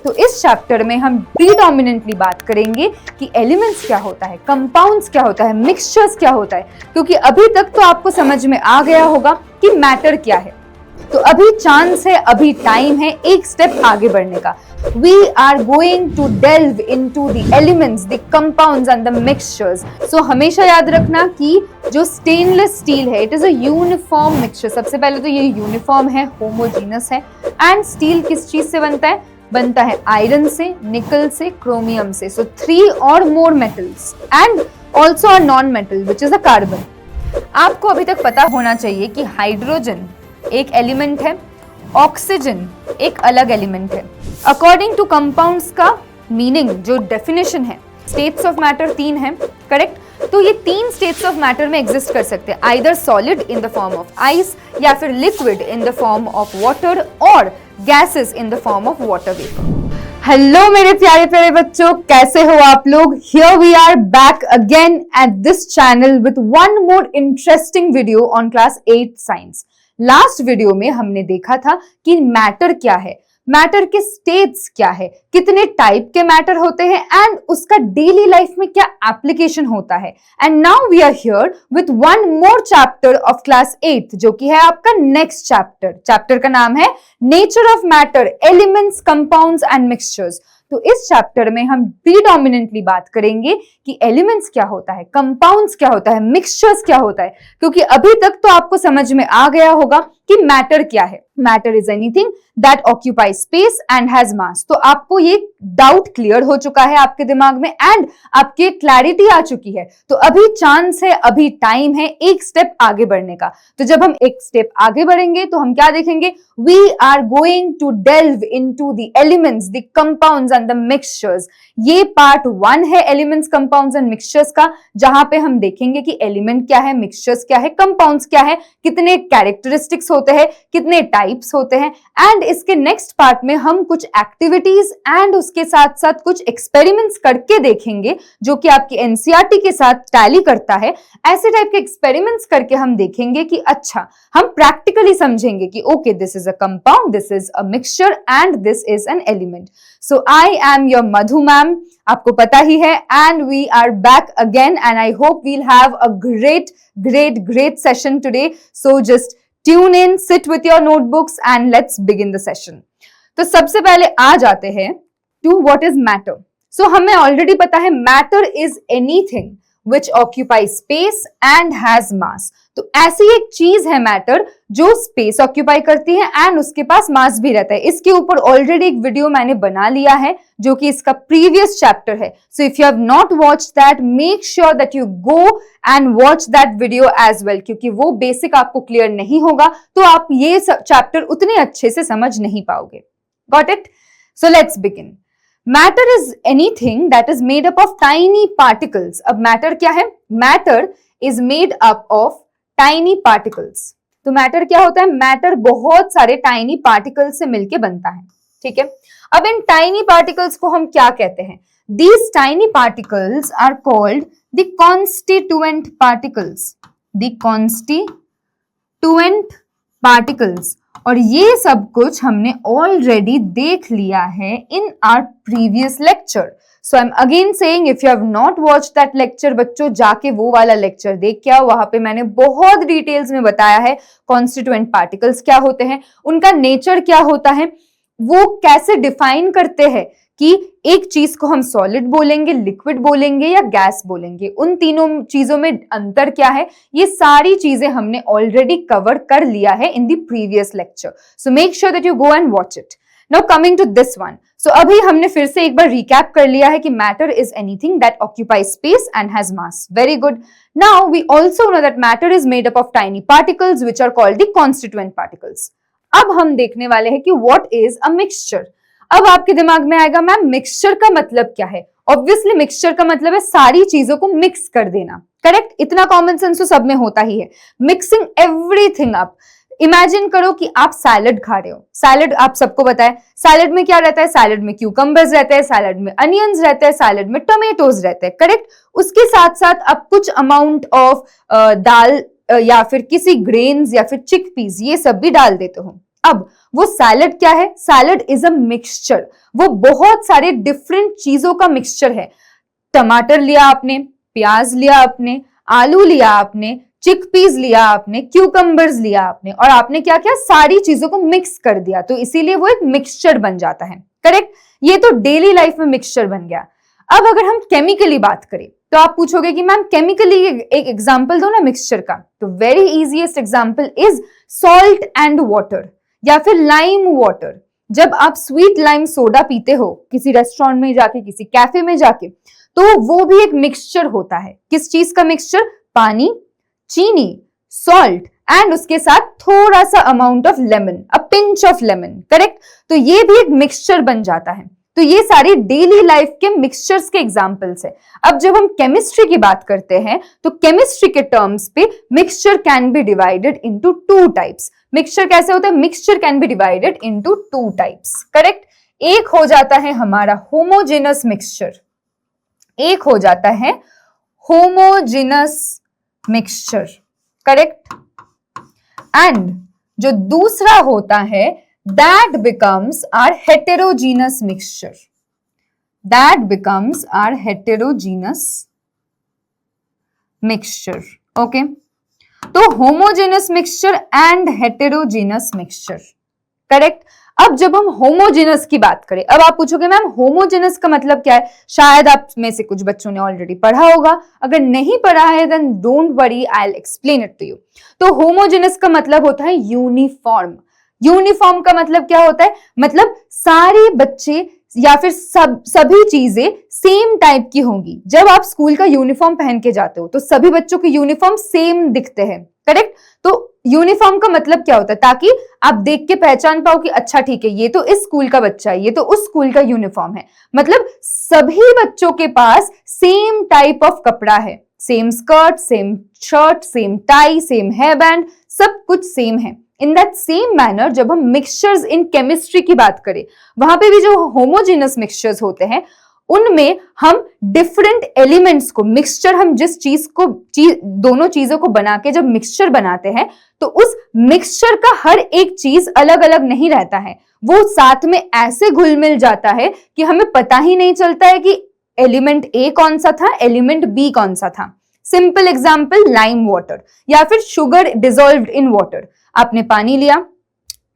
तो इस चैप्टर में हम प्रीडोमिनेंटली बात करेंगे कि एलिमेंट्स क्या होता है, कंपाउंड्स क्या होता है, मिक्सचर्स क्या होता है, क्योंकि अभी तक तो आपको समझ में आ गया होगा कि मैटर क्या है। तो अभी चांस है, अभी टाइम है एक स्टेप आगे बढ़ने का। We are going to delve into the elements, the compounds and the mixtures. So हमेशा याद रखना कि जो स्टेनलेस स्टील है, it is a uniform mixture. सबसे पहले तो ये यूनिफॉर्म है, होमोजीनस है। एंड स्टील किस चीज से बनता है? बनता है आयरन से, निकल से, क्रोमियम से। सो 3 और मोर metals and also a non metal which is a carbon. आपको अभी तक पता होना चाहिए कि हाइड्रोजन एक एलिमेंट है, ऑक्सीजन एक अलग एलिमेंट है। अकॉर्डिंग टू कंपाउंड्स का मीनिंग, जो डेफिनेशन है, स्टेट्स ऑफ मैटर 3 है, करेक्ट? तो ये 3 स्टेट्स ऑफ मैटर में एग्जिस्ट कर सकते हैं, either solid in the form of ice, या फिर liquid in the form of water, और gases in the form of water vapour. Hello मेरे प्यारे प्यारे बच्चों, कैसे हो आप लोग? Here we are back again at this channel with one more interesting video on class 8 science. Last video में हमने देखा था कि मैटर क्या है, मैटर के स्टेट्स क्या है, कितने टाइप के मैटर होते हैं एंड उसका डेली लाइफ में क्या एप्लीकेशन होता है। And now we are here with one more chapter of class 8 जो कि है आपका नेक्स्ट चैप्टर। चैप्टर का नाम है nature of matter, elements, compounds and mixtures. तो इस चैप्टर में हम प्रीडोमिनेंटली बात करेंगे कि एलिमेंट्स क्या होता है, कंपाउंड्स क्या होता है, मिक्सचर्स क्या होता है, क्योंकि अभी तक तो आपको समझ में आ गया होगा कि मैटर क्या है। Matter is anything that occupy space and has मास। तो आपको ये डाउट क्लियर हो चुका है आपके दिमाग में एंड आपके क्लैरिटी आ चुकी है। तो अभी चांस है, अभी टाइम है एक स्टेप आगे बढ़ने का। तो जब हम एक स्टेप आगे बढ़ेंगे तो हम क्या देखेंगे? We are going to delve into the elements, the compounds and the mixtures. ये पार्ट 1 है एलिमेंट्स, कंपाउंड्स एंड मिक्सचर्स का, जहां पे हम देखेंगे कि एलिमेंट क्या है, मिक्सचर्स क्या है, कंपाउंड्स क्या है, कितने कैरेक्टरिस्टिक्स होते हैं, कितने टाइप्स होते हैं। एंड इसके नेक्स्ट पार्ट में हम कुछ एक्टिविटीज एंड उसके साथ साथ कुछ एक्सपेरिमेंट्स करके देखेंगे जो कि आपकी एनसीईआरटी के साथ टैली करता है। ऐसे टाइप के एक्सपेरिमेंट्स करके हम देखेंगे कि अच्छा, हम प्रैक्टिकली समझेंगे कि okay, this is a compound, this is a mixture and this is an element. So I am your Madhu ma'am, आपको पता ही है, and we are back again and I hope we'll have a great session today. So just tune in, sit with your notebooks and let's begin the session. तो सबसे पहले आ जाते हैं to what is matter. So हमें already पता है matter is anything which occupies space and has mass. तो ऐसी एक चीज है मैटर जो स्पेस ऑक्यूपाई करती है एंड उसके पास मास भी रहता है। इसके ऊपर ऑलरेडी एक वीडियो मैंने बना लिया है जो कि इसका प्रीवियस चैप्टर है। So if you have not watched that, make sure that you go and watch that video as well, क्योंकि वो बेसिक आपको क्लियर नहीं होगा तो आप ये चैप्टर उतने अच्छे से समझ नहीं पाओगे। Got it? So let's begin. Matter is anything that is made up of tiny particles. अब मैटर क्या है? Matter is made up of tiny particles. तो मैटर क्या होता है? मैटर बहुत सारे टाइनी पार्टिकल्स से मिलके बनता है, ठीक है? अब इन टाइनी पार्टिकल्स को हम क्या कहते हैं? These tiny particles are called the constituent particles. The constituent particles. और ये सब कुछ हमने ऑलरेडी देख लिया है in our previous lecture. So I'm again saying if you have not watched that lecture, बच्चों जाके वो वाला लेक्चर देख के आओ। वहां पे मैंने बहुत डिटेल्स में बताया है कॉन्स्टिट्यूएंट पार्टिकल्स क्या होते हैं, उनका नेचर क्या होता है, वो कैसे डिफाइन करते हैं कि एक चीज को हम सॉलिड बोलेंगे, लिक्विड बोलेंगे या गैस बोलेंगे, उन तीनों चीजों में अंतर क्या है, ये सारी चीजें हमने ऑलरेडी कवर कर लिया है in the previous lecture. So make sure that you go and watch it. Now coming to this one. So अभी हमने फिर से एक बार रिकैप कर लिया है कि matter is anything that occupies space and has mass. Very good. Now we also know that matter is made up of tiny particles which are called the constituent particles. अब हम देखने वाले हैं कि व्हाट इज अ मिक्सचर। अब आपके दिमाग में आएगा मैम मिक्सचर का मतलब क्या है? ऑब्वियसली मिक्सचर का मतलब है सारी चीजों को मिक्स कर देना, करेक्ट? इतना कॉमन सेंस तो सब में होता ही है, मिक्सिंग एवरीथिंग अप। इमेजिन करो कि आप सैलड खा रहे हो। सैलड आप सबको पता है, सैलड में क्या रहता है? सैलड में क्यूकम्बर्स रहते हैं, सैलड में अनियंस रहते हैं, सैलड में टोमेटोज रहते हैं, करेक्ट? उसके साथ साथ आप कुछ अमाउंट ऑफ दाल या फिर किसी ग्रेन्स या फिर चिकपीस ये सब भी डाल देते हो, अब वो सैलड क्या है? सैलड इज अ मिक्सचर, वो बहुत सारे डिफरेंट चीजों का मिक्सचर है। टमाटर लिया आपने, प्याज लिया आपने, आलू लिया आपने, चिकपीस लिया आपने, क्यूकम्बर्स लिया आपने, और आपने क्या किया? सारी चीजों को मिक्स कर दिया, तो इसीलिए वो एक मिक्सचर बन जाता है। करेक्ट? ये तो डेली लाइफ में मिक्सचर बन गया। अब अगर हम केमिकली बात करें तो आप पूछोगे कि मैम केमिकली एक एग्जांपल दो ना मिक्सचर का। तो very easiest example is salt and water या फिर लाइम वाटर। जब आप स्वीट लाइम सोडा पीते हो किसी रेस्टोरेंट में जाके, किसी कैफे में जाके, तो वो भी एक मिक्सचर होता है। किस चीज का मिक्सचर? पानी, चीनी, सॉल्ट एंड उसके साथ थोड़ा सा amount of lemon, a pinch of lemon. Correct? तो ये भी एक मिक्सचर बन जाता है। तो ये सारे डेली लाइफ के मिक्सचर्स के एग्जांपल्स है। अब जब हम केमिस्ट्री की बात करते हैं तो केमिस्ट्री के टर्म्स पे mixture can be divided into two types. Mixture कैसे होता है? Mixture can be divided into two types. Correct? एक हो जाता है हमारा होमोजेनस मिक्सचर, एक हो जाता है होमोजेनस मिक्सचर। करेक्ट? एंड जो दूसरा होता है that becomes our heterogeneous mixture, that becomes our heterogeneous mixture. okay, तो homogeneous mixture and heterogeneous mixture. Correct? अब जब हम होमोजेनस की बात करें, अब आप पूछोगे मैम होमोजेनस का मतलब क्या है? शायद आप में से कुछ बच्चों ने ऑलरेडी पढ़ा होगा, अगर नहीं पढ़ा है then don't worry, I will explain it to you. तो होमोजेनस का मतलब होता है यूनिफॉर्म। यूनिफॉर्म का मतलब क्या होता है? मतलब सारे बच्चे या फिर सभी चीजें सेम टाइप की होंगी। जब आप स्कूल का यूनिफॉर्म पहन के जाते हो तो सभी बच्चों के यूनिफॉर्म सेम दिखते हैं। करेक्ट? तो यूनिफॉर्म का मतलब क्या होता है? ताकि आप देख के पहचान पाओ कि अच्छा ठीक है, ये तो इस स्कूल का बच्चा है, ये तो उस स्कूल का यूनिफॉर्म है। मतलब सभी बच्चों के पास सेम टाइप ऑफ कपड़ा है, same skirt, same shirt, same tie, same here band, सब कुछ सेम है। इन दैट सेम मैनर जब हम मिक्सचर्स इन केमिस्ट्री की बात करें, वहां पे भी जो होमोजेनस मिक्सचर्स होते हैं उनमें हम डिफरेंट एलिमेंट्स को, मिक्सचर हम जिस चीज को दोनों चीजों को बना के जब मिक्सचर बनाते हैं तो उस मिक्सचर का हर एक चीज अलग अलग नहीं रहता है, वो साथ में ऐसे घुल मिल जाता है कि हमें पता ही नहीं चलता है कि एलिमेंट ए कौन सा था, एलिमेंट बी कौन सा था। सिंपल एग्जाम्पल लाइम वाटर या फिर शुगर डिसॉल्व्ड इन वाटर। आपने पानी लिया,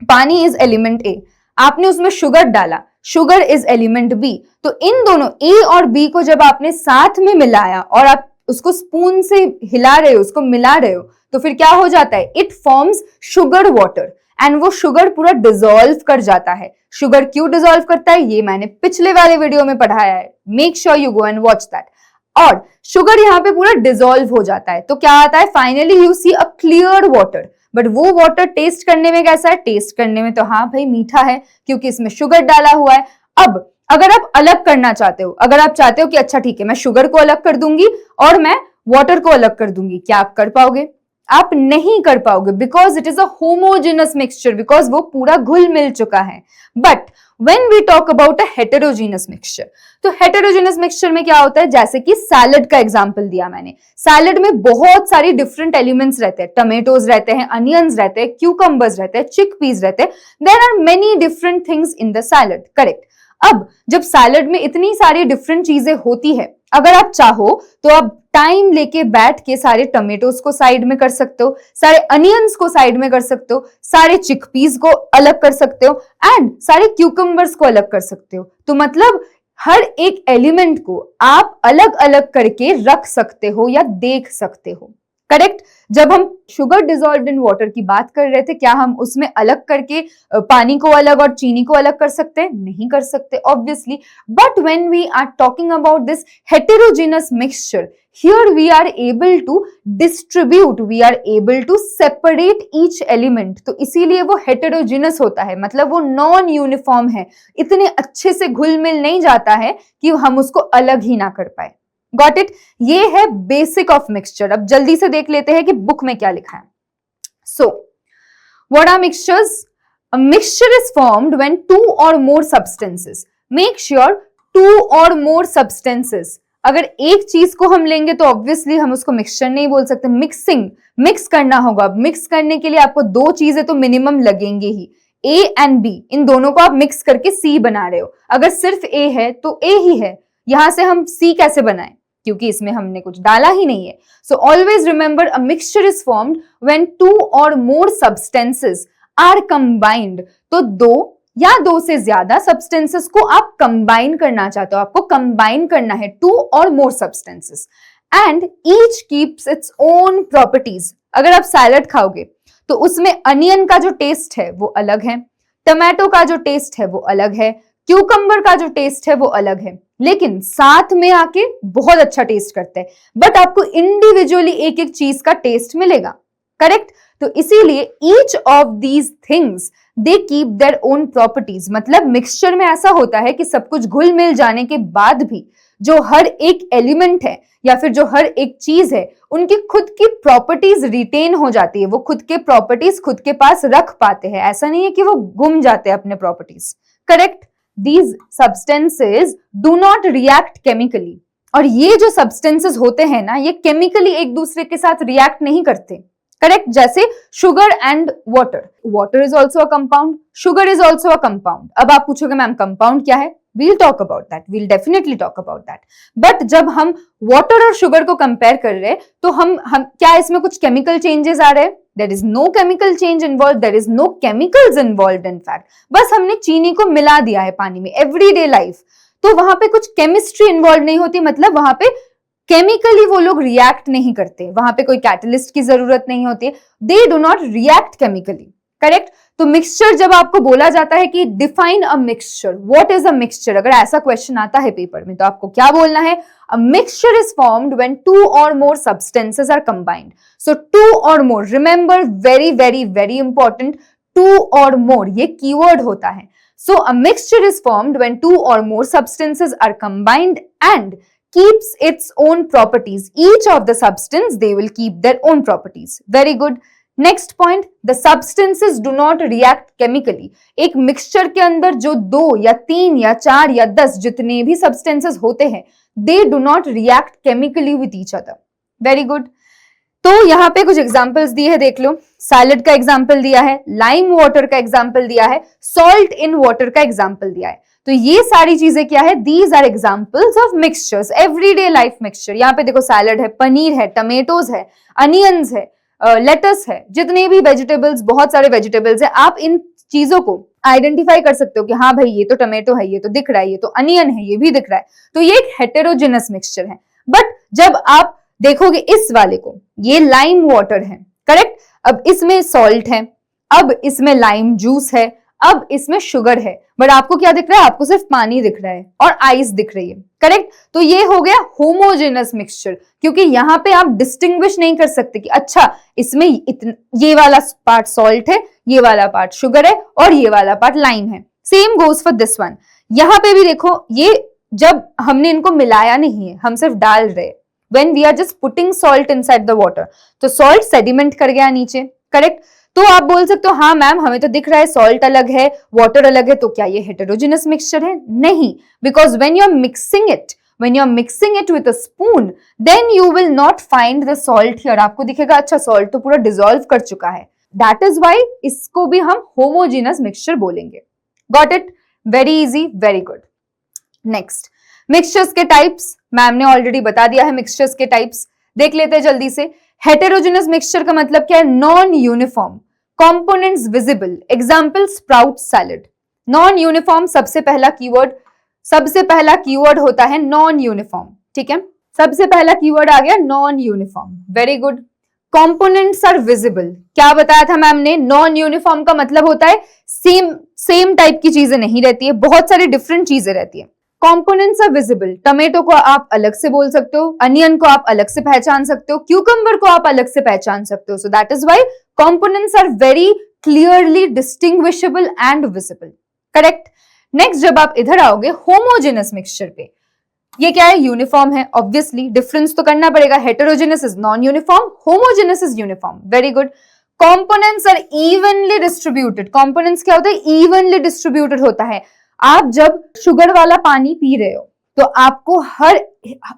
पानी इज एलिमेंट ए, आपने उसमें शुगर डाला, शुगर इज एलिमेंट बी। तो इन दोनों ए और बी को जब आपने साथ में मिलाया और आप उसको स्पून से हिला रहे हो, उसको मिला रहे हो, तो फिर क्या हो जाता है? It forms sugar water and वो शुगर पूरा डिसॉल्व कर जाता है। शुगर क्यों डिसॉल्व करता है ये मैंने पिछले वाले वीडियो में पढ़ाया है, make sure you go and watch that. और शुगर यहाँ पे पूरा डिसॉल्व हो जाता है तो क्या आता है? Finally you see a clear water. But वो वाटर टेस्ट करने में कैसा है? टेस्ट करने में तो हाँ भाई मीठा है क्योंकि इसमें शुगर डाला हुआ है। अब अगर आप अलग करना चाहते हो, अगर आप चाहते हो कि अच्छा ठीक है मैं शुगर को अलग कर दूंगी और मैं वाटर को अलग कर दूंगी, क्या आप कर पाओगे? आप नहीं कर पाओगे because it is a homogeneous mixture, because वो पूरा घुल मिल चुका है। But when we talk about a heterogeneous mixture, तो heterogeneous mixture में क्या होता है? जैसे कि सैलड का एग्जांपल दिया मैंने, सैलड में बहुत सारी डिफरेंट एलिमेंट्स रहते हैं, टमेटोज रहते हैं, अनियंस रहते हैं, क्यूकम्बर्स रहते हैं, चिकपीस रहते हैं, there are many different things in the salad. Correct? अब जब सैलड में इतनी सारी डिफरेंट चीजें होती है, अगर आप चाहो तो आप टाइम लेके बैठ के सारे टमेटोज को साइड में कर सकते हो, सारे अनियंस को साइड में कर सकते हो, सारे चिकपीस को अलग कर सकते हो एंड सारे क्यूकम्बर्स को अलग कर सकते हो। तो मतलब हर एक एलिमेंट को आप अलग अलग करके रख सकते हो या देख सकते हो। करेक्ट? जब हम शुगर डिसॉल्व्ड इन वाटर की बात कर रहे थे, क्या हम उसमें अलग करके पानी को अलग और चीनी को अलग कर सकते हैं? नहीं कर सकते obviously. But when we are talking about this heterogeneous mixture, here we are able to distribute, we are able to separate each element। तो इसीलिए वो heterogeneous होता है, मतलब वो नॉन यूनिफॉर्म है, इतने अच्छे से घुल मिल नहीं जाता है कि हम उसको अलग ही ना कर पाए। Got it? ये है बेसिक ऑफ मिक्सचर। अब जल्दी से देख लेते हैं कि बुक में क्या लिखा है। So what are mixtures? A mixture is formed when two or more substances, make sure two or more substances, अगर एक चीज को हम लेंगे तो ऑब्वियसली हम उसको मिक्सचर नहीं बोल सकते, मिक्स करना होगा। मिक्स करने के लिए आपको दो चीजें तो मिनिमम लगेंगे ही, A एंड B इन दोनों को आप मिक्स करके C बना रहे हो। अगर सिर्फ A है तो A ही है, यहां से हम C कैसे बनाएं, क्योंकि इसमें हमने कुछ डाला ही नहीं है। सो always remember a mixture is formed when 2 और मोर सब्सटेंसेस आर कंबाइंड। तो दो या दो से ज्यादा सब्सटेंसेस को आप कंबाइन करना चाहते हो, आपको कंबाइन करना है 2 और more substances and each keeps its own properties. अगर आप सैलड खाओगे तो उसमें अनियन का जो टेस्ट है वो अलग है, टमाटो का जो टेस्ट है वो अलग है, क्यूकम्बर का जो टेस्ट है वो अलग है, लेकिन साथ में आके बहुत अच्छा टेस्ट करते हैं। बट आपको इंडिविजुअली एक एक चीज का टेस्ट मिलेगा, करेक्ट। तो इसीलिए each of these things they keep their own properties. मतलब मिक्सचर में ऐसा होता है कि सब कुछ घुल मिल जाने के बाद भी जो हर एक एलिमेंट है या फिर जो हर एक चीज है उनकी खुद की प्रॉपर्टीज रिटेन हो जाती है, वो खुद के प्रॉपर्टीज खुद के पास रख पाते हैं, ऐसा नहीं है कि वो गुम जाते हैं अपने properties, correct. These substances do not react chemically. और ये जो सब्सटेंसेस होते हैं ना, ये केमिकली एक दूसरे के साथ रिएक्ट नहीं करते, करेक्ट। जैसे sugar and water, water is also a compound, sugar is also a compound. अब आप पूछोगे मैम कंपाउंड क्या है, we'll talk about that, we'll definitely talk about that. But जब हम water और sugar को compare कर रहे हैं तो हम क्या इसमें कुछ chemical changes आ रहे हैं? There is no chemical change involved, there is no chemicals involved in fact. बस हमने चीनी को मिला दिया है पानी में, everyday life. तो वहां पे कुछ chemistry involved नहीं होती, मतलब वहां पे केमिकली वो लोग रिएक्ट नहीं करते, वहां पे कोई कैटलिस्ट की जरूरत नहीं होती, दे do not react chemically, correct. तो मिक्सचर जब आपको बोला जाता है कि define a mixture, what is a mixture, अगर ऐसा क्वेश्चन आता है पेपर में तो आपको क्या बोलना है, a mixture is formed when 2 और more substances are combined. So 2 और more, remember very very very important, 2 और मोर ये कीवर्ड होता है। So a mixture is formed when 2 और more substances are combined and keeps its own properties. Each of the substance they will keep their own properties. Very good. Next point, the substances do not react chemically. एक mixture के अंदर जो 2 या 3 या 4 या 10 जितने भी substances होते हैं, they do not react chemically with each other. Very good. तो यहाँ पे कुछ एग्जाम्पल्स दिए हैं, देख लो। सैलड का एग्जाम्पल दिया है, लाइम वाटर का एग्जाम्पल दिया है, सॉल्ट इन वाटर का एग्जाम्पल दिया है। तो ये सारी चीजें क्या है, these are examples of mixtures, everyday life mixture. यहाँ पे देखो सैलड है, पनीर है, टमेटोज है, अनियंस है, लेटस है, जितने भी वेजिटेबल्स, बहुत सारे वेजिटेबल्स है, आप इन चीजों को आइडेंटिफाई कर सकते हो कि हाँ भाई ये तो टमेटो है, ये तो दिख रहा है, ये तो अनियन है, ये भी दिख रहा है। तो ये एक हेटेरोजेनस मिक्सचर है। बट जब आप देखोगे इस वाले को, ये लाइम वाटर है, करेक्ट। अब इसमें सॉल्ट है, अब इसमें लाइम जूस है, अब इसमें शुगर है, बट आपको क्या दिख रहा है, आपको सिर्फ पानी दिख रहा है और आइस दिख रही है, करेक्ट। तो ये हो गया होमोजेनस मिक्सचर, क्योंकि यहाँ पे आप डिस्टिंग्विश नहीं कर सकते कि अच्छा इसमें ये वाला पार्ट सॉल्ट है, ये वाला पार्ट शुगर है और ये वाला पार्ट लाइम है। Same goes for this one. यहाँ पे भी देखो, ये जब हमने इनको मिलाया नहीं है, हम सिर्फ डाल रहे हैं, when we are just putting salt inside the water, तो salt sediment कर गया नीचे, करेक्ट। तो आप बोल सकते हो हाँ मैम हमें तो दिख रहा है सॉल्ट अलग है, वाटर अलग है, तो क्या ये हेटेरोजेनस मिक्सचर है? नहीं, because when you are mixing it with a spoon, then you will not find the salt here. आपको दिखेगा अच्छा सॉल्ट तो पूरा डिसॉल्व कर चुका है, that is why इसको भी हम होमोजेनस मिक्सचर बोलेंगे। Got it? Very easy, very good. Next, mixtures के टाइप्स मैम ने ऑलरेडी बता दिया है। मिक्सचर्स के टाइप्स देख लेते हैं जल्दी से। हेटेरोजेनस मिक्सचर का मतलब क्या है? Non uniform, components visible. Example sprout salad. Non uniform सबसे पहला कीवर्ड होता है नॉन यूनिफॉर्म, ठीक है। सबसे पहला कीवर्ड आ गया non uniform, very good. Components are visible, क्या बताया था मैम ने? नॉन यूनिफॉर्म का मतलब होता है सेम टाइप की चीजें नहीं रहती है, बहुत सारी डिफरेंट चीजें रहती है। कंपोनेंट्स आर विजिबल, टमेटो को आप अलग से बोल सकते हो, अनियन को आप अलग से पहचान सकते हो, क्यूकम्बर को आप अलग से पहचान सकते हो। So that is why components are very clearly distinguishable and visible, correct. Next जब आप इधर आओगे होमोजेनस मिक्सचर पे, ये क्या है? यूनिफॉर्म है, ऑब्वियसली डिफरेंस तो करना पड़ेगा। Heterogeneous is non uniform, homogeneous is uniform, very good. Components are evenly distributed, components क्या होता है? इवनली डिस्ट्रीब्यूटेड होता है। आप जब शुगर वाला पानी पी रहे हो तो आपको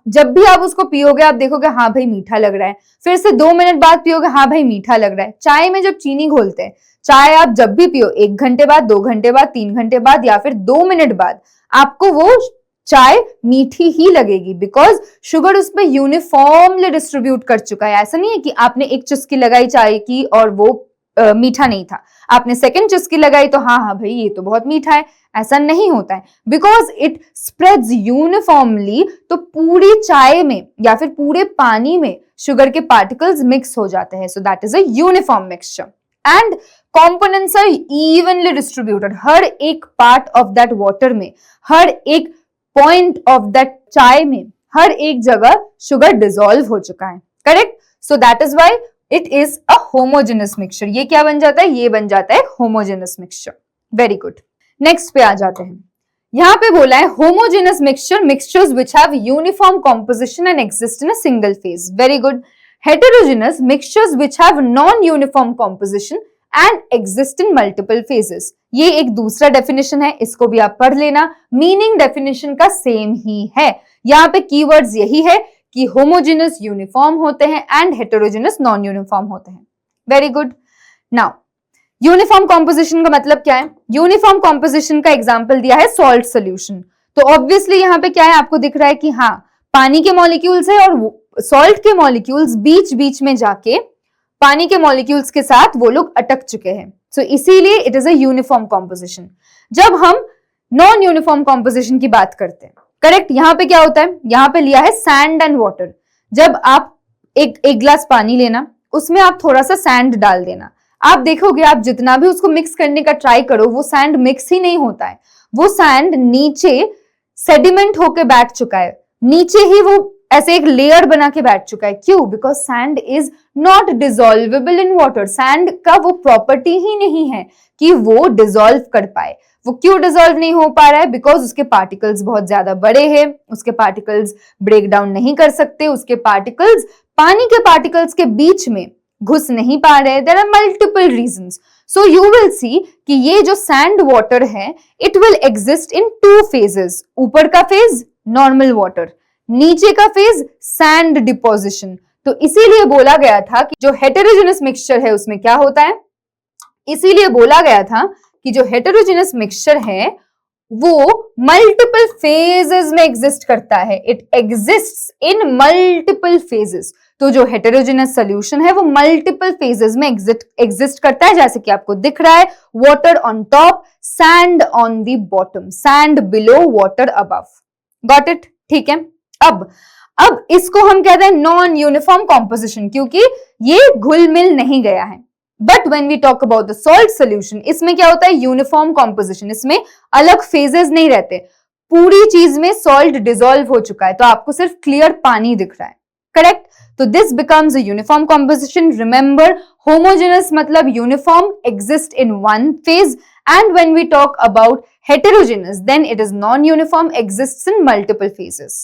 जब भी आप उसको पियोगे आप देखोगे हाँ भाई मीठा लग रहा है, फिर से 2 मिनट बाद पियोगे हाँ भाई मीठा लग रहा है। चाय में जब चीनी घोलते हैं, चाय आप जब भी पियो 1 घंटे बाद, 2 घंटे बाद, 3 घंटे बाद या फिर 2 मिनट बाद, आपको वो चाय मीठी ही लगेगी, बिकॉज शुगर उसमें यूनिफॉर्मली डिस्ट्रीब्यूट कर चुका है। ऐसा नहीं है कि आपने एक चुस्की लगाई चाय की और वो मीठा नहीं था, आपने सेकंड चुस्की लगाई तो हाँ भाई ये तो बहुत मीठा है, ऐसा नहीं होता है, बिकॉज इट स्प्रेड्स यूनिफॉर्मली। तो पूरी चाय में या फिर पूरे पानी में शुगर के पार्टिकल्स मिक्स हो जाते हैं, so that is a uniform mixture and components are evenly distributed. हर एक पार्ट ऑफ दैट वाटर में, हर एक पॉइंट ऑफ दैट चाय में, हर एक जगह शुगर डिसॉल्व हो चुका है, correct. So that is why it is a homogeneous mixture. ये क्या बन जाता है, ये बन जाता है homogeneous mixture. Very good, next पे आ जाते हैं। यहां पे बोला है homogeneous mixture, mixtures which have uniform composition and exist in a single phase. Very good. Heterogeneous mixtures which have non uniform composition and exist in multiple phases. ये एक दूसरा डेफिनेशन है, इसको भी आप पढ़ लेना, मीनिंग डेफिनेशन का सेम ही है। यहाँ पे कीवर्ड्स यही है कि होमोजेनस यूनिफॉर्म होते हैं एंड हेटेरोजेनस नॉन यूनिफॉर्म होते हैं। Very good. Now uniform composition का मतलब क्या है? यूनिफॉर्म कॉम्पोजिशन का एग्जांपल दिया है सॉल्ट सोल्यूशन। तो ऑब्वियसली यहाँ पे क्या है, आपको दिख रहा है कि हाँ पानी के मॉलिक्यूल्स है और सॉल्ट के मॉलिक्यूल्स बीच बीच में जाके पानी के मॉलिक्यूल्स के साथ वो लोग अटक चुके हैं, सो इसीलिए it is a uniform composition. जब हम नॉन यूनिफॉर्म कॉम्पोजिशन की बात करते हैं, करेक्ट, यहाँ पे क्या होता है, यहाँ पे लिया है सैंड एंड वाटर। जब आप एक गिलास पानी लेना, उसमें आप थोड़ा सा सैंड डाल देना, आप देखोगे आप जितना भी उसको मिक्स करने का ट्राई करो वो सैंड मिक्स ही नहीं होता है, वो सैंड नीचे सेडिमेंट होके बैठ चुका है, नीचे ही वो ऐसे एक लेयर बना के बैठ चुका है। क्यों? Because sand is not dissolvable in water. Sand का वो प्रॉपर्टी ही नहीं है कि वो डिसॉल्व कर पाए। वो क्यों डिसॉल्व नहीं हो पा रहा है? बिकॉज उसके पार्टिकल्स बहुत ज्यादा बड़े हैं, उसके पार्टिकल्स ब्रेक डाउन नहीं कर सकते, उसके पार्टिकल्स पानी के पार्टिकल्स के बीच में घुस नहीं पा रहे। There are multiple reasons. So you will see कि ये जो सैंड वाटर है it will exist in 2 phases. ऊपर का फेज नॉर्मल वाटर, नीचे का फेज सैंड डिपोजिशन। तो इसीलिए बोला गया था कि जो हेटेरोजेनस मिक्सचर है उसमें क्या होता है, इसीलिए बोला गया था कि जो हेटेरोजेनस मिक्सचर है वो मल्टीपल फेजेस में एग्जिस्ट करता है। It exists in multiple phases. तो जो हेटेरोजेनस सॉल्यूशन है वो मल्टीपल फेजेस में एग्जिस्ट करता है, जैसे कि आपको दिख रहा है, water on top, sand on the bottom, sand below, water above. Got it? ठीक है। अब इसको हम कहते हैं नॉन यूनिफॉर्म कॉम्पोजिशन, क्योंकि ये घुल मिल नहीं गया है। But when we talk about the salt solution, इसमें क्या होता है, यूनिफॉर्म कॉम्पोजिशन, इसमें अलग फेजेस नहीं रहते, पूरी चीज में सॉल्ट डिसॉल्व हो चुका है, तो आपको सिर्फ क्लियर पानी दिख रहा है, करेक्ट। तो this becomes a uniform composition. Remember, homogeneous मतलब uniform, exist in one phase, and when we talk about heterogeneous then it is non-uniform, exists in multiple phases.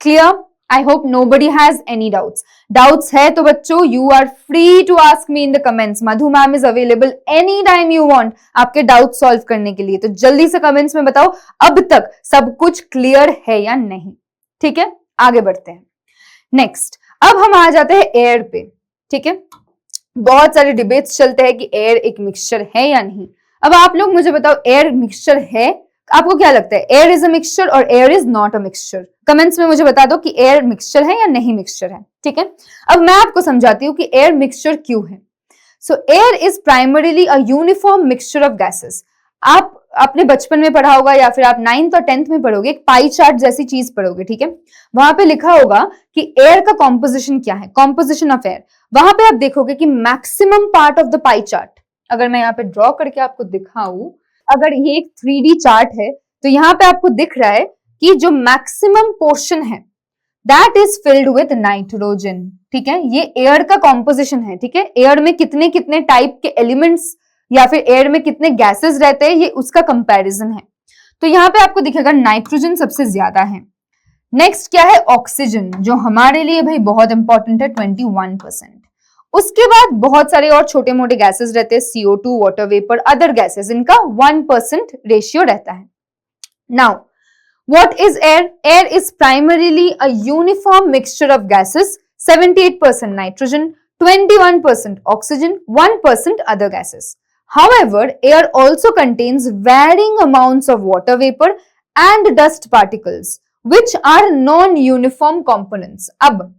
Clear? I hope nobody has any doubts है तो बच्चों you are free to ask me in the comments. Madhu ma'am is available anytime you want आपके doubt solve करने के लिए। तो जल्दी से कमेंट्स में बताओ अब तक सब कुछ क्लियर है या नहीं। ठीक है, आगे बढ़ते हैं। नेक्स्ट, अब हम आ जाते हैं एयर पे। ठीक है, बहुत सारे डिबेट्स चलते हैं कि एयर एक मिक्सचर है या नहीं। अब आप लोग मुझे बताओ, एयर मिक्सचर है? आपको क्या लगता है, एयर इज अ मिक्सचर और air is not a mixture? Comments में मुझे बता दो कि एयर मिक्सचर है या नहीं मिक्सचर है। ठीक है, अब मैं आपको समझाती हूँ कि एयर मिक्सचर क्यों है। सो air is primarily a uniform mixture of gases. आप अपने बचपन में पढ़ा होगा या फिर आप 9th और 10th में पढ़ोगे, एक पाई चार्ट जैसी चीज पढ़ोगे। ठीक है, वहां पे लिखा होगा कि एयर का कॉम्पोजिशन क्या है, कॉम्पोजिशन ऑफ एयर। वहां पे आप देखोगे कि maximum part of the pie chart, अगर मैं यहाँ पे ड्रॉ करके आपको दिखाऊं, अगर ये एक 3D चार्ट है तो यहाँ पे आपको दिख रहा है कि जो मैक्सिमम पोर्शन है that is filled with nitrogen. ठीक है, ये एयर का कॉम्पोजिशन है। ठीक है, एयर में कितने कितने टाइप के एलिमेंट्स या फिर एयर में कितने गैसेस रहते हैं, ये उसका कंपैरिजन है। तो यहाँ पे आपको दिखेगा नाइट्रोजन सबसे ज्यादा है। नेक्स्ट क्या है, ऑक्सीजन, जो हमारे लिए भाई बहुत इंपॉर्टेंट है, 21%। उसके बाद बहुत सारे और छोटे मोटे गैसेस रहते हैं, CO2, water vapour, other gases, इनका 1% रेशियो रहता है। Now What is air? Air is primarily a uniform mixture of gases, 78% nitrogen, 21% oxygen, 1% other gases. However, air also contains varying amounts of water vapor and dust particles, which are non-uniform components. अब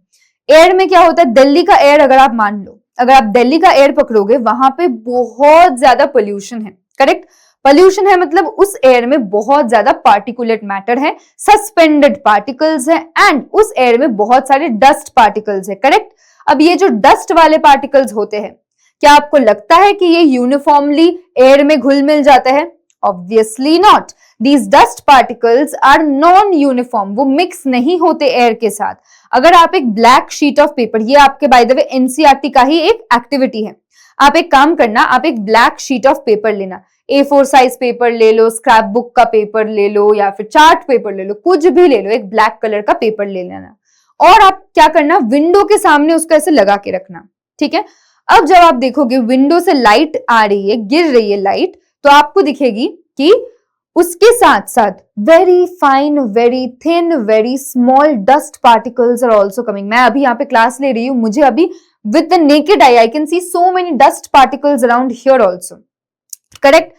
air में क्या होता है, दिल्ली का air अगर आप मान लो, अगर आप दिल्ली का एयर पकड़ोगे, वहां पे बहुत ज्यादा पोल्यूशन है, करेक्ट? पोल्यूशन है मतलब उस एयर में बहुत ज्यादा पार्टिकुलेट मैटर है, सस्पेंडेड पार्टिकल्स है, एंड उस एयर में बहुत सारे डस्ट पार्टिकल्स है, करेक्ट? अब ये जो डस्ट वाले पार्टिकल्स होते हैं, क्या आपको लगता है कि ये यूनिफॉर्मली एयर में घुल मिल जाते हैं? Obviously not. These dust particles are non uniform, वो मिक्स नहीं होते एयर के साथ. अगर आप एक ब्लैक शीट ऑफ पेपर, ये आपके बाय द वे एनसीईआरटी का ही एक एक्टिविटी है, आप एक काम करना, आप एक ब्लैक शीट ऑफ पेपर लेना, A4 साइज पेपर ले लो, स्क्रैप बुक का पेपर ले लो, या फिर चार्ट पेपर ले लो, कुछ भी ले लो, एक ब्लैक कलर का पेपर ले लेना, और आप क्या करना, विंडो के सामने उसको ऐसे लगा के रखना, ठीक है? अब जब आप देखोगे विंडो से लाइट आ रही है, गिर रही है लाइट, तो आपको दिखेगी कि उसके साथ साथ very fine, very thin, very small dust particles are also coming. मैं अभी यहाँ पे क्लास ले रही हूँ, मुझे अभी with the naked I can see so many dust particles around here also, correct?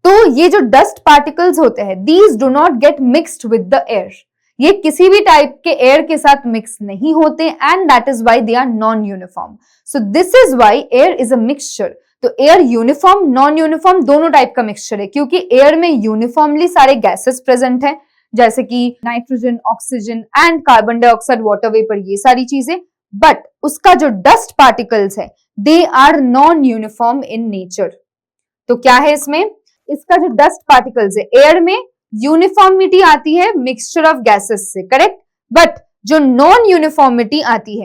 तो ये जो डस्ट पार्टिकल्स होते हैं, these do not gate mixed with the air. ये किसी भी टाइप के एयर के साथ मिक्स नहीं होते, and that is why they are non uniform. So this is why air is a mixture. तो एयर यूनिफॉर्म, नॉन यूनिफॉर्म दोनों टाइप का मिक्सचर है, क्योंकि एयर में यूनिफॉर्मली सारे गैसेस प्रेजेंट है, जैसे कि nitrogen, oxygen and carbon dioxide, water vapour, ये सारी चीजें. बट उसका जो डस्ट पार्टिकल्स है, they are non uniform in nature. तो क्या है इसमें, इसका जो डस्ट पार्टिकल्स है, एयर में यूनिफॉर्मिटी आती है मिक्सचर ऑफ गैसेस से, करेक्ट? बट जो नॉन यूनिफॉर्मिटी आती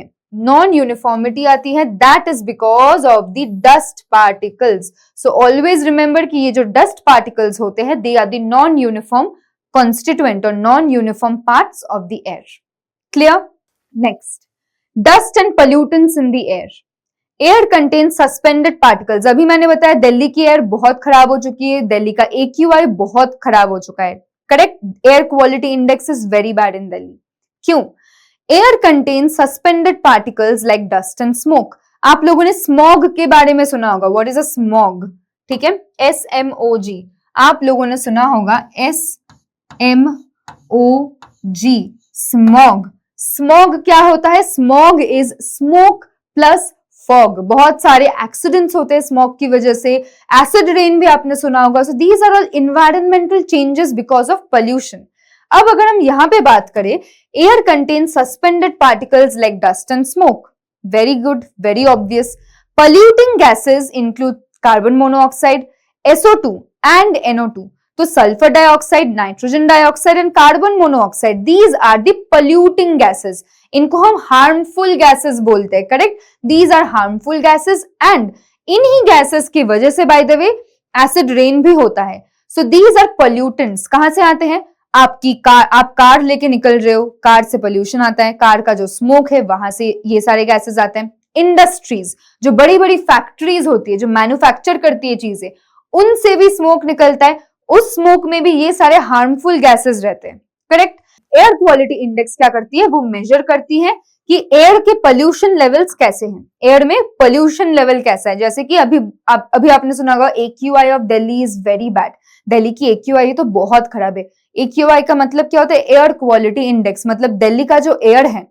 है, that is because of the dust particles. So always remember कि ये जो डस्ट पार्टिकल्स होते हैं, they are the non uniform constituent और non uniform parts of the air. Clear? Next, dust and pollutants in the air. Air contain suspended particles. अभी मैंने बताया दिल्ली की एयर बहुत खराब हो चुकी है, दिल्ली का AQI बहुत खराब हो चुका है, correct? Air quality index is very bad in Delhi. क्यों? Air contain suspended particles like dust and smoke. आप लोगों ने स्मॉग के बारे में सुना होगा. What is a smog? ठीक है, SMOG. आप लोगों ने सुना होगा SMOG, स्मॉग. स्मॉग क्या होता है? Smog is smoke plus fog. बहुत सारे एक्सीडेंट्स होते हैं स्मॉग की वजह से. एसिड रेन भी आपने सुना होगा. So these are all environmental changes because of pollution. अब अगर हम यहां पे बात करें, air contain suspended particles like dust and smoke. Very good, very obvious. Polluting gases include carbon monoxide, SO2 and NO2. तो sulphur dioxide, nitrogen dioxide and carbon monoxide, these are the polluting gases. इनको हम harmful gases बोलते हैं, correct? These are harmful gases, and इन्हीं gases की वजह से bye the way acid rain भी होता है. So these are pollutants. कहां से आते हैं? आपकी कार, आप कार लेके निकल रहे हो, कार से पोल्यूशन आता है, कार का जो स्मोक है वहां से ये सारे गैसेस आते हैं. इंडस्ट्रीज, जो बड़ी बड़ी फैक्ट्रीज होती है, जो मैन्युफैक्चर करती है चीजें, उनसे भी स्मोक निकलता है. उस स्मोक में भी ये सारे हार्मफुल गैसेस रहते हैं, करेक्ट? एयर क्वालिटी इंडेक्स क्या करती है? वो मेजर करती है कि एयर के पोल्यूशन लेवल्स कैसे हैं, एयर में पोल्यूशन लेवल कैसा है. जैसे कि अभी आपने सुना होगा AQI of Delhi is very bad. Delhi की AQI तो बहुत खराब है. AQI का मतलब क्या होता है? Air quality index. मतलब दिल्ली का जो एयर है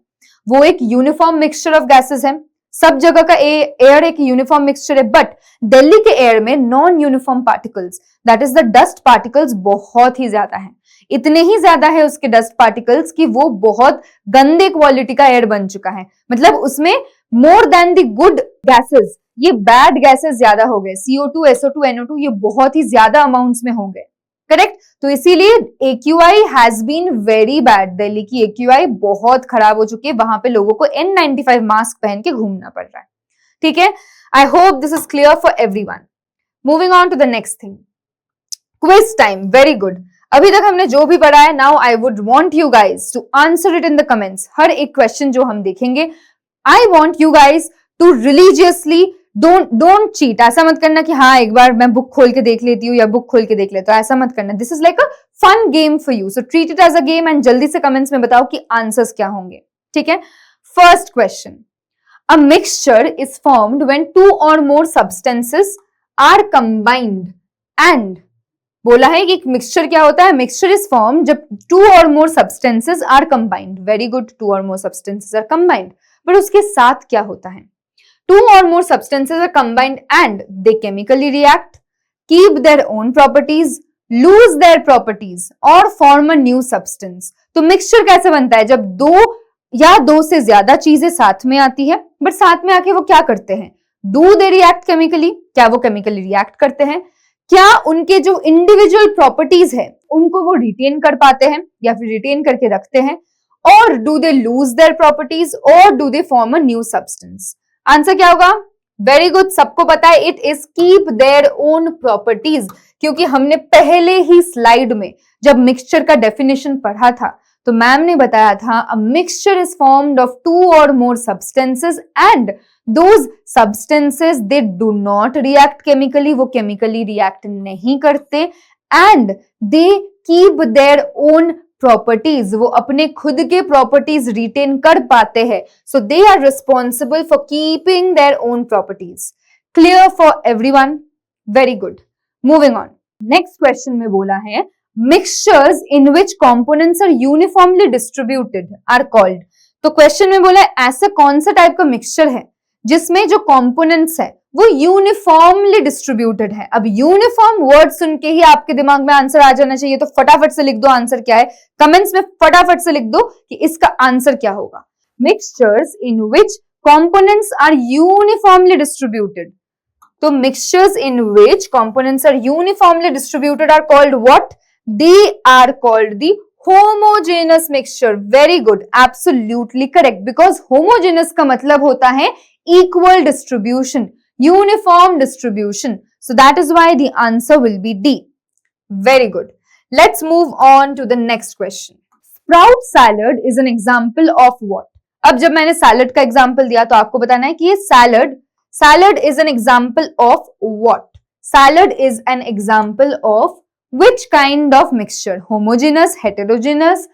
वो एक यूनिफॉर्म मिक्सचर ऑफ गैसेस है. सब जगह का एयर एक यूनिफॉर्म मिक्सचर है, बट दिल्ली के एयर में non uniform particles, that is the dust particles, बहुत ही ज्यादा है. इतने ही ज्यादा है उसके डस्ट पार्टिकल्स कि वो बहुत गंदे क्वालिटी का एयर बन चुका है. मतलब उसमें more than the good gases, ये बैड गैसेस ज्यादा हो गए. CO2, SO2, NO2 ये बहुत ही ज्यादा अमाउंट्स में हो गए, करेक्ट? तो इसीलिए AQI has been very bad. Delhi की AQI बहुत खराब हो चुकी है. वहां पे लोगों को N95 मास्क पहन के घूमना पड़ रहा है. ठीक है, I hope this is clear for everyone. Moving on to the next thing, quiz time. Very good. अभी तक हमने जो भी पढ़ा है, now I would want you guys to answer it in the comments. हर एक क्वेश्चन जो हम देखेंगे, I want you guys to religiously don't cheat. ऐसा मत करना कि हाँ एक बार मैं बुक खोल के देख लेती हूँ या बुक खोल के देख लेता हूँ, ऐसा मत करना। This is like a fun game for you, so treat it as a game and जल्दी से कमेंट्स में बताओ कि आंसर्स क्या होंगे, ठीक है। First question, a mixture is formed when 2 और more substances are combined and, बोला है कि एक मिक्सचर क्या होता है, मिक्सचर इज फॉर्म जब 2 और more substances are combined. Very good, 2 और more substances are combined, but उसके साथ क्या होता है? 2 or more substances are combined and they chemically react, keep their own properties, lose their properties or form a new substance। तो mixture कैसे बनता है? जब 2 या 2 से ज्यादा चीजें साथ में आती है, बट साथ में आके वो क्या करते हैं? Do they react chemically? क्या वो केमिकली रिएक्ट करते हैं? क्या उनके जो इंडिविजुअल प्रॉपर्टीज है उनको वो रिटेन कर पाते हैं या फिर रिटेन करके रखते हैं? और do they lose their properties और do they form a new substance? Answer क्या होगा? वेरी गुड, सबको पता है, it is keep their own properties, क्योंकि हमने पहले ही स्लाइड में जब मिक्सचर का डेफिनेशन पढ़ा था तो मैम ने बताया था a mixture is formed of 2 और more substances and those substances they do not react chemically, वो केमिकली रिएक्ट नहीं करते, and they keep their own properties, वो अपने खुद के प्रॉपर्टीज रिटेन कर पाते हैं, so they are responsible for keeping their own properties. Clear for everyone? Very good, moving on. Next question में बोला है mixtures in which components are uniformly distributed are called. तो क्वेश्चन में बोला है ऐसा कौन सा टाइप का मिक्सचर है जिसमें जो कंपोनेंट्स है वो यूनिफॉर्मली डिस्ट्रीब्यूटेड है। अब यूनिफॉर्म वर्ड सुन के ही आपके दिमाग में आंसर आ जाना चाहिए, तो फटाफट से लिख दो आंसर क्या है, कमेंट्स में फटाफट से लिख दो कि इसका आंसर क्या होगा। Mixtures in which components are uniformly distributed, तो mixtures in which components are uniformly distributed are called what? They are called the homogeneous mixture. Very good, absolutely correct, because homogeneous का मतलब होता है equal distribution, uniform distribution, so that is why the answer will be D. Very good, let's move on to the next question. Sprout salad is an example of what? अब जब मैंने salad का example दिया तो आपको बताना है कि ये salad is an example of what? Salad is an example of which kind of mixture? Homogeneous, heterogeneous,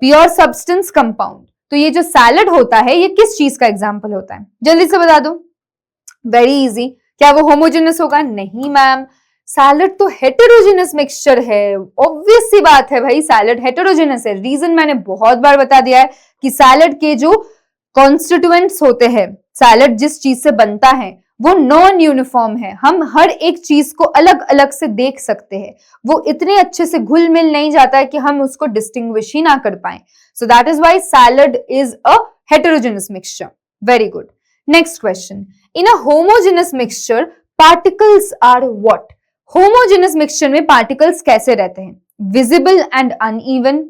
pure substance, compound। तो ये जो सैलड होता है ये किस चीज का एग्जाम्पल होता है? जल्दी से बता दो। वेरी इजी, क्या वो होमोजेनस होगा? नहीं मैम, सैलड तो हेटेरोजेनस मिक्सचर है। ऑब्वियस सी बात है भाई, सैलड हेटेरोजेनस है। रीजन मैंने बहुत बार बता दिया है कि सैलड के जो कॉन्स्टिट्यूएंट्स होते हैं, सैलड जिस चीज से बनता है वो नॉन यूनिफॉर्म है। हम हर एक चीज को अलग अलग से देख सकते हैं, वो इतने अच्छे से घुल मिल नहीं जाता है कि हम उसको डिस्टिंग्विश ही ना कर पाए। So that is why salad is a heterogeneous mixture. Very good. Next question. In a homogeneous mixture, particles are what? Homogeneous mixture में particles कैसे रहते हैं? Visible and uneven,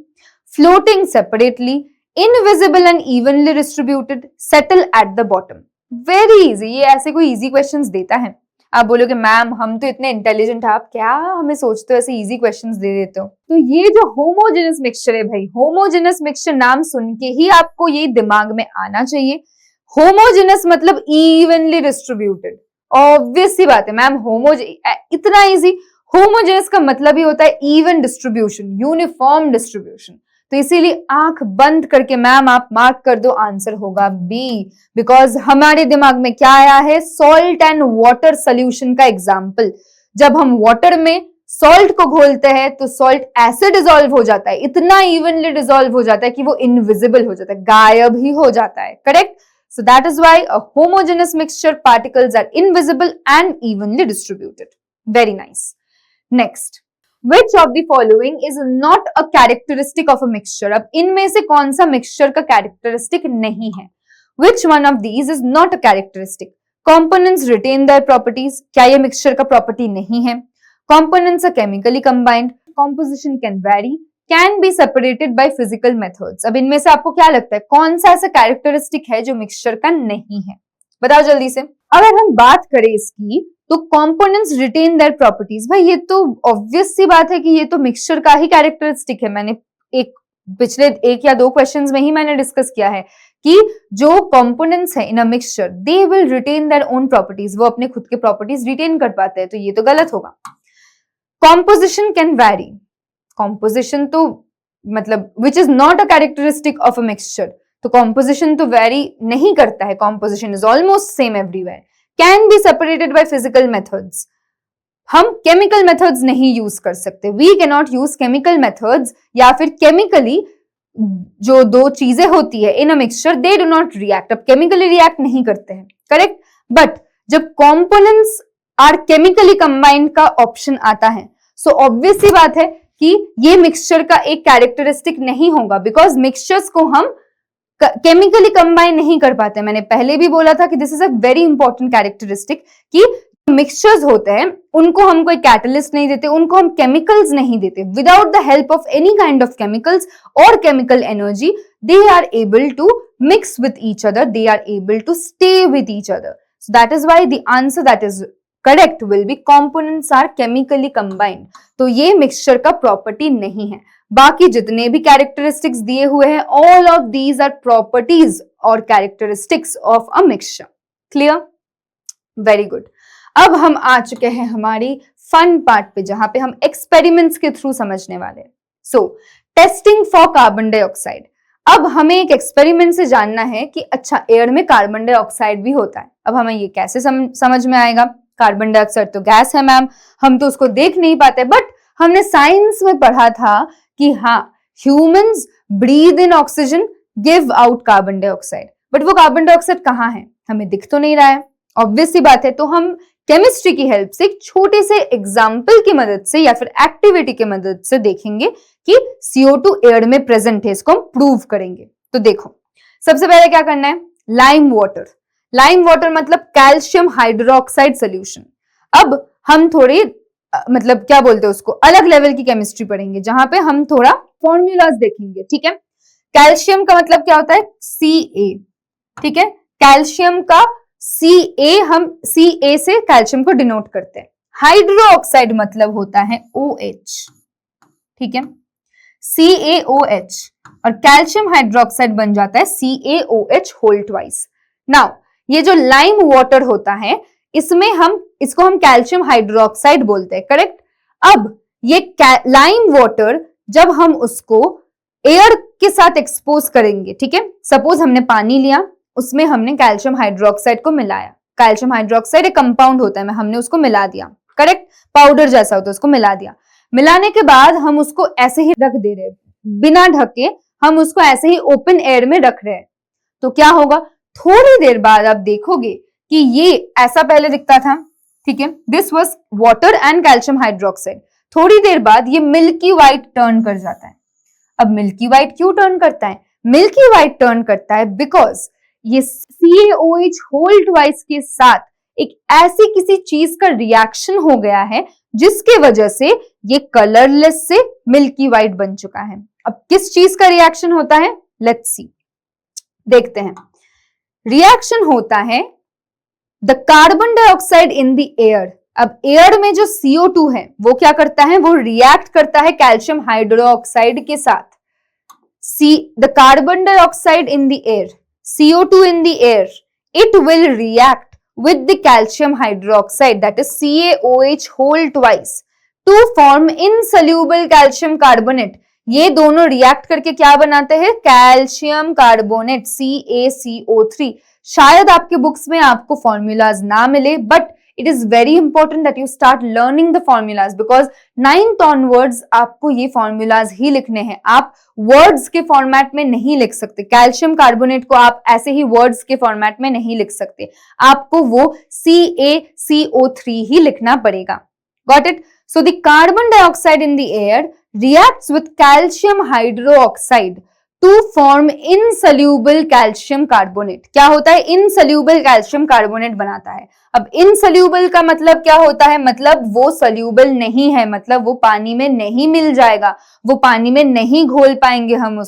floating separately, invisible and evenly distributed, settle at the bottom. Very easy. ये ऐसे कोई easy questions देता है? आप बोलोगे मैम हम तो इतने इंटेलिजेंट है, आप क्या हमें सोचते हो, ऐसे इजी क्वेश्चंस दे देते हो। तो ये जो होमोजेनस मिक्सचर है भाई, होमोजेनस मिक्सचर नाम सुन के ही आपको ये दिमाग में आना चाहिए। होमोजेनस मतलब इवनली डिस्ट्रीब्यूटेड। ऑब्वियस सी बात है मैम, इतना इजी। होमोजेनस का मतलब ही होता है इवन डिस्ट्रीब्यूशन, यूनिफॉर्म डिस्ट्रीब्यूशन। तो इसीलिए आंख बंद करके मैम आप मार्क कर दो, आंसर होगा बी, बिकॉज हमारे दिमाग में क्या आया है? सॉल्ट एंड वाटर सोल्यूशन का एग्जाम्पल। जब हम वाटर में सॉल्ट को घोलते हैं तो सॉल्ट ऐसे डिसॉल्व हो जाता है, इतना इवनली डिसॉल्व हो जाता है कि वो इनविजिबल हो जाता है, गायब ही हो जाता है। Correct? So that is why a homogeneous mixture particles are invisible and evenly distributed. Very nice. Next, Which of the following is not a characteristic of a mixture? अब इनमें से कौन सा मिक्सचर का कैरेक्टरिस्टिक नहीं है? Which one of these is not a characteristic? Components retain their properties. क्या ये मिक्सचर का प्रॉपर्टी नहीं है? Components are chemically combined. Composition can vary. Can be separated by physical methods. अब इनमें से आपको क्या लगता है कौन सा ऐसा कैरेक्टरिस्टिक है जो मिक्सचर का नहीं है? बताओ जल्दी से। अगर हम बात करें इसकी तो कंपोनेंट्स रिटेन देयर प्रॉपर्टीज, भाई ये तो ऑब्वियस सी बात है कि ये तो मिक्सचर का ही कैरेक्टरिस्टिक है। मैंने पिछले 1 या 2 क्वेश्चंस में ही मैंने डिस्कस किया है कि जो कंपोनेंट्स है in a mixture they will retain their own properties, वो अपने खुद के प्रॉपर्टीज रिटेन कर पाते हैं, तो ये तो गलत होगा। कॉम्पोजिशन कैन वैरी, कॉम्पोजिशन तो मतलब which is not a characteristic of a mixture, तो कॉम्पोजिशन तो वेरी नहीं करता है, composition is almost same everywhere. Can be separated by physical methods, हम केमिकल मेथड्स नहीं यूज कर सकते, we can not use chemical methods, या फिर केमिकली जो दो चीजें होती है in a mixture they do not react, अब केमिकली रिएक्ट नहीं करते हैं, करेक्ट। बट जब कॉम्पोनेंट्स आर केमिकली कंबाइंड का ऑप्शन आता है, सो ऑब्वियस सी बात है कि ये मिक्सचर का एक कैरेक्टरिस्टिक नहीं होगा, बिकॉज मिक्सचर्स को हम केमिकली कंबाइन नहीं कर पाते। मैंने पहले भी बोला था कि this is a very important characteristic कि मिक्सचर्स होते हैं उनको हम कोई कैटलिस्ट नहीं देते, उनको हम केमिकल्स नहीं देते, without the help of any kind of chemicals और chemical energy they are able to mix with each other, they are able to stay with each other. So that is why the answer that is correct will be components are chemically combined. तो ये mixture का property नहीं है। बाकी जितने भी characteristics दिए हुए हैं all of these are properties और characteristics of a mixture. Clear? Very good. अब हम आ चुके हैं हमारी फन पार्ट पे, जहां पे हम एक्सपेरिमेंट्स के थ्रू समझने वाले हैं। सो टेस्टिंग फॉर कार्बन डाइऑक्साइड। अब हमें एक एक्सपेरिमेंट से जानना है कि अच्छा एयर में कार्बन डाइऑक्साइड भी होता है। अब हमें ये कैसे समझ में आएगा? कार्बन डाइऑक्साइड तो गैस है मैम, हम तो उसको देख नहीं पाते, बट हमने साइंस में पढ़ा था कि हाँ humans breathe in oxygen, give out carbon dioxide, but वो कार्बन डाइऑक्साइड कहाँ है? हमें दिख तो नहीं रहा है, ऑब्वियस सी बात है। तो हम केमिस्ट्री की हेल्प से एक छोटे से एग्जाम्पल की मदद से या फिर एक्टिविटी की मदद से देखेंगे कि CO2 एयर में प्रेजेंट है, इसको हम प्रूव करेंगे। तो देखो सबसे पहले क्या करना है, लाइम वाटर। लाइम वाटर मतलब कैल्शियम हाइड्रोक्साइड सोल्यूशन। अब हम थोड़ी मतलब क्या बोलते हैं उसको, अलग लेवल की केमिस्ट्री पढ़ेंगे, जहां पे हम थोड़ा फॉर्मूलाज देखेंगे, ठीक है। कैल्शियम का मतलब क्या होता है? Ca, ठीक है। कैल्शियम का Ca, हम Ca से कैल्शियम को डिनोट करते हैं। हाइड्रोक्साइड मतलब होता है OH, ठीक है, CaOH, और कैल्शियम हाइड्रोक्साइड बन जाता है CaOH होल ट्वाइस। नाउ ये जो लाइम वाटर होता है इसमें इसको हम कैल्शियम हाइड्रोक्साइड बोलते हैं, करेक्ट। अब ये लाइम वाटर जब हम उसको एयर के साथ एक्सपोज करेंगे, ठीक है, सपोज हमने पानी लिया, उसमें हमने कैल्शियम हाइड्रोक्साइड को मिलाया। कैल्शियम हाइड्रोक्साइड एक कंपाउंड होता है, हमने उसको मिला दिया, करेक्ट, पाउडर जैसा होता है, उसको मिला दिया। मिलाने के बाद हम उसको ऐसे ही रख दे रहे, बिना ढके हम उसको ऐसे ही ओपन एयर में रख रहे हैं। तो क्या होगा, थोड़ी देर बाद आप देखोगे कि ये ऐसा पहले दिखता था, ठीक है, this was water and calcium hydroxide. थोड़ी देर बाद ये मिल्की व्हाइट टर्न कर जाता है। अब मिल्की व्हाइट क्यों टर्न करता है? मिल्की व्हाइट टर्न करता है बिकॉज ये CaOH होल ट्वाइस के साथ एक ऐसी किसी चीज का रिएक्शन हो गया है जिसके वजह से ये कलरलेस से मिल्की व्हाइट बन चुका है। अब किस चीज का रिएक्शन होता है? लेट्स सी, देखते हैं। रिएक्शन होता है the carbon dioxide in the air. अब एयर में जो CO2 है वो क्या करता है, वो रिएक्ट करता है कैल्शियम हाइड्रोक्साइड के साथ। The carbon dioxide in the air, CO2 in the air, it will react with the calcium hydroxide, that is CaOH whole twice, to form insoluble calcium carbonate. ये दोनों रिएक्ट करके क्या बनाते हैं? Calcium carbonate, CaCO3। शायद आपके books में आपको फॉर्मूलाज ना मिले, but it is very important that you start learning the formulas because 9th onwards आपको ये formulas ही लिखने हैं। आप words के फॉर्मेट में नहीं लिख सकते। कैल्शियम कार्बोनेट को आप ऐसे ही words के फॉर्मेट में नहीं लिख सकते, आपको वो CaCO3 ही लिखना पड़ेगा। Got it? So the carbon dioxide in the air reacts with calcium hydroxide to form insoluble calcium carbonate। क्या होता है? insoluble calcium carbonate बनाता है। अब insoluble का मतलब क्या होता है? मतलब वो soluble नहीं है, मतलब वो पानी में नहीं मिल जाएगा, वो पानी में नहीं घोल पाएंगे हम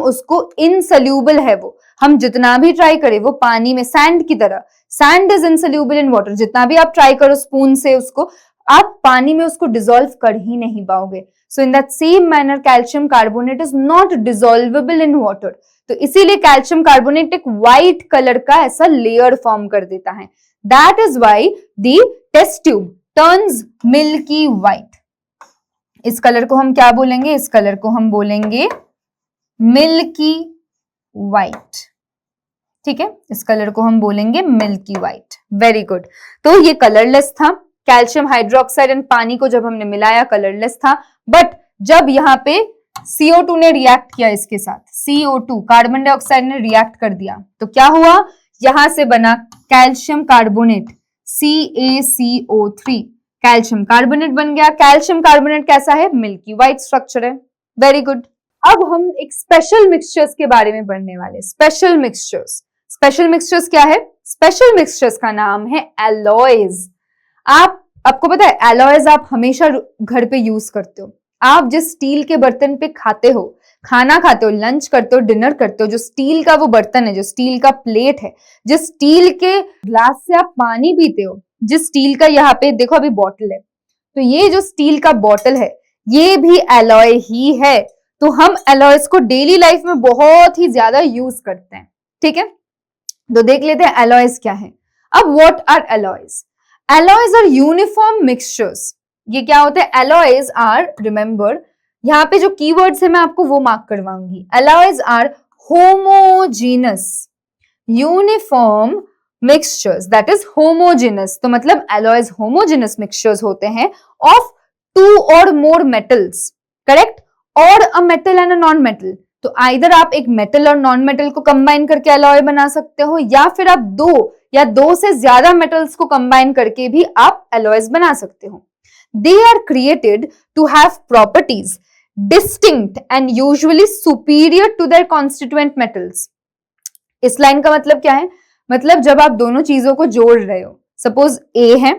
उसको insoluble है वो। हम जितना भी ट्राई करें वो पानी में, सैंड की तरह, sand is insoluble in water, जितना भी आप ट्राई करो स्पून से उसको आप पानी में उसको डिसॉल्व कर ही नहीं पाओगे। So in that same manner calcium carbonate is not dissolvable in water. तो इसीलिए कैल्शियम कार्बोनेट एक व्हाइट कलर का ऐसा लेयर फॉर्म कर देता है। That is why the test tube turns milky white. इस कलर को हम क्या बोलेंगे? इस कलर को हम बोलेंगे मिल्की व्हाइट। ठीक है, इस कलर को हम बोलेंगे मिल्की व्हाइट। Very good. तो ये कलरलेस था। कैल्शियम हाइड्रोक्साइड एंड पानी को जब हमने मिलाया कलरलेस था, बट जब यहाँ पे CO2 ने रिएक्ट किया इसके साथ, CO2 कार्बन डाइऑक्साइड ने रिएक्ट कर दिया, तो क्या हुआ? यहां से बना calcium carbonate CaCO3, calcium carbonate बन गया। कैल्शियम कार्बोनेट कैसा है? मिल्की व्हाइट स्ट्रक्चर है। Very good. अब हम एक स्पेशल मिक्सचर्स के बारे में पढ़ने वाले। Special mixtures. स्पेशल मिक्सचर्स क्या है? स्पेशल मिक्सचर्स का नाम है एलॉयज। आपको पता है एलॉयज आप हमेशा घर पे यूज करते हो। आप जिस स्टील के बर्तन पे खाते हो, खाना खाते हो, लंच करते हो, डिनर करते हो, जो स्टील का वो बर्तन है, जो स्टील का प्लेट है, जिस स्टील के ग्लास से आप पानी पीते हो, जिस स्टील का यहाँ पे देखो अभी बॉटल है, तो ये जो स्टील का बॉटल है ये भी एलॉय ही है। तो हम एलॉयज को डेली लाइफ में बहुत ही ज्यादा यूज करते हैं। ठीक है, तो देख लेते हैं एलॉयज क्या है। अब what are alloys? Alloys are uniform mixtures. ये क्या होते हैं? एलॉयज आर, रिमेंबर यहाँ पे जो कीवर्ड्स है मैं आपको वो मार्क करवाऊंगी। Alloys are homogeneous uniform mixtures, that is homogeneous. तो मतलब एलॉयज होमोजेनस मिक्सचर्स होते हैं of 2 or more metals, correct? और a metal and a non metal. तो आइदर आप एक मेटल और नॉन मेटल को कंबाइन करके एलॉय बना सकते हो, या फिर आप 2 या 2 से ज्यादा मेटल्स को कंबाइन करके भी आप एलॉयज बना सकते हो। They are created to have properties distinct and usually superior to their constituent metals. इस लाइन का मतलब क्या है? मतलब जब आप दोनों चीजों को जोड़ रहे हो, सपोज A है,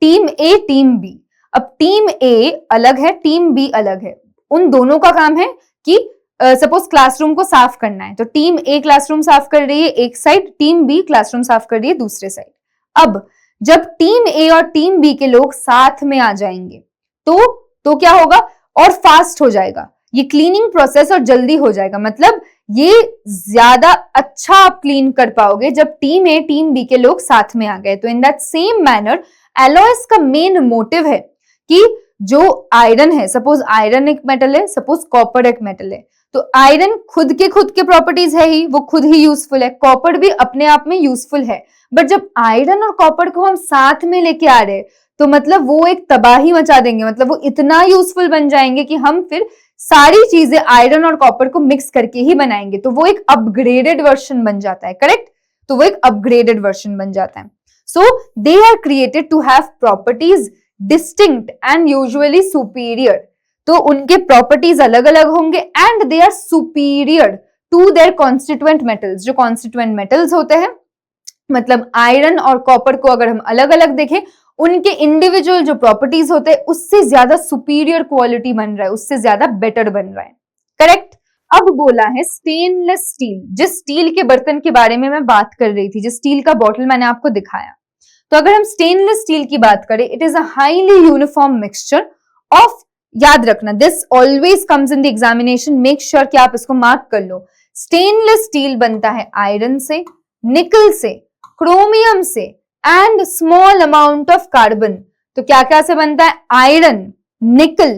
टीम A टीम B, अब टीम A अलग है, टीम B अलग है, उन दोनों का काम है कि सपोज क्लासरूम को साफ करना है, तो टीम A क्लासरूम साफ कर रही है एक साइड, टीम B क्लासरूम साफ कर रही है दूसरे साइड। अब जब टीम A और टीम B के लोग साथ में आ जाएंगे तो क्या होगा? और फास्ट हो जाएगा ये क्लीनिंग प्रोसेस और जल्दी हो जाएगा। मतलब ये ज्यादा अच्छा आप क्लीन कर पाओगे जब टीम A टीम B के लोग साथ में आ गए। तो इन दैट सेम मैनर एलॉयज का मेन मोटिव है कि जो आयरन है, सपोज आयरन एक मेटल है, सपोज कॉपर एक मेटल है, तो आयरन खुद के प्रॉपर्टीज है ही, वो खुद ही यूजफुल है, कॉपर भी अपने आप में यूजफुल है, बट जब आयरन और कॉपर को हम साथ में लेके आ रहे तो मतलब वो एक तबाही मचा देंगे। मतलब वो इतना यूजफुल बन जाएंगे कि हम फिर सारी चीजें आयरन और कॉपर को मिक्स करके ही बनाएंगे, तो वो एक अपग्रेडेड वर्जन बन जाता है, करेक्ट? तो वो एक अपग्रेडेड वर्जन बन जाता है। So they are created to have properties distinct and usually superior. तो उनके प्रॉपर्टीज अलग अलग होंगे and they are superior to their constituent metals. जो कॉन्स्टिट्यूएंट मेटल्स होते हैं, मतलब आयरन और कॉपर को अगर हम अलग अलग देखें, उनके इंडिविजुअल जो प्रॉपर्टीज होते हैं उससे ज्यादा सुपीरियर क्वालिटी बन रहा है, उससे ज्यादा बेटर बन रहा है, करेक्ट? अब बोला है स्टेनलेस स्टील। जिस स्टील के बर्तन के बारे में मैं बात कर रही थी, जिस स्टील का बॉटल मैंने आपको दिखाया, तो अगर हम स्टेनलेस स्टील की बात करें, it is a highly uniform mixture of, याद रखना this always comes in the examination, make sure कि आप इसको मार्क कर लो। स्टेनलेस स्टील बनता है आयरन से, निकल से, क्रोमियम से and small amount of carbon. तो क्या क्या से बनता है? आयरन, निकल,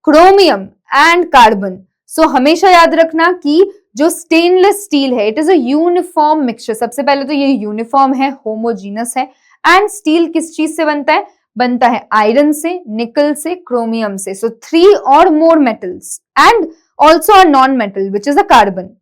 क्रोमियम एंड कार्बन। सो हमेशा याद रखना कि जो स्टेनलेस स्टील है it is a uniform mixture. सबसे पहले तो ये यूनिफॉर्म है, होमोजीनस है। एंड स्टील किस चीज से बनता है? बनता है आयरन से, निकल से, क्रोमियम से। सो 3 or more metals and also a non-metal which is a carbon.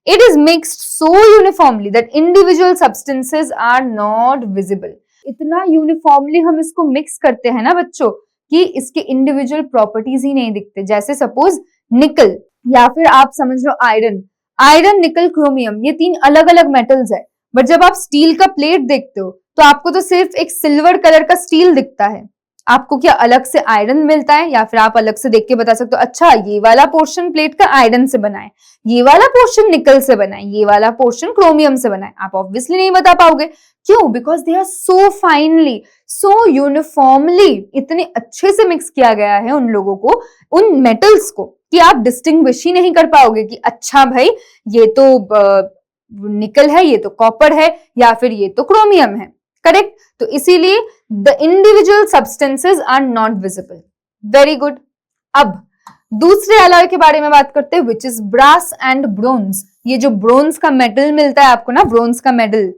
It is mixed so uniformly that individual substances are not visible. इतना यूनिफॉर्मली हम इसको मिक्स करते हैं ना बच्चों कि इसके इंडिविजुअल प्रॉपर्टीज ही नहीं दिखते। जैसे सपोज निकल, या फिर आप समझ लो आयरन, आयरन, निकल, क्रोमियम, ये 3 अलग अलग मेटल्स है, बट जब आप स्टील का प्लेट देखते हो तो आपको तो सिर्फ एक सिल्वर कलर का स्टील दिखता है। आपको क्या अलग से आयरन मिलता है, या फिर आप अलग से देख के बता सकते हो अच्छा ये वाला पोर्शन प्लेट का आयरन से बना है, ये वाला पोर्शन निकल से बना है, ये वाला पोर्शन क्रोमियम से बना है? आप ऑब्वियसली नहीं बता पाओगे। क्यों? Because they are so finally, so uniformly, इतने अच्छे से मिक्स किया गया है उन लोगों को, उन मेटल्स को, कि आप डिस्टिंग्विश ही नहीं कर पाओगे कि अच्छा भाई ये तो निकल है, ये तो कॉपर है, या फिर ये तो क्रोमियम है। करेक्ट? तो इसीलिए the individual substances are not visible. Very good. अब दूसरे अलॉय के बारे में बात करते हैं, which is brass and bronze. ये जो ब्रोंज का मेडल मिलता है आपको ना, ब्रोंज का मेडल,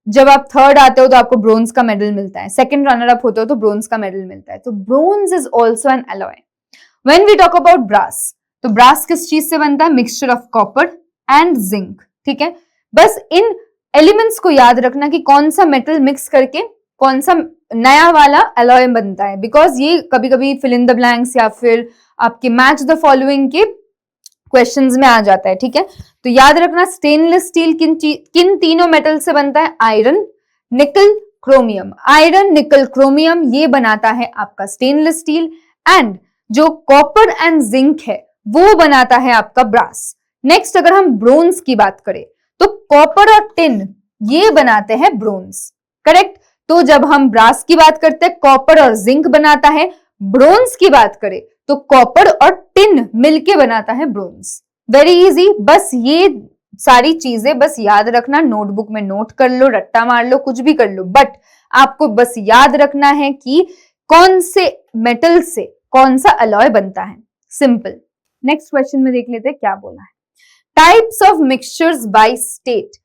जब आप थर्ड आते हो तो आपको ब्रोंज का मेडल मिलता है, सेकंड रनर अप होते हो तो ब्रोंज का मेडल मिलता है। तो bronze is also an alloy. When we talk about brass, तो ब्रास किस चीज से बनता है? Mixture of copper and zinc. ठीक है, बस इन एलिमेंट्स को याद रखना कि कौन सा मेटल मिक्स करके कौन सा नया वाला अलॉय बनता है, बिकॉज ये कभी कभी फिल इन द ब्लैंक्स या फिर आपके मैच द फॉलोइंग के क्वेश्चंस में आ जाता है। ठीक है, तो याद रखना स्टेनलेस स्टील किन तीनों मेटल से बनता है? आयरन, निकल, क्रोमियम। आयरन, निकल, क्रोमियम ये बनाता है आपका स्टेनलेस स्टील, एंड जो कॉपर एंड जिंक है वो बनाता है आपका ब्रास। नेक्स्ट अगर हम ब्रोंज की बात करें तो कॉपर और टिन ये बनाते हैं ब्रोंज। करेक्ट? तो जब हम ब्रास की बात करते हैं कॉपर और जिंक बनाता है, ब्रोंज की बात करें तो कॉपर और टिन मिलके बनाता है ब्रोंज। Very easy. बस ये सारी चीजें बस याद रखना, नोटबुक में नोट कर लो, रट्टा मार लो, कुछ भी कर लो, बट आपको बस याद रखना है कि कौन से मेटल से कौन सा अलॉय बनता है। सिंपल। नेक्स्ट क्वेश्चन में देख लेते हैं क्या बोला है। Types of mixtures by state.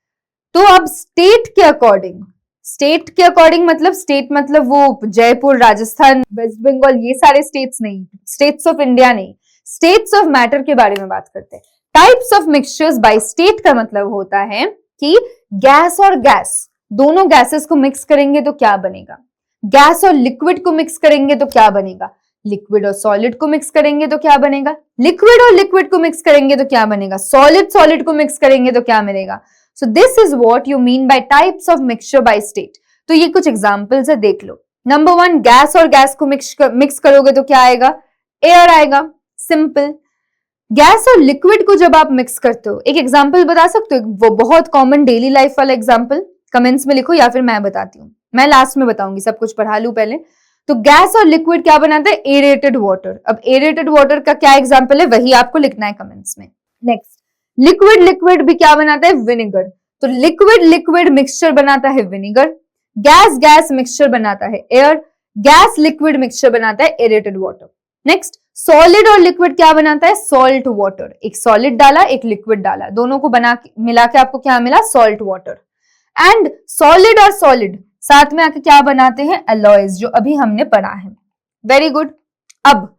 तो अब स्टेट के अकॉर्डिंग, स्टेट के अकॉर्डिंग मतलब स्टेट मतलब वो जयपुर, राजस्थान, वेस्ट बंगाल, ये सारे स्टेट्स नहीं, स्टेट्स ऑफ इंडिया नहीं, स्टेट्स ऑफ मैटर के बारे में बात करते हैं। Types of mixtures by state का मतलब होता है कि गैस और गैस, दोनों गैसेस को मिक्स करेंगे तो क्या बनेगा, गैस और लिक्विड को मिक्स करेंगे तो क्या बनेगा, लिक्विड और सॉलिड को मिक्स करेंगे तो क्या बनेगा, लिक्विड और लिक्विड को मिक्स करेंगे तो क्या बनेगा, सॉलिड सॉलिड को मिक्स करेंगे तो क्या मिलेगा। सो this is what you mean by types of mixture by state. तो ये कुछ एग्जांपल्स है, देख लो। नंबर 1, गैस और गैस को मिक्स करोगे तो क्या आएगा, एयर आएगा। सिंपल। गैस और लिक्विड को जब आप मिक्स करते हो, एक एग्जांपल बता सकते हो, वो बहुत कॉमन डेली लाइफ वाला एग्जांपल, कमेंट्स में लिखो या फिर मैं बताती हूँ, मैं लास्ट में बताऊंगी, सब कुछ पढ़ा लूं पहले। तो गैस और लिक्विड क्या बनाता है, एरेटेड वाटर। अब एरेटेड वाटर का क्या एग्जांपल है, वही आपको लिखना है कमेंट्स में। नेक्स्ट, लिक्विड लिक्विड भी क्या बनाता है, विनेगर। तो लिक्विड लिक्विड मिक्सचर बनाता है विनेगर, गैस गैस मिक्सचर बनाता है एयर, गैस लिक्विड मिक्सचर बनाता है एरेटेड वाटर। नेक्स्ट, सॉलिड और लिक्विड क्या बनाता है, सॉल्ट वाटर। एक सॉलिड डाला, एक लिक्विड डाला, दोनों को मिला के आपको क्या मिला, सॉल्ट वाटर। एंड सॉलिड और सॉलिड साथ में आके क्या बनाते हैं, अलॉयज, जो अभी हमने पढ़ा है। Very good. अब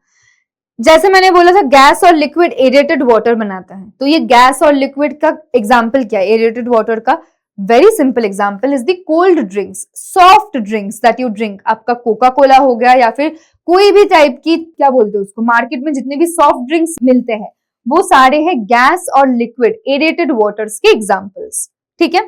जैसे मैंने बोला था गैस और लिक्विड एरेटेड वाटर बनाता है, तो ये गैस और लिक्विड का एग्जांपल क्या है, एरेटेड वाटर का very simple example is the cold drinks, soft drinks that you drink. आपका कोका कोला हो गया या फिर कोई भी टाइप की, क्या बोलते हैं उसको, मार्केट में जितने भी सॉफ्ट ड्रिंक्स मिलते हैं वो सारे हैं गैस और लिक्विड एरेटेड वाटर्स के एग्जांपल्स। ठीक है,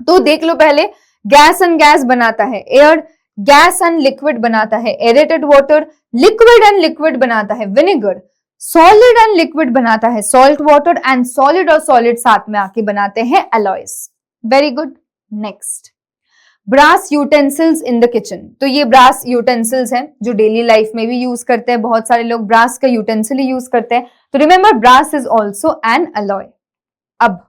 तो देख लो पहले, गैस एंड गैस बनाता है एयर, गैस एंड लिक्विड बनाता है aerated water, liquid and liquid बनाता है विनेगर, सॉलिड एंड लिक्विड बनाता है सॉल्ट वाटर, एंड सॉलिड और सॉलिड साथ में आके बनाते हैं alloys. Very good. Next, brass utensils in the kitchen. तो ये ब्रास यूटेंसिल्स हैं जो डेली लाइफ में भी यूज करते हैं, बहुत सारे लोग ब्रास का यूटेंसिल ही यूज करते हैं। तो remember, brass is also an alloy. अब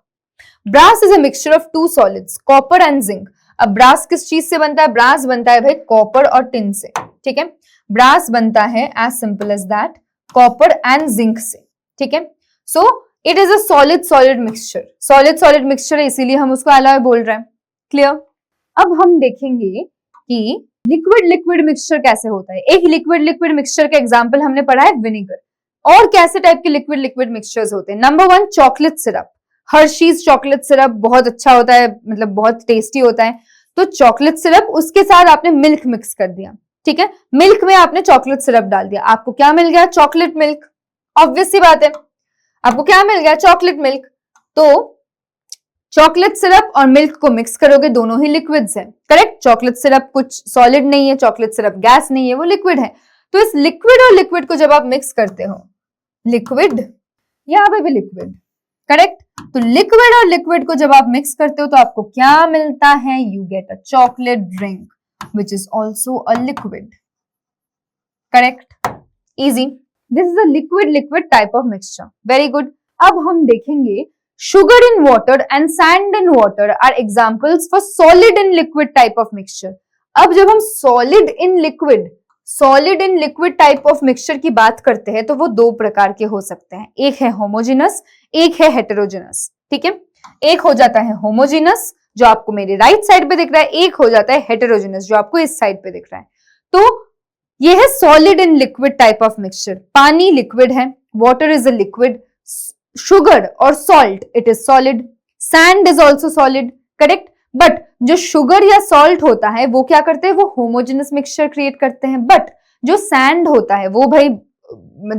brass is a mixture of two solids, copper and zinc. अब ब्रास किस चीज से बनता है, ब्रास बनता है भाई कॉपर और टिन से। ठीक है, ब्रास बनता है as simple as that copper and zinc से। ठीक है, so it is a solid solid mixture, solid solid mixture है इसीलिए हम उसको अलॉय बोल रहे हैं। क्लियर। अब हम देखेंगे कि लिक्विड लिक्विड मिक्सचर कैसे होता है। एक लिक्विड लिक्विड मिक्सचर का एग्जांपल हमने पढ़ा है विनेगर। और कैसे टाइप के लिक्विड लिक्विड मिक्सचर्स होते हैं, number 1, chocolate syrup. Hershey's chocolate syrup बहुत अच्छा होता है, मतलब बहुत टेस्टी होता है। तो चॉकलेट सिरप, उसके साथ आपने मिल्क मिक्स कर दिया। ठीक है, मिल्क में आपने चॉकलेट सिरप डाल दिया, आपको क्या मिल गया, चॉकलेट मिल्क। ऑब्वियस सी बात है, आपको क्या मिल गया, चॉकलेट मिल्क। तो चॉकलेट सिरप और मिल्क को मिक्स करोगे, दोनों ही लिक्विड्स हैं, करेक्ट। चॉकलेट सिरप कुछ सॉलिड नहीं है, चॉकलेट सिरप गैस नहीं है, वो लिक्विड है। तो इस लिक्विड और लिक्विड को जब आप मिक्स करते हो, लिक्विड, यहाँ पे भी लिक्विड, करेक्ट। तो लिक्विड और लिक्विड को जब आप मिक्स करते हो तो आपको क्या मिलता है? You get a chocolate drink which is also a liquid, correct, easy. This is a liquid liquid type of mixture, very good. अब हम देखेंगे sugar in water and sand in water are examples for solid in liquid type of mixture। अब जब हम solid in liquid type of mixture की बात करते हैं तो वो दो प्रकार के हो सकते हैं, एक है homogeneous, एक है heterogeneous, ठीक है। एक हो जाता है homogeneous जो आपको मेरे राइट साइड पे दिख रहा है, एक हो जाता है heterogeneous जो आपको इस साइड पे दिख रहा है। तो ये है solid in liquid type of mixture। पानी लिक्विड है, water is a liquid, sugar or salt it is solid, sand is also solid, correct। But जो शुगर या सॉल्ट होता है वो क्या करते हैं? वो होमोजेनस मिक्सचर क्रिएट करते हैं। बट जो सैंड होता है वो भाई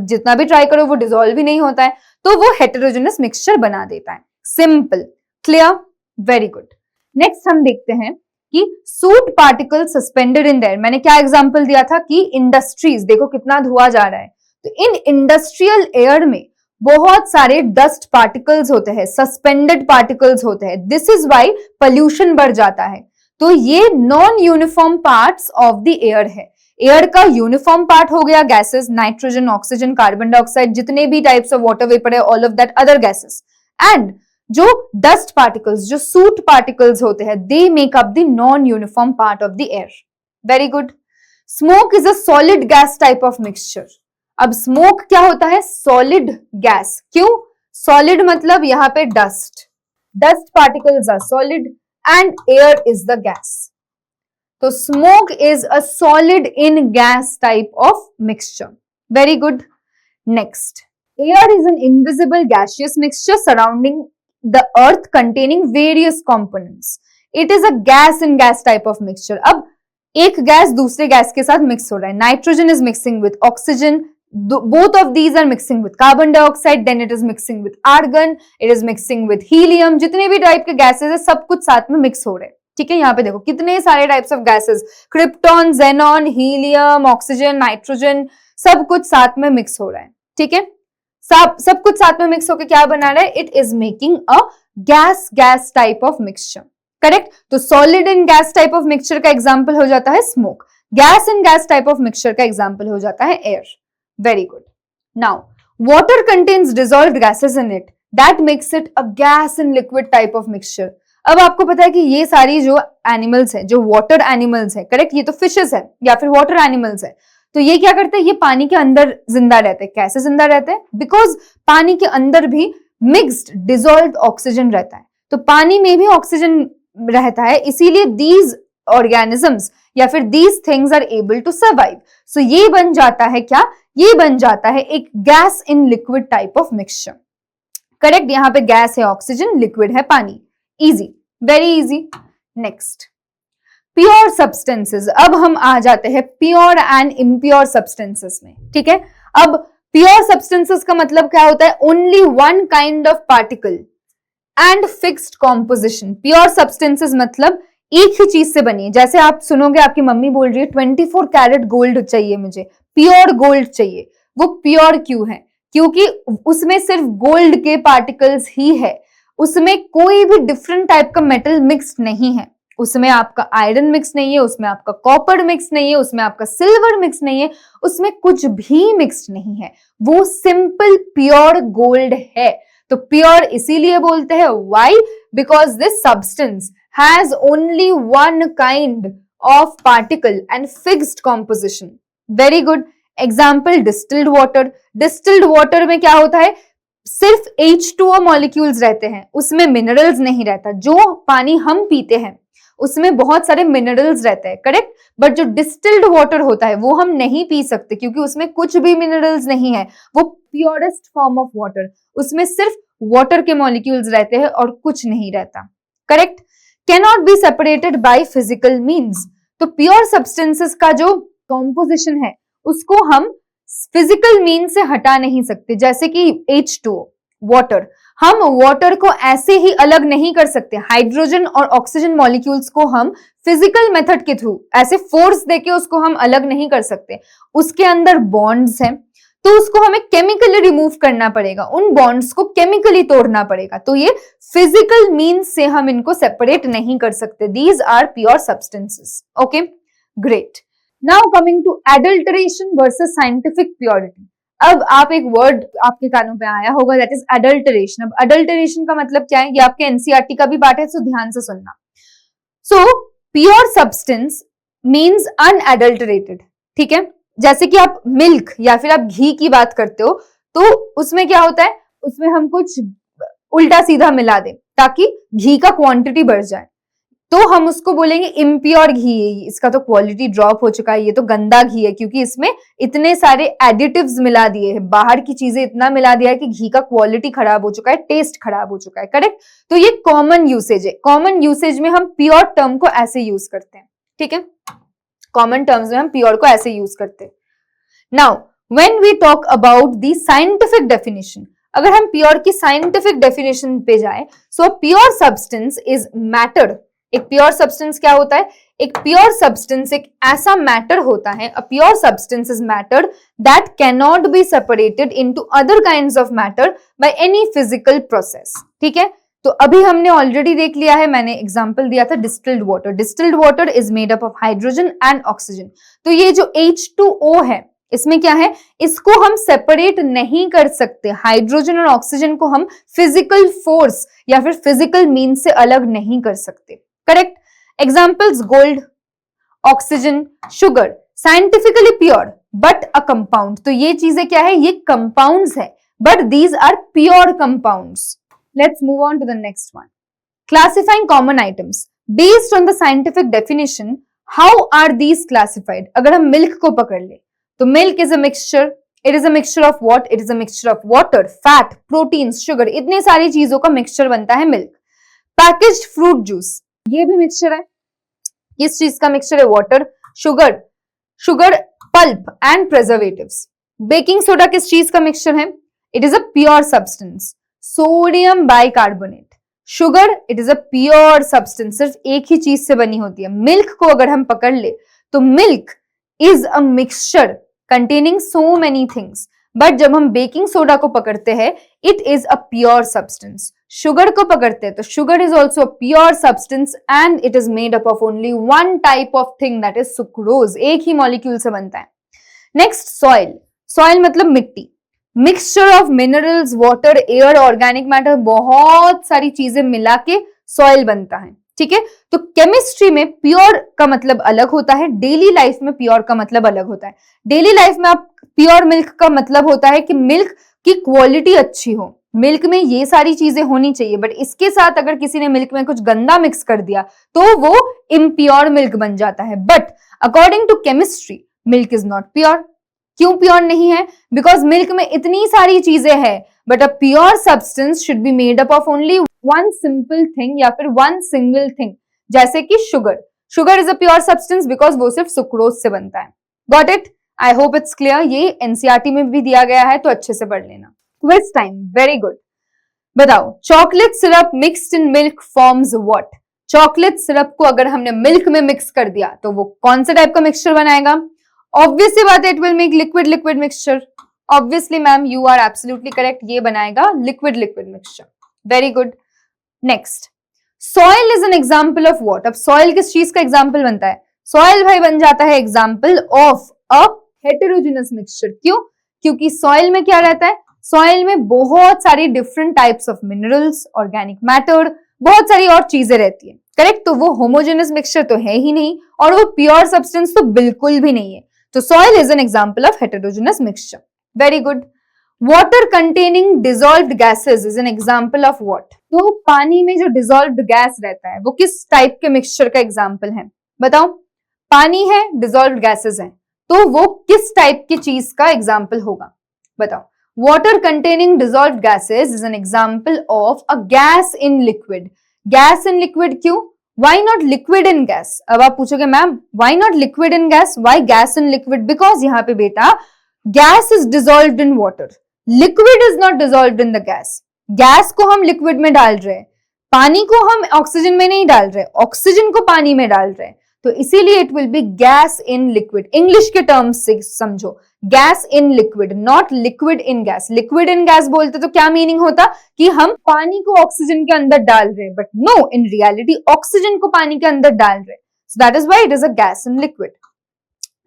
जितना भी ट्राई करो वो डिसॉल्व ही नहीं होता है, तो वो हेटेरोजेनस मिक्सचर बना देता है। Simple, clear, very good. Next हम देखते हैं कि suit particle suspended in their. मैंने क्या एग्जांपल दिया था कि इंडस्ट्रीज, देखो कितना धुआं जा रहा है, तो इन इंडस्ट्रियल एयर में बहुत सारे डस्ट पार्टिकल्स होते हैं, सस्पेंडेड पार्टिकल्स होते हैं। दिस इज वाई पोल्यूशन बढ़ जाता है। तो ये non uniform parts of the air है। एयर का यूनिफॉर्म पार्ट हो गया gases, nitrogen, oxygen, carbon dioxide, जितने भी टाइप्स ऑफ वाटर वेपर है, all of that other gases. And जो डस्ट पार्टिकल्स, जो सूट पार्टिकल्स होते हैं, they make up the non uniform part of the air. Very good. Smoke is a solid gas type of mixture. अब smoke क्या होता है? Solid gas. क्यों? Solid मतलब यहां पे dust particles are solid and air is the gas. तो smoke is a solid in gas type of mixture. Very good. Next, air is an invisible gaseous mixture surrounding the earth containing various components. It is a gas in gas type of mixture. अब एक gas दूसरे gas के साथ mix हो रहा है। Nitrogen is mixing with oxygen, both of these are mixing with carbon dioxide, then it is mixing with argon, it is mixing with helium। जितने भी टाइप के गैसेस है सब कुछ साथ में मिक्स हो रहे हैं, ठीक है। यहाँ पे देखो कितने सारे types of gases, krypton, xenon, helium, oxygen, nitrogen, सब कुछ साथ में मिक्स हो रहा है, ठीक है। सब कुछ साथ में मिक्स होकर क्या बना रहा है? It is making a gas type of mixture, correct. तो solid in gas type of mixture का एग्जाम्पल हो जाता है smoke, gas in gas type of mixture का एग्जाम्पल हो जाता है air. Very good. Now, water contains dissolved gases in it. That makes it a gas in liquid type of mixture. अब आपको पता है कि ये सारी जो एनिमल्स हैं, जो वाटर एनिमल्स हैं, करेक्ट, ये तो फिशेस है या फिर वाटर एनिमल्स है, तो ये क्या करते हैं? ये पानी के अंदर जिंदा रहते हैं। कैसे जिंदा रहते हैं? बिकॉज पानी के अंदर भी मिक्स्ड डिसॉल्व्ड ऑक्सीजन रहता है, तो पानी में भी ऑक्सीजन रहता है, इसीलिए दीज ऑर्गेनिजम्स या फिर these things are able to survive. So ये बन जाता है क्या? ये बन जाता है एक gas in liquid type of mixture, correct. यहां पे गैस है ऑक्सीजन, लिक्विड है पानी। Easy, very easy. Next, pure substances. अब हम आ जाते हैं प्योर एंड इम्प्योर सब्सटेंसेस में, ठीक है। अब प्योर सब्सटेंसेस का मतलब क्या होता है? Only one kind of particle and fixed composition. Pure substances मतलब एक ही चीज से बनी है। जैसे आप सुनोगे आपकी मम्मी बोल रही है 24 कैरेट गोल्ड चाहिए मुझे, प्योर गोल्ड चाहिए। वो प्योर क्यों है? क्योंकि उसमें सिर्फ गोल्ड के पार्टिकल्स ही है, उसमें कोई भी डिफरेंट टाइप का मेटल मिक्स नहीं है। उसमें आपका आयरन मिक्स नहीं है, उसमें आपका कॉपर मिक्स नहीं है, उसमें आपका सिल्वर मिक्स नहीं है, उसमें कुछ भी मिक्स नहीं है। वो सिंपल प्योर गोल्ड है। तो प्योर इसीलिए बोलते हैं, why? Because this substance has only one kind of particle and fixed composition. Very good. Example, distilled water. Distilled water में क्या होता है? सिर्फ H2O मॉलिक्यूल्स रहते हैं, उसमें मिनरल्स नहीं रहता। जो पानी हम पीते हैं उसमें बहुत सारे मिनरल्स रहते हैं, करेक्ट। बट जो डिस्टिल्ड वाटर होता है वो हम नहीं पी सकते क्योंकि उसमें कुछ भी मिनरल्स नहीं है। वो प्योरेस्ट फॉर्म ऑफ वाटर, उसमें सिर्फ वाटर के मॉलिक्यूल्स रहते हैं और कुछ नहीं रहता, correct. cannot be separated by physical means। तो प्योर सब्सटेंसेस का जो कॉम्पोजिशन है उसको हम फिजिकल मीन से हटा नहीं सकते। जैसे कि H2O, वाटर, हम वाटर को ऐसे ही अलग नहीं कर सकते। हाइड्रोजन और ऑक्सीजन मॉलिक्यूल्स को हम फिजिकल मेथड के थ्रू ऐसे फोर्स देके उसको हम अलग नहीं कर सकते। उसके अंदर बॉन्ड्स हैं, तो उसको हमें केमिकली रिमूव करना पड़ेगा, उन बॉन्ड्स को केमिकली तोड़ना पड़ेगा। तो ये फिजिकल मीन्स से हम इनको सेपरेट नहीं कर सकते। These are pure substances. Okay, great. Now coming to adulteration versus scientific purity. अब आप एक वर्ड आपके कानों पे आया होगा, दैट इज अडल्टरेशन। अब अडल्टरेशन का मतलब क्या है, ये आपके एनसीईआरटी का भी पार्ट है, सो ध्यान से सुनना। सो प्योर सब्सटेंस मीन्स अनएडल्टरेटेड, ठीक है। जैसे कि आप मिल्क या फिर आप घी की बात करते हो, तो उसमें क्या होता है, उसमें हम कुछ उल्टा सीधा मिला दें ताकि घी का क्वांटिटी बढ़ जाए, तो हम उसको बोलेंगे इम्प्योर घी, इसका तो क्वालिटी ड्रॉप हो चुका है, ये तो गंदा घी है, क्योंकि इसमें इतने सारे एडिटिव्स मिला दिए हैं, बाहर की चीजें इतना मिला दिया है कि घी का क्वालिटी खराब हो चुका है, टेस्ट खराब हो चुका है। करेक्ट। तो ये कॉमन यूसेज है। कॉमन यूसेज में हम प्योर टर्म को ऐसे यूज करते हैं, ठीक है। कॉमन टर्म्स में हम प्योर को ऐसे यूज करते हैं। Now when we talk about the scientific definition, अगर हम प्योर की साइंटिफिक डेफिनेशन पे जाए, so pure substance is matter. एक प्योर सब्सटेंस क्या होता है, एक प्योर सब्सटेंस एक ऐसा मैटर होता है, अ pure substance is matter that can not be separated into other kinds of matter by any physical process, ठीक है। तो अभी हमने ऑलरेडी देख लिया है, मैंने एग्जांपल दिया था distilled water. Distilled water is made up of hydrogen and oxygen. तो ये जो H2O है, इसमें क्या है, इसको हम सेपरेट नहीं कर सकते। हाइड्रोजन और ऑक्सीजन को हम फिजिकल फोर्स या फिर फिजिकल मीन से अलग नहीं कर सकते। Correct. Examples gold, oxygen, sugar, scientifically pure but a compound. तो ये चीजें क्या है, ये कंपाउंड्स है, but these are pure compounds. Let's move on to the next one. Classifying common items. Based on the scientific definition, how are these classified? अगर हम milk को पकड़ ले, तो milk is a mixture. It is a mixture of what? It is a mixture of water, fat, proteins, sugar. इतने सारी चीजों का mixture बनता है milk. Packaged fruit juice, ये भी mixture है। किस चीज का mixture है? Water, sugar, pulp and preservatives. Baking soda किस चीज का mixture है? It is a pure substance. Sodium bicarbonate, sugar, it is a pure substance, सिर्फ एक ही चीज से बनी होती है। मिल्क को अगर हम पकड़ ले, तो milk is a mixture containing so many things, but जब हम बेकिंग सोडा को पकड़ते हैं, it is a pure substance. Sugar को पकड़ते हैं, तो sugar is also a pure substance and it is made up of only one type of thing, that is sucrose. एक ही मॉलिक्यूल से बनता है। Next, soil. सॉइल मतलब मिट्टी, mixture of minerals, water, air, organic matter, बहुत सारी चीजें मिला के सॉइल बनता है, ठीक है। तो केमिस्ट्री में प्योर का मतलब अलग होता है, डेली लाइफ में प्योर का मतलब अलग होता है। डेली लाइफ में आप प्योर मिल्क का मतलब होता है कि मिल्क की क्वालिटी अच्छी हो, मिल्क में ये सारी चीजें होनी चाहिए, बट इसके साथ अगर किसी ने मिल्क में कुछ गंदा मिक्स कर दिया तो वो इम्प्योर मिल्क बन जाता है। But according to chemistry, milk is not pure. क्यों प्योर नहीं है? बिकॉज मिल्क में इतनी सारी चीजें हैं, but a pure substance should be made up of only one simple thing या फिर वन सिंगल थिंग, जैसे कि sugar. Sugar is a pure substance because वो सिर्फ सुक्रोज से बनता है। Got it? I hope it's clear. ये एनसीईआरटी में भी दिया गया है, तो अच्छे से पढ़ लेना। Quiz time, very good. बताओ, chocolate syrup mixed in milk forms what? Chocolate syrup को अगर हमने मिल्क में मिक्स कर दिया तो वो कौन से टाइप का मिक्सचर बनाएगा? ऑब्वियसली बात है, it will make liquid mixture. Obviously ma'am, you are absolutely correct, ये बनाएगा liquid mixture. Very good. Next, soil is an example of what? अब सॉइल किस चीज का एग्जाम्पल बनता है? सॉइल भाई बन जाता है example of a heterogeneous mixture. क्यों? क्योंकि सॉइल में क्या रहता है? सॉइल में बहुत सारी different types of minerals, organic matter, बहुत सारी और चीजें रहती है। करेक्ट? तो वो होमोजेनस मिक्सचर तो है ही नहीं, और वो प्योर सब्सटेंस तो बिल्कुल भी नहीं है। तो soil is an example of heterogeneous mixture. Very good. Water containing dissolved gases is an example of what? तो पानी में जो dissolved gas रहता है वो किस टाइप के मिक्सचर का एग्जाम्पल है? बताओ, पानी है, dissolved gases हैं, तो वो किस टाइप की चीज का एग्जाम्पल होगा? बताओ। Water containing dissolved gases is an example of a gas in liquid. Gas in liquid क्यों? Why not liquid in gas? अब आप पूछोगे ma'am, why not liquid in gas? Why gas in liquid? Because यहाँ पे बेटा gas is dissolved in water. Liquid is not dissolved in the gas. Gas को हम liquid में डाल रहे हैं, पानी को हम ऑक्सीजन में नहीं डाल रहे, ऑक्सीजन को पानी में डाल रहे हैं, तो इसीलिए it will be gas in liquid. English के टर्म्स से समझो, gas in liquid, not liquid in gas. Liquid in gas बोलते तो क्या मीनिंग होता कि हम पानी को ऑक्सीजन के अंदर डाल रहे हैं, but no, in reality oxygen को पानी के अंदर डाल रहे हैं, so that is why it is a gas in liquid.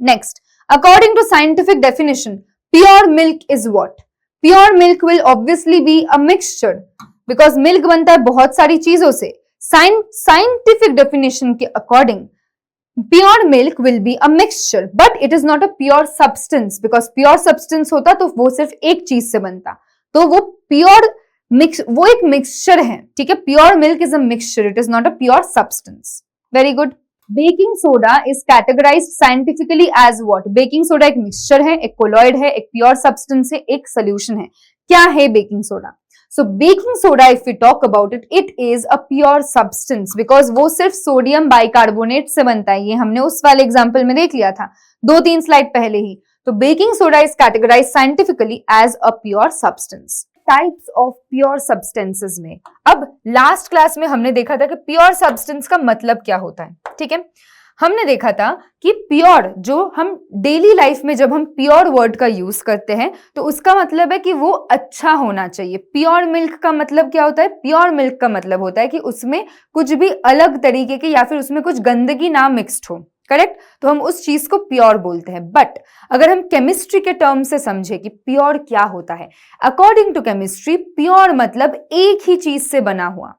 Next, according to scientific definition, pure milk is what? Pure milk will obviously be a mixture, because milk बनता है बहुत सारी चीजों से। साइंटिफिक डेफिनेशन के according pure milk will be a mixture, but it is not a pure substance, because pure substance होता तो वो सिर्फ एक चीज से बनता, तो वो प्योर वो एक मिक्सचर है, ठीक है। Pure milk is a mixture, it is not a pure substance. Very good. Baking soda is categorised scientifically as what? Baking soda एक मिक्सचर है, एक कोलॉइड है, एक प्योर सब्सटेंस है, एक सोल्यूशन है। क्या है baking soda? So baking soda, if we talk about it, it is a pure substance, because वो सिर्फ सोडियम बाइकार्बोनेट से बनता है। ये हमने उस वाले एग्जाम्पल में देख लिया था 2-3 स्लाइड पहले ही। तो baking soda is categorised scientifically as a pure substance. Types of pure substances में, अब लास्ट क्लास में हमने देखा था कि प्योर सब्सटेंस का मतलब क्या होता है, ठीक है। हमने देखा था कि प्योर, जो हम डेली लाइफ में जब हम प्योर वर्ड का यूज करते हैं तो उसका मतलब है कि वो अच्छा होना चाहिए। प्योर मिल्क का मतलब क्या होता है? प्योर मिल्क का मतलब होता है कि उसमें कुछ भी अलग तरीके के या फिर उसमें कुछ गंदगी ना मिक्स्ड हो, करेक्ट। तो हम उस चीज को प्योर बोलते हैं। बट अगर हम केमिस्ट्री के टर्म से समझे कि प्योर क्या होता है, अकॉर्डिंग टू केमिस्ट्री प्योर मतलब एक ही चीज से बना हुआ।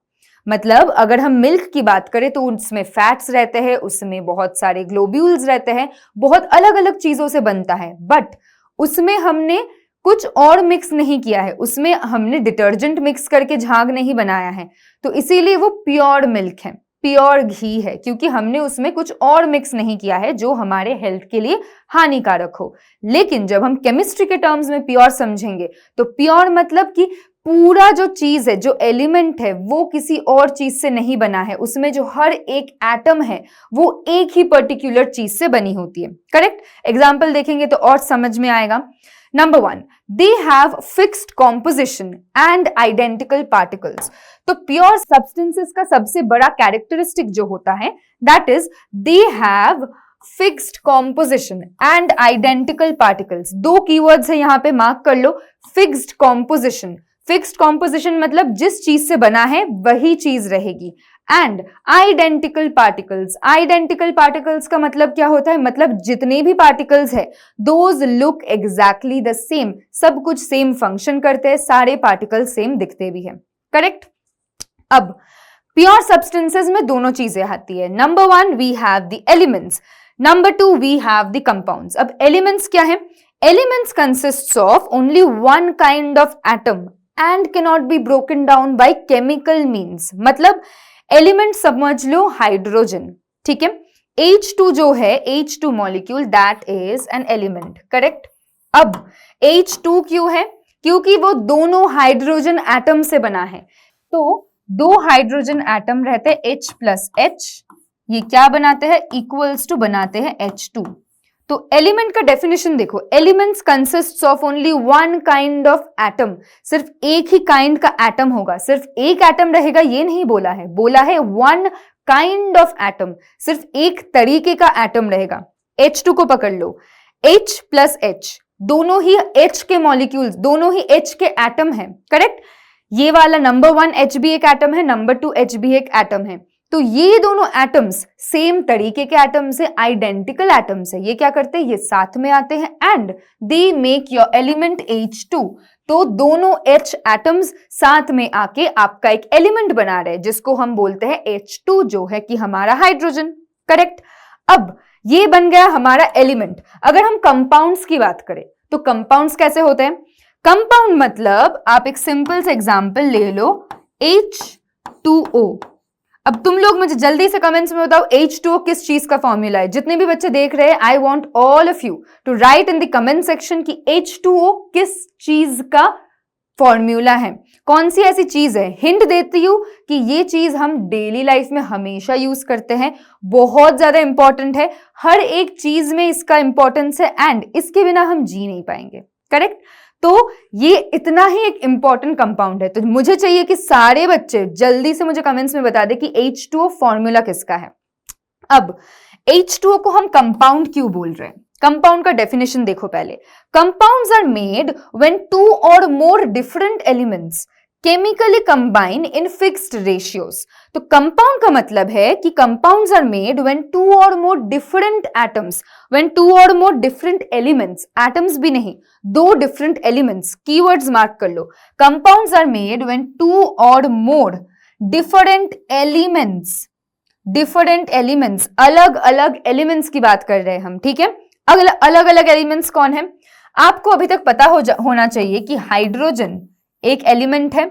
मतलब अगर हम मिल्क की बात करें तो उसमें फैट्स रहते हैं, उसमें बहुत सारे ग्लोब्यूल्स रहते हैं, बहुत अलग अलग चीजों से बनता है, बट उसमें हमने कुछ और मिक्स नहीं किया है, उसमें हमने डिटर्जेंट मिक्स करके झाग नहीं बनाया है, तो इसीलिए वो प्योर मिल्क है, प्योर घी है, क्योंकि हमने उसमें कुछ और मिक्स नहीं किया है जो हमारे हेल्थ के लिए हानिकारक हो। लेकिन जब हम केमिस्ट्री के टर्म्स में प्योर समझेंगे तो प्योर मतलब कि पूरा जो चीज है, जो एलिमेंट है, वो किसी और चीज से नहीं बना है, उसमें जो हर एक एटम है वो एक ही पर्टिकुलर चीज से बनी होती है, करेक्ट। एग्जाम्पल देखेंगे तो और समझ में आएगा। Number 1, they have fixed composition and identical particles। तो प्योर सब्सटेंसेस का सबसे बड़ा कैरेक्टरिस्टिक जो होता है that is they have fixed composition and identical particles. 2 keywords है यहाँ पे, मार्क कर लो। फिक्स्ड कॉम्पोजिशन, फिक्स्ड कॉम्पोजिशन मतलब जिस चीज से बना है वही चीज रहेगी, and identical particles. Identical particles का मतलब क्या होता है? मतलब जितने भी पार्टिकल्स है those look exactly the same, सब कुछ सेम फंक्शन करते हैं, सारे पार्टिकल्स सेम दिखते भी हैं, करेक्ट। अब प्योर सब्सटेंसेस में दोनों चीजें आती है। Number 1 we have the elements, number 2 we have the compounds. अब एलिमेंट्स क्या है? Elements consists of only one kind of atom and cannot be broken down by chemical means. मतलब एलिमेंट समझ लो हाइड्रोजन, ठीक है। H2 जो है, H2 molecule, that is an element, correct. अब H2 क्यों है? क्योंकि वो दोनों हाइड्रोजन एटम से बना है। तो 2 हाइड्रोजन एटम रहते हैं H+H, ये क्या बनाते हैं? इक्वल्स टू बनाते हैं H2। तो एलिमेंट का डेफिनेशन देखो, elements consists of only one kind of atom. सिर्फ एक ही काइंड का एटम होगा, सिर्फ एक एटम रहेगा ये नहीं बोला है, बोला है वन काइंड ऑफ एटम, सिर्फ एक तरीके का एटम रहेगा। H2 को पकड़ लो, H+H, दोनों ही H के मॉलिक्यूल्स, दोनों ही H के एटम है, करेक्ट। ये वाला नंबर 1 H भी एक एटम है, नंबर 2 H भी एक एटम है। तो ये दोनों एटम्स सेम तरीके के एटम्स है, आइडेंटिकल एटम्स है। ये क्या करते हैं? ये साथ में आते हैं and they make your element H2। तो दोनों H एटम्स साथ में आके आपका एक एलिमेंट बना रहे हैं जिसको हम बोलते हैं H2, जो है कि हमारा हाइड्रोजन, करेक्ट। अब ये बन गया हमारा एलिमेंट। अगर हम कंपाउंड्स की बात करें तो कंपाउंड्स कैसे होते हैं? कंपाउंड मतलब आप एक सिंपल से एग्जांपल ले लो, H2O। अब तुम लोग मुझे जल्दी से कमेंट्स में बताओ H2O किस चीज का फॉर्मूला है। जितने भी बच्चे देख रहे हैं, I want all of you to write in the comment section कि H2O किस चीज का फॉर्मूला है, कौन सी ऐसी चीज है। हिंट देती हूं कि ये चीज हम डेली लाइफ में हमेशा यूज करते हैं, बहुत ज्यादा इंपॉर्टेंट है, हर एक चीज में इसका इंपॉर्टेंस है एंड इसके बिना हम जी नहीं पाएंगे, करेक्ट। तो ये इतना ही एक इंपॉर्टेंट कंपाउंड है। तो मुझे चाहिए कि सारे बच्चे जल्दी से मुझे कमेंट्स में बता दे कि H2O फॉर्मूला किसका है। अब H2O को हम कंपाउंड क्यों बोल रहे हैं? कंपाउंड का डेफिनेशन देखो पहले। Compounds are made when two और more different elements chemically combine in fixed ratios. तो कंपाउंड का मतलब है कि compounds are made when two और more different atoms, when two और मोर डिफरेंट एलिमेंट्स, एटम्स भी नहीं, दो डिफरेंट एलिमेंट्स, कीवर्ड्स मार्क कर लो। Compounds are made when two और more different elements, different elements, अलग अलग एलिमेंट्स की बात कर रहे हैं हम, ठीक है। अलग अलग एलिमेंट्स कौन है? आपको अभी तक पता होना चाहिए कि हाइड्रोजन एक एलिमेंट है,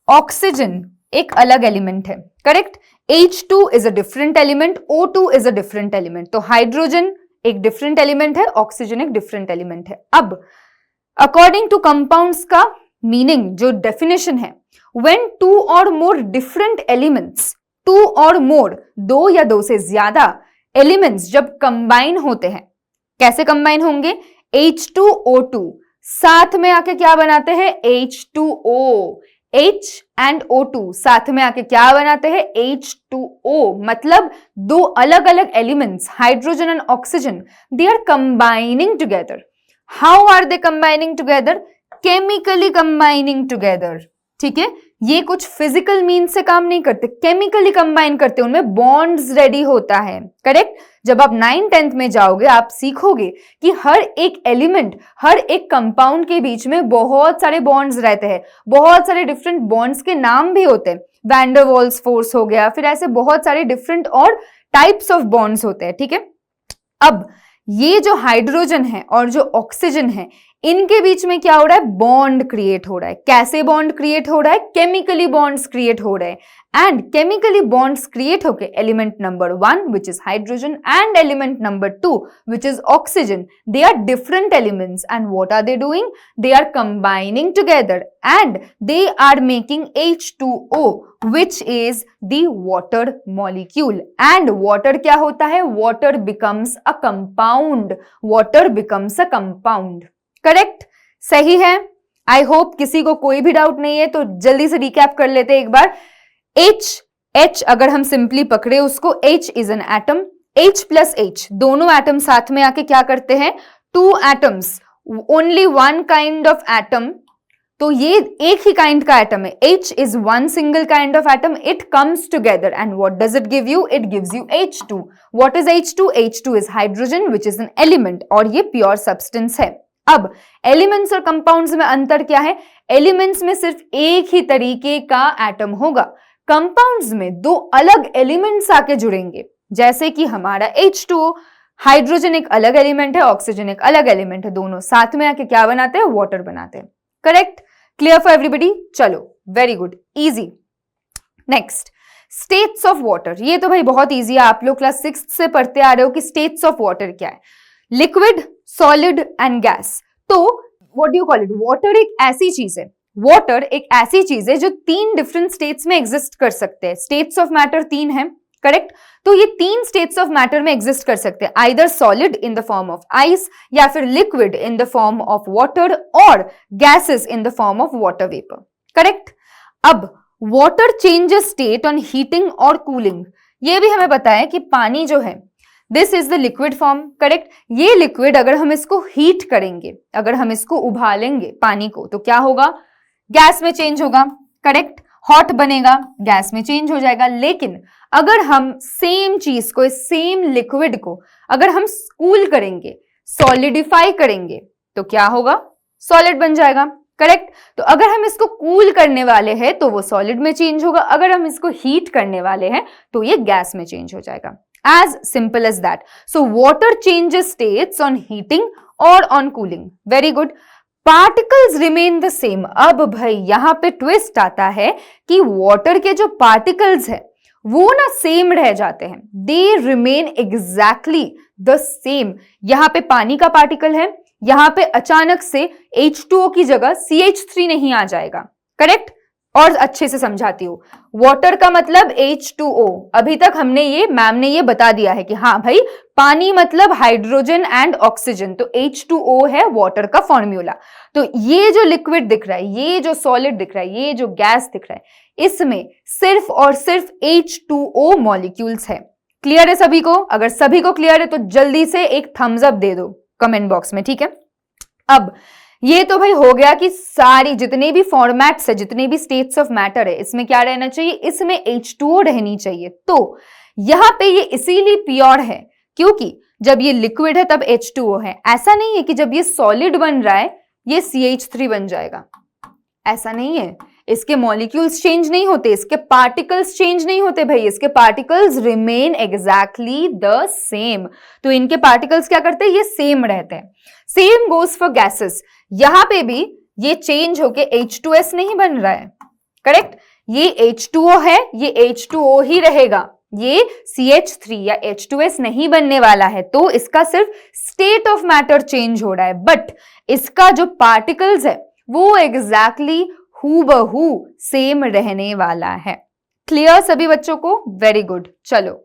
ऑक्सीजन एक अलग एलिमेंट है, correct. H2 is a different element, O2 is a different element. तो हाइड्रोजन एक डिफरेंट एलिमेंट है, ऑक्सीजन एक डिफरेंट एलिमेंट है। अब अकॉर्डिंग टू कंपाउंड्स का मीनिंग, जो डेफिनेशन है, व्हेन टू और मोर डिफरेंट एलिमेंट्स, टू और मोर, दो या दो से ज्यादा एलिमेंट्स जब कंबाइन होते हैं, कैसे कंबाइन होंगे? H2O2 साथ में आके क्या बनाते हैं? H2O। H एंड O2 साथ में आके क्या बनाते हैं? H2O। मतलब दो अलग अलग elements, hydrogen and oxygen, they are combining together. How are they combining together? Chemically combining together, ठीक है। ये कुछ फिजिकल मीन्स से काम नहीं करते, केमिकली कंबाइन करते, उनमें बॉन्ड्स रेडी होता है, करेक्ट। जब आप 9th-10th में जाओगे आप सीखोगे कि हर एक एलिमेंट, हर एक कंपाउंड के बीच में बहुत सारे बॉन्ड्स रहते हैं, बहुत सारे डिफरेंट बॉन्ड्स के नाम भी होते हैं। वैन डर वाल्स फोर्स हो गया, फिर ऐसे बहुत सारे डिफरेंट और टाइप्स ऑफ बॉन्ड्स होते हैं, ठीक है। अब ये जो हाइड्रोजन है और जो ऑक्सीजन है, इनके बीच में क्या हो रहा है? बॉन्ड क्रिएट हो रहा है। कैसे बॉन्ड क्रिएट हो रहा है? केमिकली बॉन्ड्स क्रिएट हो रहे हैं। एंड केमिकली बॉन्ड्स क्रिएट होके element number 1 which is hydrogen and element number 2 which is oxygen, they are different elements and what are they doing? They are combining together and they are making H2O which is the water molecule. And water क्या होता है? Water becomes a compound. Water becomes a compound. Correct? सही है। I hope किसी को कोई भी doubt नहीं है, तो जल्दी से रिकैप कर लेते हैं एक बार। H अगर हम सिंपली पकड़े उसको, H is an atom, H plus H दोनों एटम साथ में आके क्या करते हैं? Two atoms, only one kind of atom, तो ये एक ही काइंड का एटम है। H is one single kind of atom, it comes together and what does it give you? It gives you H2। What is H2? H2 is hydrogen which is an element, और ये pure substance है। अब elements और compounds में अंतर क्या है? Elements में सिर्फ एक ही तरीके का एटम होगा, कंपाउंड्स में दो अलग एलिमेंट्स आके जुड़ेंगे, जैसे कि हमारा H2O, हाइड्रोजन एक अलग एलिमेंट है, ऑक्सीजन एक अलग एलिमेंट है, दोनों साथ में आके क्या बनाते हैं? वाटर बनाते हैं, करेक्ट। Clear for everybody? चलो, very good, easy. Next, states of water. ये तो भाई बहुत इजी है, आप लोग क्लास 6 से पढ़ते आ रहे हो कि स्टेट्स ऑफ वाटर क्या है। Liquid, solid and gas. तो what do you call it? Water एक ऐसी चीज है, वाटर एक ऐसी चीज है जो 3 डिफरेंट स्टेट्स में एग्जिस्ट कर सकते हैं। स्टेट्स ऑफ मैटर 3 है, करेक्ट। तो ये 3 स्टेट्स ऑफ मैटर में एग्जिस्ट कर सकते हैं, either solid in the form of ice, या फिर liquid in the form of water, और gases in the form of water vapour, correct. अब water changes state on heating और कूलिंग। ये भी हमें पता है कि पानी जो है, this is the liquid form, correct. ये लिक्विड अगर हम इसको हीट करेंगे, अगर हम इसको उबालेंगे पानी को, तो क्या होगा? गैस में चेंज होगा, करेक्ट। हॉट बनेगा, गैस में चेंज हो जाएगा। लेकिन अगर हम सेम चीज को, सेम लिक्विड को अगर हम कूल करेंगे, सॉलिडिफाई करेंगे, तो क्या होगा? सॉलिड बन जाएगा, करेक्ट। तो अगर हम इसको कूल करने वाले हैं तो वो सॉलिड में चेंज होगा, अगर हम इसको हीट करने वाले हैं तो ये गैस में चेंज हो जाएगा। As simple as that. So water changes states on heating or on cooling. Very good. Particles remain the same. अब भाई यहाँ पे ट्विस्ट आता है कि वाटर के जो पार्टिकल्स है वो ना सेम रह जाते हैं, they remain exactly the same. यहाँ पे पानी का पार्टिकल है, यहाँ पे अचानक से H2O की जगह CH3 नहीं आ जाएगा, करेक्ट। और अच्छे से समझाती हूँ। वाटर का मतलब H2O। अभी तक हमने ये, मैम ने ये बता दिया है कि हाँ भाई पानी मतलब हाइड्रोजन एंड ऑक्सीजन, तो H2O है वाटर का फॉर्म्यूला। तो ये जो लिक्विड दिख रहा है, ये जो सॉलिड दिख रहा है, ये जो गैस दिख रहा है, इसमें सिर्फ और सिर्फ H2O मॉलिक्यूल्स है। क्लियर है सभी को? अगर सभी को क्लियर है तो जल्दी से एक थम्स अप दे दो कमेंट बॉक्स में, ठीक है। अब ये तो भाई हो गया कि सारी जितने भी फॉर्मेट्स है, जितने भी स्टेट्स ऑफ मैटर है, इसमें क्या रहना चाहिए, इसमें H2O रहनी चाहिए। तो यहां पे ये इसीलिए प्योर है क्योंकि जब ये लिक्विड है तब H2O है। ऐसा नहीं है कि जब ये सॉलिड बन रहा है ये CH3 बन जाएगा, ऐसा नहीं है। इसके मॉलिक्यूल्स चेंज नहीं होते, इसके पार्टिकल्स चेंज नहीं होते भाई, इसके particles remain exactly the same. तो इनके पार्टिकल्स क्या करते हैं, ये सेम रहते हैं। Same goes for gases. यहां पे भी ये चेंज होके H2S नहीं बन रहा है, करेक्ट। ये H2O है, ये H2O ही रहेगा, ये CH3 या H2S नहीं बनने वाला है। तो इसका सिर्फ स्टेट ऑफ मैटर चेंज हो रहा है, बट इसका जो पार्टिकल्स है वो एग्जैक्टली हूबहू सेम रहने वाला है। क्लियर सभी बच्चों को? Very good. चलो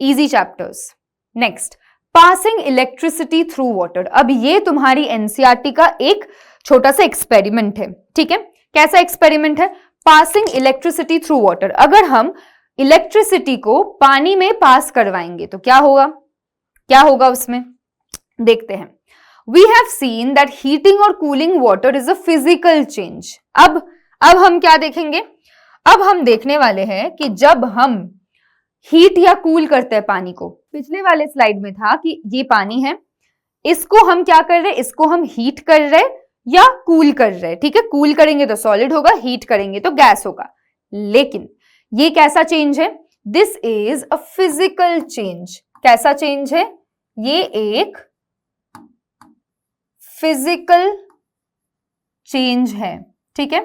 easy chapters. Next, passing electricity through water. अब ये तुम्हारी एनसीईआरटी का एक छोटा सा एक्सपेरिमेंट है, ठीक है। कैसा एक्सपेरिमेंट है? Passing electricity through water. अगर हम इलेक्ट्रिसिटी को पानी में पास करवाएंगे तो क्या होगा, क्या होगा उसमें, देखते हैं। We have seen that heating or cooling water is a physical change. अब हम क्या देखेंगे? अब हम देखने वाले हैं कि जब हम हीट या कूल करते हैं पानी को, पिछले वाले स्लाइड में था कि ये पानी है, इसको हम क्या कर रहे हैं, इसको हम हीट कर रहे हैं या कूल कर रहे हैं, ठीक है। कूल करेंगे तो सॉलिड होगा, हीट करेंगे तो गैस होगा। लेकिन ये कैसा चेंज है? This is a physical change. कैसा चेंज है? ये एक फिजिकल चेंज है, ठीक है।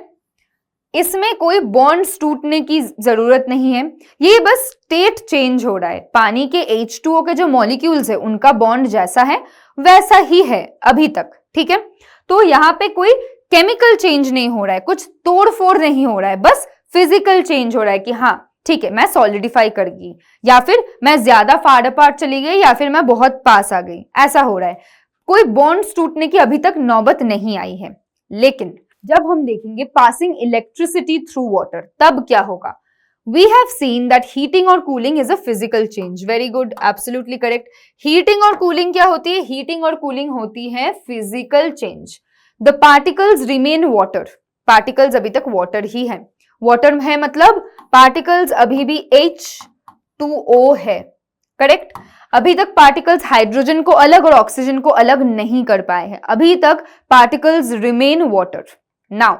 इसमें कोई बॉन्ड्स टूटने की जरूरत नहीं है, ये बस स्टेट चेंज हो रहा है। पानी के H2O के जो मॉलिक्यूल्स है उनका बॉन्ड जैसा है वैसा ही है अभी तक, ठीक है। तो यहाँ पे कोई केमिकल चेंज नहीं हो रहा है, कुछ तोड़ फोड़ नहीं हो रहा है, बस फिजिकल चेंज हो रहा है कि हाँ ठीक है मैं सॉलिडिफाई कर गई, या फिर मैं ज्यादा फार अपार्ट चली गई, या फिर मैं बहुत पास आ गई, ऐसा हो रहा है। कोई बॉन्ड्स टूटने की अभी तक नौबत नहीं आई है। लेकिन जब हम देखेंगे पासिंग इलेक्ट्रिसिटी थ्रू वाटर तब क्या होगा? We have seen that heating और cooling is a physical change. Very good, absolutely correct. Heating और कूलिंग क्या होती है? हीटिंग और कूलिंग होती है physical change. The particles remain water. Particles अभी तक वाटर ही है, वाटर है मतलब पार्टिकल्स अभी भी H2O है, करेक्ट। अभी तक पार्टिकल्स हाइड्रोजन को अलग और ऑक्सीजन को अलग नहीं कर पाए हैं, अभी तक particles remain water. Now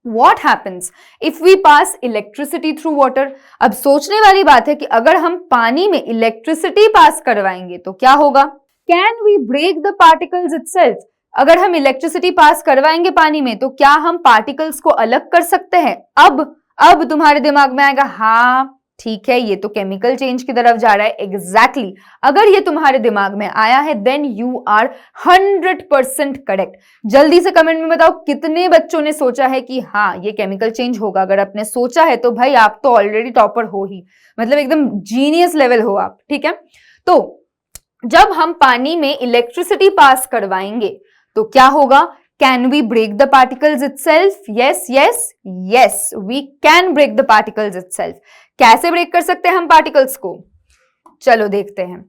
what happens if we pass electricity through water? अब सोचने वाली बात है कि अगर हम पानी में इलेक्ट्रिसिटी पास करवाएंगे तो क्या होगा? Can we break the particles itself? अगर हम इलेक्ट्रिसिटी पास करवाएंगे पानी में तो क्या हम पार्टिकल्स को अलग कर सकते हैं? अब तुम्हारे दिमाग में आएगा हाँ ठीक है ये तो केमिकल चेंज की तरफ जा रहा है। एग्जैक्टली अगर ये तुम्हारे दिमाग में आया है देन यू आर 100% करेक्ट। जल्दी से कमेंट में बताओ कितने बच्चों ने सोचा है कि हाँ ये केमिकल चेंज होगा। अगर आपने सोचा है तो भाई आप तो ऑलरेडी टॉपर हो ही, मतलब एकदम जीनियस लेवल हो आप, ठीक है। तो जब हम पानी में इलेक्ट्रिसिटी पास करवाएंगे तो क्या होगा? Can we break the particles itself? Yes, yes, yes. We can break the particles itself. कैसे ब्रेक कर सकते हैं हम पार्टिकल्स को? चलो देखते हैं।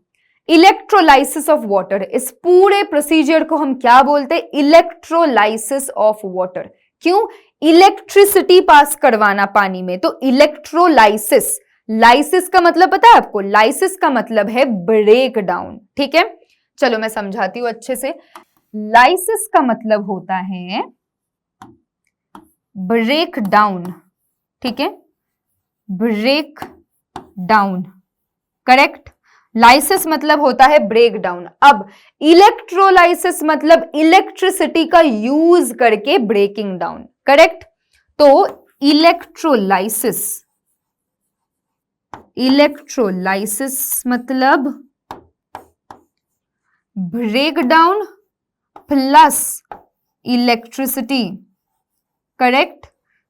इलेक्ट्रोलाइसिस ऑफ वाटर, इस पूरे प्रोसीजर को हम क्या बोलते हैं? Electrolysis of water. क्यों? इलेक्ट्रिसिटी पास करवाना पानी में, तो इलेक्ट्रोलाइसिस। लाइसिस का मतलब पता है आपको? लाइसिस का मतलब है ब्रेक डाउन, ठीक है। चलो मैं समझाती हूं अच्छे से। लाइसिस का मतलब होता है ब्रेक डाउन, ठीक है, ब्रेक डाउन, करेक्ट। लाइसिस मतलब होता है ब्रेक डाउन। अब इलेक्ट्रोलाइसिस मतलब इलेक्ट्रिसिटी का यूज करके ब्रेकिंग डाउन, करेक्ट। तो इलेक्ट्रोलाइसिस मतलब break down plus electricity, correct.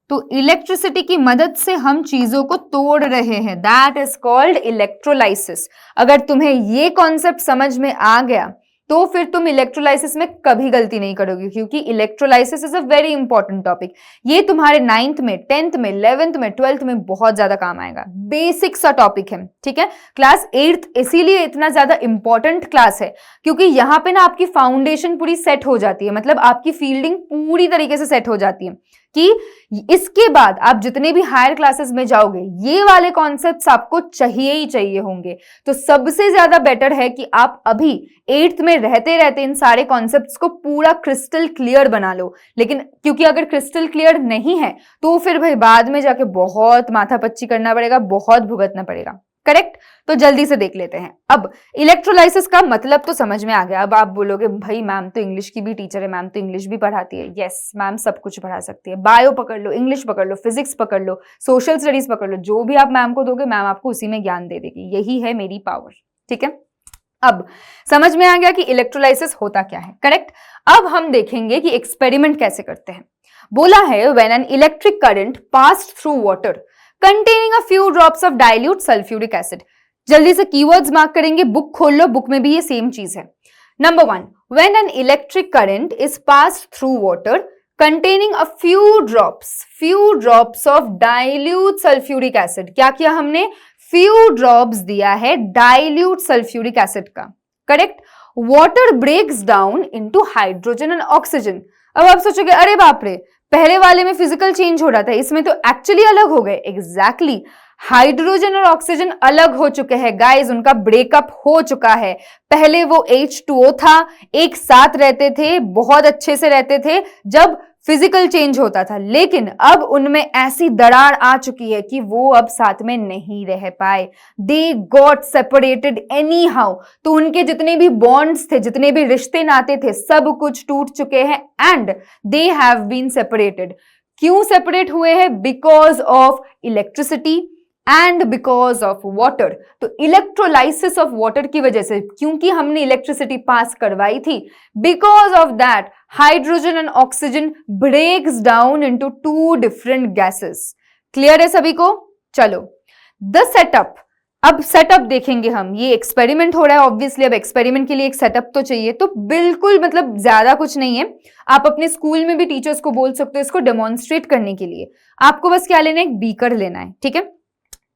तो इलेक्ट्रिसिटी की मदद से हम चीजों को तोड़ रहे हैं, दैट इज कॉल्ड इलेक्ट्रोलाइसिस। अगर तुम्हें ये कॉन्सेप्ट समझ में आ गया तो फिर तुम इलेक्ट्रोलाइसिस में कभी गलती नहीं करोगे, क्योंकि electrolysis is a very important topic. ये तुम्हारे 9th में, 10th में, 11th में, 12th में बहुत ज्यादा काम आएगा। बेसिक सा टॉपिक है, ठीक है। क्लास 8th इसीलिए इतना ज्यादा इंपॉर्टेंट क्लास है क्योंकि यहाँ पे ना आपकी फाउंडेशन पूरी सेट हो जाती है, मतलब आपकी फील्डिंग पूरी तरीके से सेट हो जाती है कि इसके बाद आप जितने भी हायर क्लासेस में जाओगे ये वाले कॉन्सेप्ट्स आपको चाहिए ही चाहिए होंगे। तो सबसे ज्यादा बेटर है कि आप अभी 8th में रहते रहते इन सारे कॉन्सेप्ट्स को पूरा क्रिस्टल क्लियर बना लो। लेकिन क्योंकि अगर क्रिस्टल क्लियर नहीं है तो फिर भाई बाद में जाके बहुत माथापच्ची करना पड़ेगा, बहुत भुगतना पड़ेगा, करेक्ट। तो जल्दी से देख लेते हैं। अब इलेक्ट्रोलाइसिस का मतलब तो समझ में आ गया। अब आप बोलोगे भाई मैम तो इंग्लिश की भी टीचर है, मैम तो इंग्लिश भी पढ़ाती है। यस, मैम सब कुछ पढ़ा सकती है। बायो पकड़ लो, इंग्लिश पकड़ लो, फिजिक्स पकड़ लो, सोशल स्टडीज पकड़ लो, जो भी आप मैम को दोगे मैम आपको उसी में ज्ञान दे देगी। यही है मेरी पावर, ठीक है। अब समझ में आ गया कि इलेक्ट्रोलाइसिस होता क्या है, करेक्ट। अब हम देखेंगे कि एक्सपेरिमेंट कैसे करते हैं। बोला है when an electric current passed through water containing a few drops of dilute sulfuric acid। जल्दी से कीवर्ड्स मार्क करेंगे, बुक खोल लो, बुक में भी ये सेम चीज है। Number 1, when an electric current is passed through water containing a few drops of dilute sulfuric acid। क्या किया हमने? few drops दिया है dilute sulfuric acid का, correct. water breaks down into hydrogen and oxygen। अब आप सोचोगे अरे बाप रे, पहले वाले में फिजिकल चेंज हो रहा था, इसमें तो एक्चुअली अलग हो गए। एग्जैक्टली, हाइड्रोजन और ऑक्सीजन अलग हो चुके हैं गाइस, उनका ब्रेकअप हो चुका है। पहले वो H2O था, एक साथ रहते थे, बहुत अच्छे से रहते थे जब फिजिकल चेंज होता था, लेकिन अब उनमें ऐसी दरार आ चुकी है कि वो अब साथ में नहीं रह पाए। They got separated any how. तो उनके जितने भी बॉन्ड्स थे, जितने भी रिश्ते नाते थे, सब कुछ टूट चुके हैं and they have been separated. क्यों सेपरेट हुए हैं? Because of electricity and because of water. तो इलेक्ट्रोलाइसिस ऑफ वाटर की वजह से, क्योंकि हमने इलेक्ट्रिसिटी पास करवाई थी, because of that hydrogen and oxygen breaks down into 2 different gases. Clear है सभी को? चलो द सेटअप। अब सेटअप देखेंगे हम। ये एक्सपेरिमेंट हो रहा है, ऑब्वियसली अब एक्सपेरिमेंट के लिए एक सेटअप तो चाहिए। तो बिल्कुल मतलब ज्यादा कुछ नहीं है, आप अपने स्कूल में भी टीचर्स को बोल सकते हो इसको डेमोन्स्ट्रेट करने के लिए। आपको बस क्या लेना है? एक बीकर लेना है, ठीक है।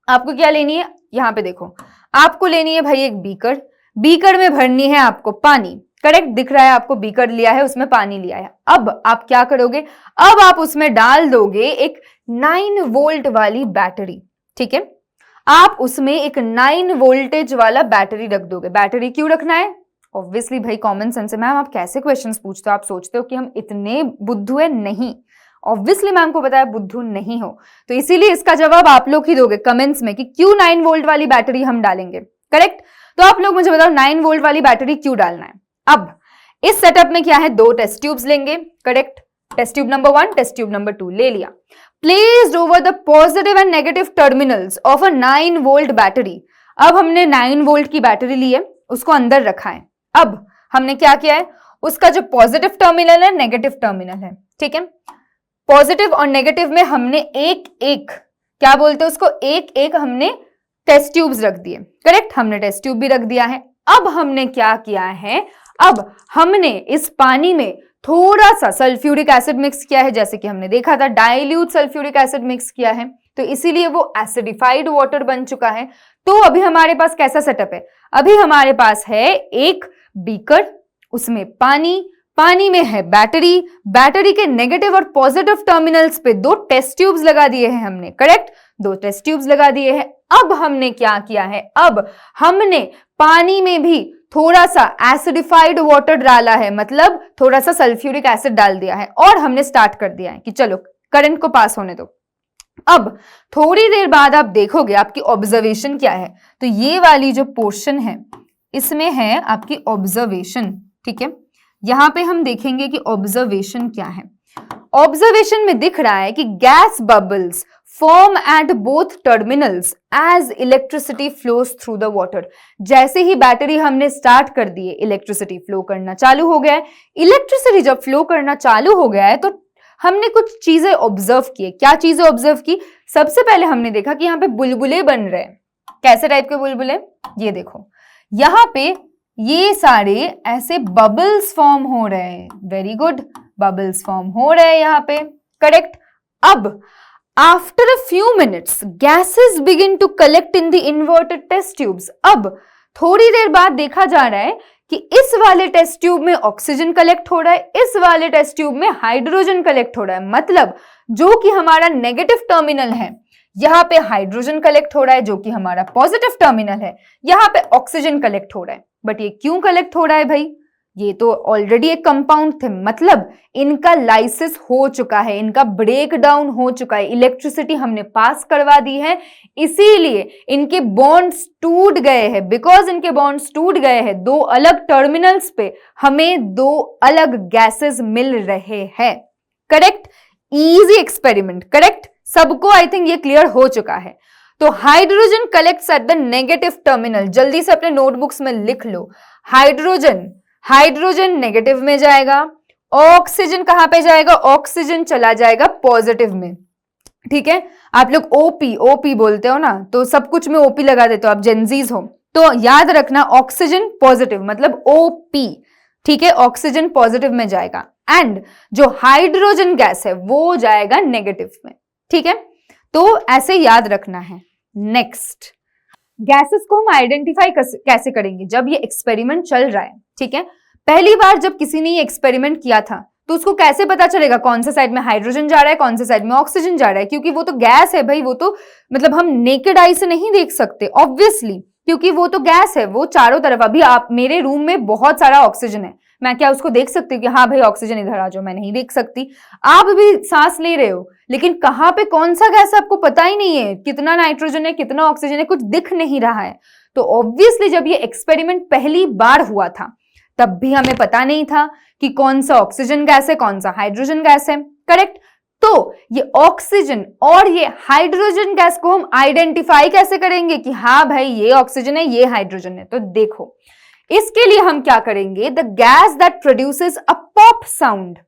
आपको क्या लेनी है? यहां पे देखो, आपको लेनी है भाई एक बीकर। बीकर में भरनी है आपको पानी, करेक्ट। दिख रहा है आपको, बीकर लिया है, उसमें पानी लिया है। अब आप क्या करोगे? अब आप उसमें डाल दोगे एक 9 वोल्ट वाली बैटरी, ठीक है। आप उसमें एक 9 वोल्टेज वाला बैटरी रख दोगे। बैटरी क्यों रखना है? ऑब्वियसली भाई कॉमन सेंस है। मैम आप कैसे क्वेश्चंस पूछते हो? आप सोचते हो कि हम इतने बुद्धू है? नहीं, ऑब्वियसली मैम को पता है बुद्धू नहीं हो, तो इसीलिए इसका जवाब आप लोग ही दोगे कमेंट्स में कि क्यों 9 वोल्ट वाली बैटरी हम डालेंगे, करेक्ट। तो आप लोग मुझे बताओ 9 वोल्ट वाली बैटरी क्यों डालना है। अब इस सेटअप में क्या है? 2 टेस्ट ट्यूब्स लेंगे, correct. Test tube number 1, test tube number 2 ले लिया। Placed over the positive and negative terminals of a 9 volt battery. अब हमने 9 वोल्ट की बैटरी ली है, उसको अंदर रखा है। अब हमने क्या किया है? उसका जो पॉजिटिव टर्मिनल है, नेगेटिव टर्मिनल है, ठीक है। पॉजिटिव और नेगेटिव में हमने एक एक, क्या बोलते हैं उसको, एक एक हमने टेस्ट ट्यूब्स रख दिए, करेक्ट। हमने टेस्ट ट्यूब भी रख दिया है। अब हमने क्या किया है? अब हमने इस पानी में थोड़ा सा सल्फ्यूरिक एसिड मिक्स किया है, जैसे कि हमने देखा था डाइल्यूट सल्फ्यूरिक एसिड मिक्स किया है, तो इसीलिए वो एसिडिफाइड वाटर बन चुका है। तो अभी हमारे पास कैसा सेटअप है? अभी हमारे पास है एक बीकर, उसमें पानी, पानी में है बैटरी, बैटरी के नेगेटिव और पॉजिटिव टर्मिनल्स पे 2 टेस्ट ट्यूब्स लगा दिए हैं हमने, करेक्ट। 2 टेस्ट ट्यूब्स लगा दिए हैं। अब हमने क्या किया है? अब हमने पानी में भी थोड़ा सा एसिडिफाइड वाटर डाला है, मतलब थोड़ा सा सल्फ्यूरिक एसिड डाल दिया है, और हमने स्टार्ट कर दिया है कि चलो करंट को पास होने दो। अब थोड़ी देर बाद आप देखोगे आपकी ऑब्जर्वेशन क्या है। तो ये वाली जो पोर्शन है इसमें है आपकी ऑब्जर्वेशन, ठीक है। यहां पे हम देखेंगे कि ऑब्जर्वेशन क्या है। ऑब्जर्वेशन में दिख रहा है कि gas bubbles form at both terminals as electricity flows through the water. जैसे ही बैटरी हमने स्टार्ट कर दी है, इलेक्ट्रिसिटी फ्लो करना चालू हो गया है। इलेक्ट्रिसिटी जब फ्लो करना चालू हो गया है तो हमने कुछ चीजें ऑब्जर्व की। क्या चीजें ऑब्जर्व की? सबसे पहले हमने देखा कि यहाँ पे बुलबुले बन रहे हैं। कैसे टाइप के बुलबुले? ये देखो, यहाँ पे ये सारे ऐसे बबल्स फॉर्म हो रहे हैं। वेरी गुड, बबल्स फॉर्म हो रहे हैं यहाँ पे, करेक्ट। अब after a few minutes gases begin to collect in the inverted test tubes. अब थोड़ी देर बाद देखा जा रहा है कि इस वाले टेस्ट ट्यूब में ऑक्सीजन कलेक्ट हो रहा है, इस वाले टेस्ट ट्यूब में हाइड्रोजन कलेक्ट हो रहा है। मतलब जो कि हमारा नेगेटिव टर्मिनल है, यहाँ पे हाइड्रोजन कलेक्ट हो रहा है, जो कि हमारा पॉजिटिव टर्मिनल है, यहाँ पे ऑक्सीजन कलेक्ट हो रहा है। बट ये क्यों कलेक्ट हो रहा है भाई? ये तो ऑलरेडी एक कंपाउंड थे, मतलब इनका लाइसिस हो चुका है, इनका ब्रेक डाउन हो चुका है, इलेक्ट्रिसिटी हमने पास करवा दी है, इसीलिए इनके बॉन्ड्स टूट गए हैं। बिकॉज इनके बॉन्ड्स टूट गए हैं, दो अलग टर्मिनल्स पे हमें दो अलग गैसेस मिल रहे हैं। Correct, easy experiment, correct. सबको आई थिंक ये क्लियर हो चुका है। तो hydrogen collects at the negative terminal. जल्दी से अपने नोटबुक्स में लिख लो, हाइड्रोजन नेगेटिव में जाएगा, ऑक्सीजन कहां पे जाएगा? ऑक्सीजन चला जाएगा पॉजिटिव में। ठीक है, आप लोग ओपी बोलते हो ना, तो सब कुछ में ओपी लगा देते हो, आप जेंजीज हो, तो याद रखना ऑक्सीजन पॉजिटिव मतलब ओपी। ठीक है, ऑक्सीजन पॉजिटिव में जाएगा एंड जो हाइड्रोजन गैस है वो जाएगा नेगेटिव में। ठीक है, तो ऐसे याद रखना है। नेक्स्ट, गैसेस को हम आइडेंटिफाई कैसे करेंगे जब ये एक्सपेरिमेंट चल रहा है? ठीक है, पहली बार जब किसी ने ये एक्सपेरिमेंट किया था तो उसको कैसे पता चलेगा कौन से साइड में हाइड्रोजन जा रहा है, कौन से साइड में ऑक्सीजन जा रहा है? क्योंकि वो तो गैस है भाई, वो तो मतलब हम नेकेड आई से नहीं देख सकते ऑब्वियसली, क्योंकि वो तो गैस है, वो चारों तरफ। अभी आप मेरे रूम में बहुत सारा ऑक्सीजन है, मैं क्या उसको देख सकती हूँ कि हाँ भाई ऑक्सीजन इधर आ जाओ? मैं नहीं देख सकती। आप भी सांस ले रहे हो, लेकिन कहाँ पे कौन सा गैस आपको पता ही नहीं है, कितना नाइट्रोजन है कितना ऑक्सीजन है, कुछ दिख नहीं रहा है। तो ऑब्वियसली जब ये एक्सपेरिमेंट पहली बार हुआ था तब भी हमें पता नहीं था कि कौन सा ऑक्सीजन गैस है कौन सा हाइड्रोजन गैस है। करेक्ट, तो ये ऑक्सीजन और ये हाइड्रोजन गैस को हम आइडेंटिफाई कैसे करेंगे कि हाँ भाई ये ऑक्सीजन है ये हाइड्रोजन है? तो देखो, इसके लिए हम क्या करेंगे, the gas that produces a pop sound.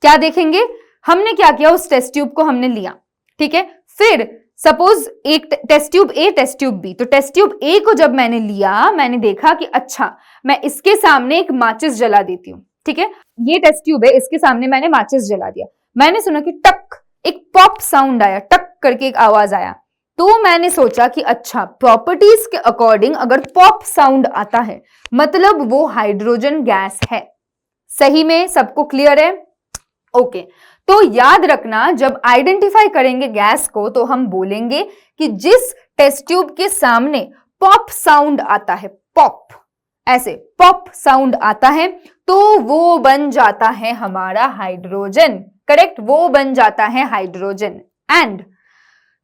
क्या देखेंगे? हमने क्या किया, उस टेस्ट ट्यूब को हमने लिया, ठीक है, फिर सपोज एक test tube A test tube B, तो टेस्ट ट्यूब ए को जब मैंने लिया, मैंने देखा कि अच्छा मैं इसके सामने एक माचिस जला देती हूँ। ठीक है, ये टेस्ट ट्यूब है, इसके सामने मैंने माचिस जला दिया, मैंने सुना कि टक एक पॉप साउंड आया, टक करके एक आवाज आया। तो मैंने सोचा कि अच्छा प्रॉपर्टीज के अकॉर्डिंग अगर पॉप साउंड आता है मतलब वो हाइड्रोजन गैस है। सही में सबको क्लियर है? ओके, तो याद रखना जब आइडेंटिफाई करेंगे गैस को तो हम बोलेंगे कि जिस टेस्ट ट्यूब के सामने पॉप साउंड आता है, पॉप ऐसे पॉप साउंड आता है, तो वो बन जाता है हमारा हाइड्रोजन। करेक्ट, वो बन जाता है हाइड्रोजन। एंड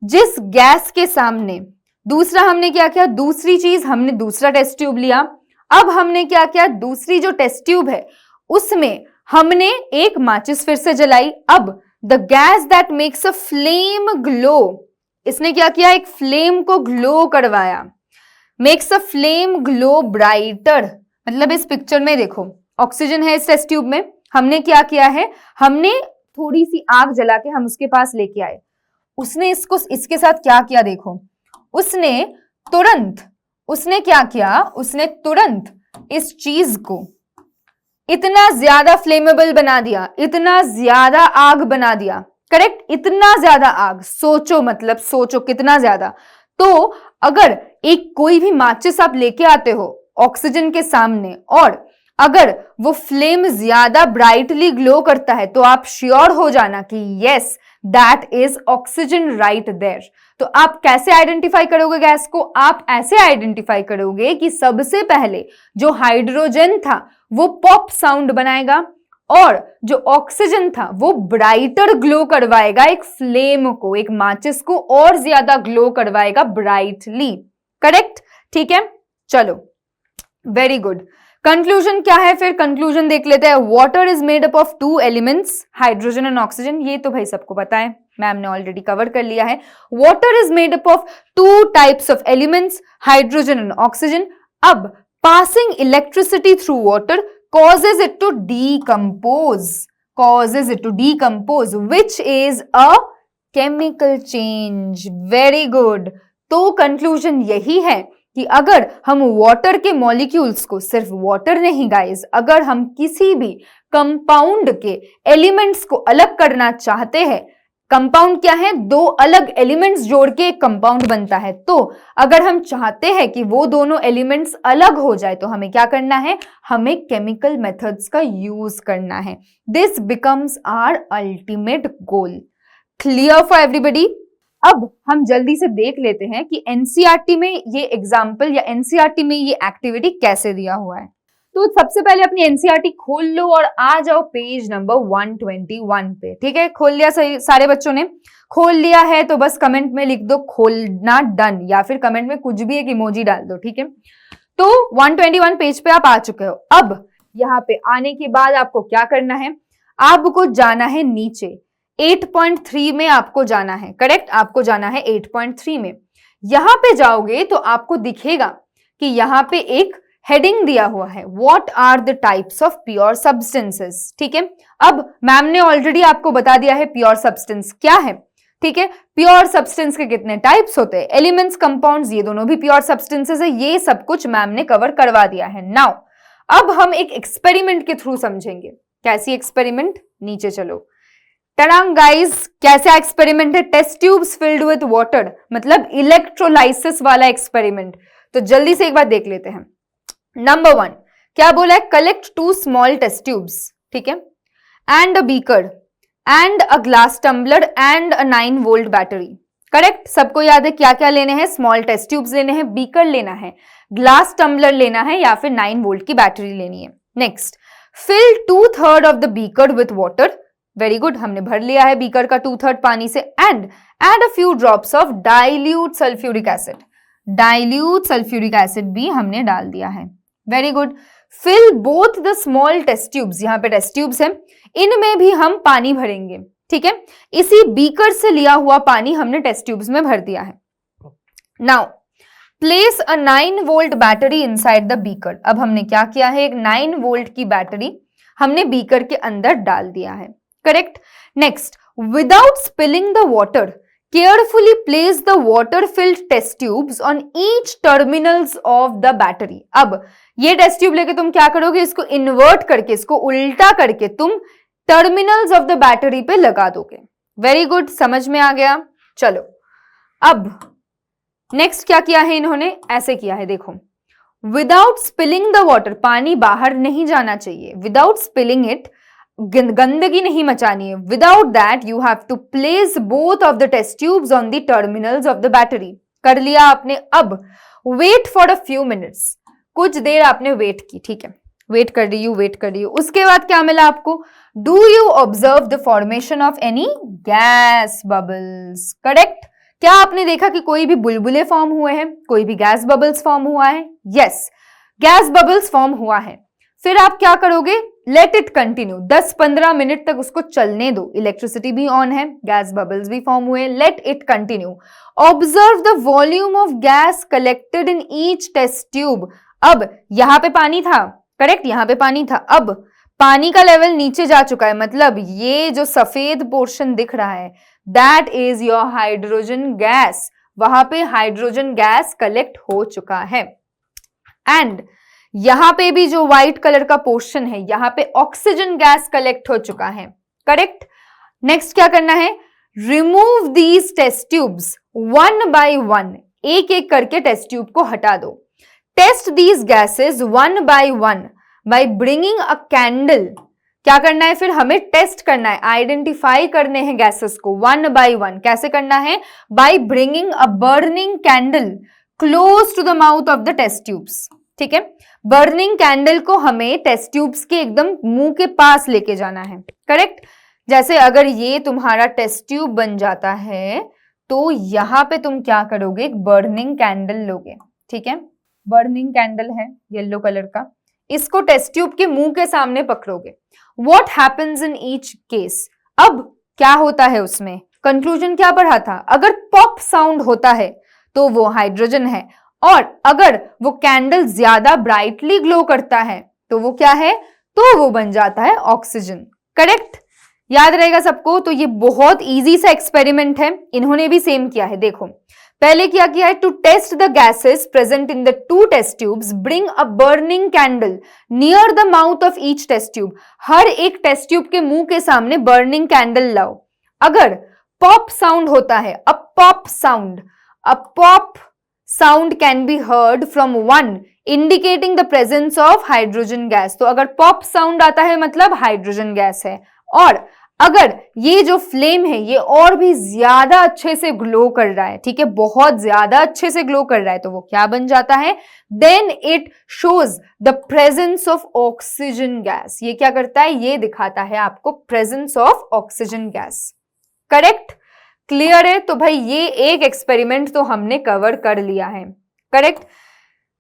जिस गैस के सामने दूसरा हमने क्या किया, दूसरी चीज हमने दूसरा टेस्ट ट्यूब लिया। अब हमने क्या किया, दूसरी जो टेस्ट ट्यूब है उसमें हमने एक माचिस फिर से जलाई। अब the gas that makes a flame glow, इसने क्या किया, एक फ्लेम को ग्लो करवाया, makes a flame glow brighter. मतलब इस पिक्चर में देखो ऑक्सीजन है इस टेस्ट ट्यूब में, हमने क्या किया है, हमने थोड़ी सी आग जला के हम उसके पास लेके आए, उसने इसको इसके साथ क्या किया देखो, उसने क्या किया, उसने तुरंत इस चीज को इतना ज्यादा फ्लेमेबल बना दिया, इतना ज्यादा आग बना दिया। करेक्ट, इतना ज्यादा आग, सोचो मतलब सोचो कितना ज्यादा। तो अगर एक कोई भी माचिस आप लेके आते हो ऑक्सीजन के सामने और अगर वो फ्लेम ज्यादा ब्राइटली ग्लो करता है तो आप श्योर हो जाना कि yes that is oxygen right there. तो आप कैसे आइडेंटिफाई करोगे गैस को? आप ऐसे आइडेंटिफाई करोगे कि सबसे पहले जो हाइड्रोजन था वो पॉप साउंड बनाएगा और जो ऑक्सीजन था वो ब्राइटर ग्लो करवाएगा, एक फ्लेम को, एक माचिस को और ज्यादा ग्लो करवाएगा ब्राइटली। करेक्ट, ठीक है, चलो वेरी गुड। कंक्लूजन क्या है फिर? कंक्लूजन देख लेते हैं। Water is made up of two elements, hydrogen and oxygen. ये तो भाई सबको पता है, मैम ने ऑलरेडी कवर कर लिया है। Water is made up of two types of elements, hydrogen and oxygen. अब passing electricity through water causes it to decompose. causes it to decompose, which is a chemical change. Very good. तो conclusion यही है कि अगर हम water के molecules को, सिर्फ वाटर नहीं गाइस, अगर हम किसी भी कंपाउंड के एलिमेंट्स को अलग करना चाहते हैं, कंपाउंड क्या है, दो अलग एलिमेंट्स जोड़ के एक कंपाउंड बनता है, तो अगर हम चाहते हैं कि वो दोनों एलिमेंट्स अलग हो जाए तो हमें क्या करना है, हमें केमिकल मेथड्स का यूज करना है. This becomes our ultimate goal. Clear for everybody. अब हम जल्दी से देख लेते हैं कि एनसीईआरटी में ये एग्जाम्पल या एनसीईआरटी में ये एक्टिविटी कैसे दिया हुआ है. तो सबसे पहले अपनी एनसीईआरटी खोल लो और आ जाओ पेज नंबर 121 पे. ठीक है, खोल लिया सारे बच्चों ने? खोल लिया है तो बस कमेंट में लिख दो खोलना डन, या फिर कमेंट में कुछ भी एक इमोजी डाल दो. ठीक है, तो 121 पेज पे आप आ चुके हो. अब यहाँ पे आने के बाद आपको क्या करना है, आपको जाना है नीचे 8.3 में आपको जाना है. करेक्ट, आपको जाना है 8.3 में. यहां पे जाओगे तो आपको दिखेगा कि यहां पे एक हेडिंग दिया हुआ है, what are the types of pure substances. ठीक है, अब मैम ने ऑलरेडी आपको बता दिया है प्योर सब्सटेंस क्या है. ठीक है, प्योर सब्सटेंस के कितने टाइप्स होते हैं, एलिमेंट्स, कंपाउंड्स, ये दोनों भी प्योर सब्सटेंसेस है. ये सब कुछ मैम ने कवर करवा दिया है. नाउ अब हम एक एक्सपेरिमेंट के थ्रू समझेंगे. कैसी एक्सपेरिमेंट, नीचे चलो. टड़ांग गाइस, कैसा एक्सपेरिमेंट है, test tubes filled with water, मतलब इलेक्ट्रोलाइसिस वाला एक्सपेरिमेंट. तो जल्दी से एक बार देख लेते हैं. नंबर 1 क्या बोला है, कलेक्ट 2 स्मॉल टेस्ट ट्यूब्स. ठीक है, and a beaker and a glass tumbler and a 9 volt battery. Correct, सबको याद है क्या क्या लेने हैं, स्मॉल टेस्ट ट्यूब्स लेने हैं, बीकर लेना है, ग्लास टम्बलर लेना है, या फिर 9 वोल्ट की बैटरी लेनी है. Next, fill 2/3 of the beaker with water. Very good, हमने भर लिया है बीकर का 2/3 पानी से. And add a few drops of dilute sulphuric acid. Dilute sulphuric acid भी हमने डाल दिया है. Very good. Fill both the small test tubes, यहां पे टेस्ट ट्यूब्स हैं, इनमें भी हम पानी भरेंगे. ठीक है, इसी बीकर से लिया हुआ पानी हमने टेस्ट ट्यूब्स में भर दिया है. Now place a 9 volt battery inside the beaker. अब हमने क्या किया है, एक 9 वोल्ट की बैटरी हमने बीकर के अंदर डाल दिया है. Correct. Next, without spilling the water, carefully place the water filled test tubes on each terminals of the battery. अब ये टेस्ट ट्यूब लेके तुम क्या करोगे, इसको इन्वर्ट करके, इसको उल्टा करके तुम टर्मिनल्स ऑफ द बैटरी पे लगा दोगे. वेरी गुड, समझ में आ गया. चलो अब नेक्स्ट क्या किया है इन्होंने, ऐसे किया है, देखो. विदाउट स्पिलिंग द वाटर, पानी बाहर नहीं जाना चाहिए, विदाउट स्पिलिंग इट, गंदगी नहीं मचानी है. Without that you have to place both of the test tubes on the terminals of the battery. कर लिया आपने. अब wait for a few minutes, कुछ देर आपने वेट की. ठीक है, वेट कर रही हूं. उसके बाद क्या मिला आपको, do you observe the formation of any gas bubbles. Correct, क्या आपने देखा कि कोई भी बुलबुले फॉर्म हुए हैं, कोई भी गैस बबल्स फॉर्म हुआ है. यस, गैस बबल्स फॉर्म हुआ है. फिर आप क्या करोगे, लेट इट कंटिन्यू, 10-15 मिनट तक उसको चलने दो. इलेक्ट्रिसिटी भी ऑन है, गैस बबल्स भी फॉर्म हुए, let it continue. Observe the volume of gas collected in each test tube. अब यहां पे पानी था, करेक्ट, यहां पे पानी था. अब पानी का लेवल नीचे जा चुका है, मतलब ये जो सफेद पोर्शन दिख रहा है, that is your hydrogen gas. वहां पे हाइड्रोजन गैस कलेक्ट हो चुका है. एंड यहां पे भी जो व्हाइट कलर का पोर्शन है, यहां पे ऑक्सीजन गैस कलेक्ट हो चुका है. करेक्ट. नेक्स्ट क्या करना है, remove these test tubes 1 by 1, एक एक करके टेस्ट ट्यूब को हटा दो. Test these gases 1 by 1 by bringing a candle. क्या करना है, फिर हमें टेस्ट करना है, आइडेंटिफाई करने हैं गैसेस को 1 by 1. कैसे करना है, by bringing a burning candle close to the mouth of the test tubes. ठीक है, बर्निंग कैंडल को हमें टेस्ट ट्यूब्स के एकदम मुंह के पास लेके जाना है. करेक्ट. जैसे अगर ये तुम्हारा टेस्ट ट्यूब बन जाता है तो यहां पे तुम क्या करोगे, एक बर्निंग कैंडल लोगे. ठीक है, बर्निंग कैंडल है येलो कलर का, इसको टेस्ट ट्यूब के मुंह के सामने पकड़ोगे. What happens in each case, अब क्या होता है उसमें, कंक्लूजन क्या पढ़ा था, अगर पॉप साउंड होता है तो वो हाइड्रोजन है, और अगर वो कैंडल ज्यादा ब्राइटली ग्लो करता है तो वो क्या है, तो वो बन जाता है ऑक्सीजन. करेक्ट. याद रहेगा सबको। तो ये बहुत इजी सा एक्सपेरिमेंट है, इन्होंने भी सेम किया है। देखो पहले क्या किया है, to test the gases present in the two test tubes bring a burning candle near the mouth of each test tube. हर एक टेस्ट ट्यूब के मुंह के सामने बर्निंग कैंडल लाओ। अगर पॉप साउंड होता है, a pop sound can be heard from one indicating the presence of hydrogen gas. तो अगर पॉप साउंड आता है मतलब हाइड्रोजन गैस है। और अगर ये जो फ्लेम है ये और भी ज्यादा अच्छे से ग्लो कर रहा है, ठीक है, बहुत ज्यादा अच्छे से ग्लो कर रहा है, तो वो क्या बन जाता है, then it shows the presence of oxygen gas. ये क्या करता है, ये दिखाता है आपको presence of oxygen gas. Correct, clear है। तो भाई ये एक एक्सपेरिमेंट तो हमने कवर कर लिया है। करेक्ट,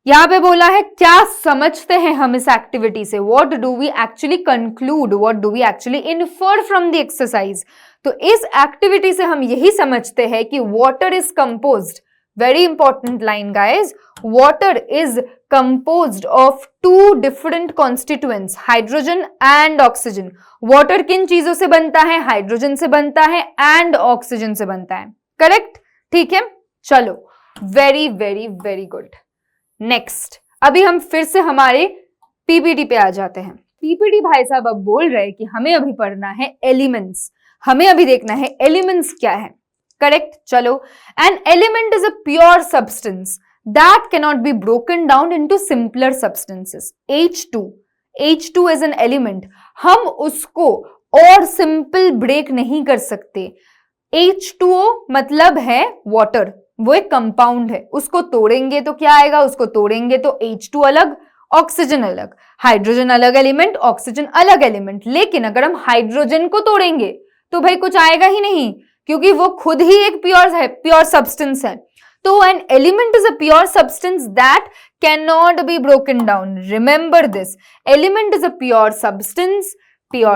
यहां पे बोला है क्या समझते हैं हम इस एक्टिविटी से, what do we actually conclude, what do we actually infer from the exercise. तो इस एक्टिविटी से हम यही समझते हैं कि water is composed, very important line guys, water is composed of two different constituents, hydrogen and oxygen. Water किन चीजों से बनता है, हाइड्रोजन से बनता है एंड ऑक्सीजन से बनता है। करेक्ट, ठीक है, चलो, very very very good. Next, अभी हम फिर से हमारे पीपीटी पे आ जाते हैं। पीपीटी भाई साहब अब बोल रहे हैं कि हमें अभी पढ़ना है एलिमेंट्स, हमें अभी देखना है एलिमेंट्स क्या है। करेक्ट, चलो, an element is a pure substance that cannot be broken down into simpler substances. H2 is an element, हम उसको और सिंपल ब्रेक नहीं कर सकते। H2O मतलब है वाटर, वो एक कंपाउंड है, उसको तोड़ेंगे तो क्या आएगा, उसको तोड़ेंगे तो H2 अलग, ऑक्सीजन अलग, हाइड्रोजन अलग एलिमेंट, ऑक्सीजन अलग एलिमेंट। लेकिन अगर हम हाइड्रोजन को तोड़ेंगे तो भाई कुछ आएगा ही नहीं, क्योंकि वो खुद ही एक प्योर सब्सटेंस है। तो an element is a pure substance that can not be broken down. Remember this, element is a pure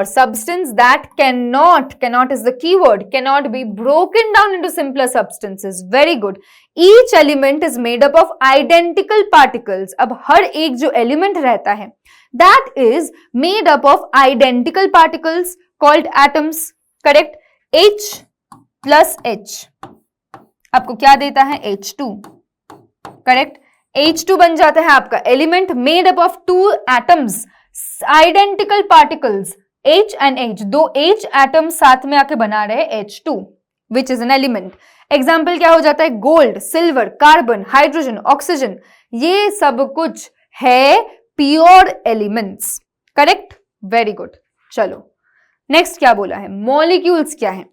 substance that cannot is the keyword, cannot be broken down into simpler substances. Very good. Each element is made up of identical particles. अब हर एक जो element रहता है that is made up of identical particles called atoms. Correct? H plus H आपको क्या देता है, H2. Correct? H2 बन जाता है आपका element made up of two atoms, identical particles H and H, दो H एटम साथ में आके बना रहे H2 which is an element. Example क्या हो जाता है, gold, silver, carbon, hydrogen, oxygen, ये सब कुछ है pure elements. Correct, very good. चलो नेक्स्ट क्या बोला है, मॉलिक्यूल्स क्या है,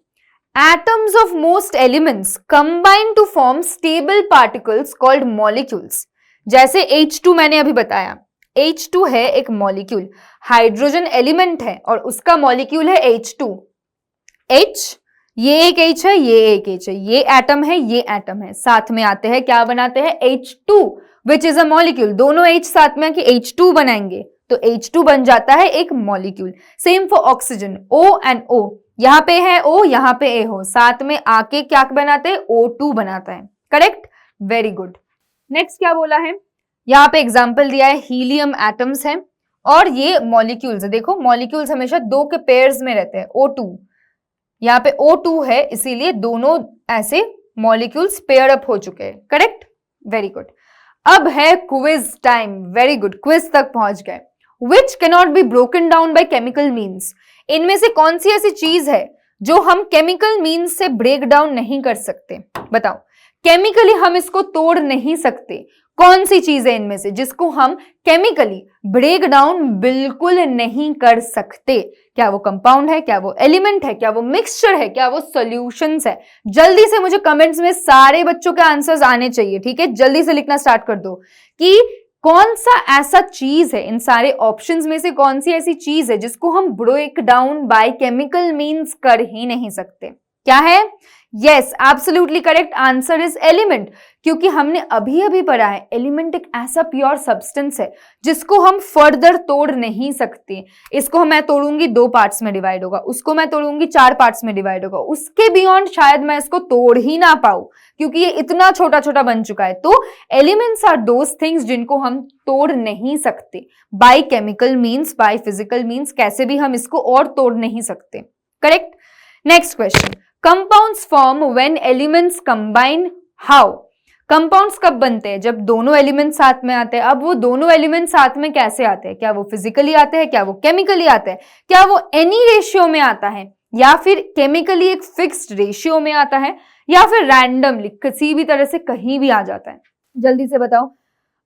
atoms of most elements combine to form stable particles called molecules. जैसे H2 मैंने अभी बताया, H2 है एक मॉलिक्यूल, हाइड्रोजन एलिमेंट है और उसका मॉलिक्यूल है H2. H, ये एक H है, ये एक H है, ये एटम है, ये एटम है, साथ में आते हैं क्या बनाते हैं, H2 which is a molecule. दोनों H साथ में आके H2 बनाएंगे तो H2 बन जाता है एक molecule. Same for oxygen, O and O, यहाँ पे है O, यहाँ पे A हो, साथ में आके क्या बनाते हैं, O2 बनाता है। Correct, very good. नेक्स्ट क्या बोला है, यहाँ पे एग्जाम्पल दिया है, हीलियम एटम्स है और ये मॉलिक्यूल्स है। देखो मॉलिक्यूल्स हमेशा दो के पेयर्स में रहते हैं, O2, यहाँ पे O2 है इसीलिए दोनों ऐसे मॉलिक्यूल्स पेयर अप हो चुके हैं। Correct, very good. अब है quiz time, very good, quiz तक पहुंच गए। Which cannot be broken down by chemical means, इनमें से कौन सी ऐसी चीज है जो हम केमिकल मीन्स से ब्रेक डाउन नहीं कर सकते, बताओ, केमिकली हम इसको तोड़ नहीं सकते। कौन सी चीज है इनमें से जिसको हम केमिकली ब्रेक डाउन बिल्कुल नहीं कर सकते? क्या वो कंपाउंड है, क्या वो एलिमेंट है, क्या वो मिक्सचर है, क्या वो सॉल्यूशंस है? जल्दी से मुझे कमेंट्स में सारे बच्चों के आंसर्स आने चाहिए, ठीक है? जल्दी से लिखना स्टार्ट कर दो कि कौन सा ऐसा चीज है, इन सारे ऑप्शंस में से कौन सी ऐसी चीज है जिसको हम break down by chemical means कर ही नहीं सकते? क्या है? Yes, absolutely correct answer is element, क्योंकि हमने अभी अभी पढ़ा है एलिमेंट एक ऐसा प्योर सब्सटेंस है जिसको हम फर्दर तोड़ नहीं सकते। इसको मैं तोड़ूंगी 2 पार्ट्स में डिवाइड होगा, उसको मैं तोड़ूंगी 4 पार्ट्स में डिवाइड होगा, उसके बियॉन्ड शायद मैं इसको तोड़ ही ना पाऊं क्योंकि ये इतना छोटा छोटा बन चुका है। तो एलिमेंट्स आर दोज थिंग्स जिनको हम तोड़ नहीं सकते bye chemical means, by physical means, कैसे भी हम इसको और तोड़ नहीं सकते। Correct. Next question, compounds form when elements combine how. Compounds कब बनते हैं? जब दोनों एलिमेंट्स साथ में आते हैं। अब वो दोनों एलिमेंट्स साथ में कैसे आते हैं? क्या वो फिजिकली आते हैं, क्या वो केमिकली आते हैं, क्या वो एनी रेशियो में आता है, या फिर केमिकली एक फिक्स्ड रेशियो में आता है, या फिर रैंडमली किसी भी तरह से कहीं भी आ जाता है? जल्दी से बताओ।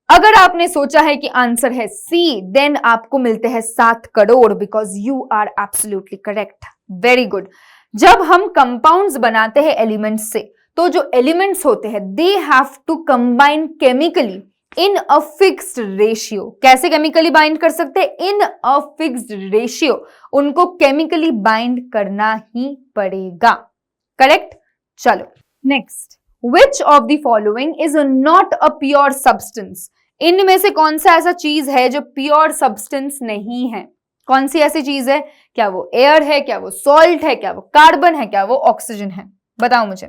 अगर आपने सोचा है कि आंसर है सी, देन आपको मिलते हैं 7 crore, because you are absolutely correct. Very good. जब हम कंपाउंड्स बनाते हैं एलिमेंट्स से, तो जो एलिमेंट्स होते हैं they have to combine chemically in a fixed ratio. कैसे केमिकली बाइंड कर सकते हैं? In a fixed ratio. उनको केमिकली बाइंड करना ही पड़ेगा। करेक्ट। चलो next, which of the following is not a pure substance. इनमें से कौन सा ऐसा चीज है जो प्योर सब्सटेंस नहीं है? कौन सी ऐसी चीज है? क्या वो एयर है, क्या वो सॉल्ट है, क्या वो कार्बन है, क्या वो ऑक्सीजन है? बताओ मुझे,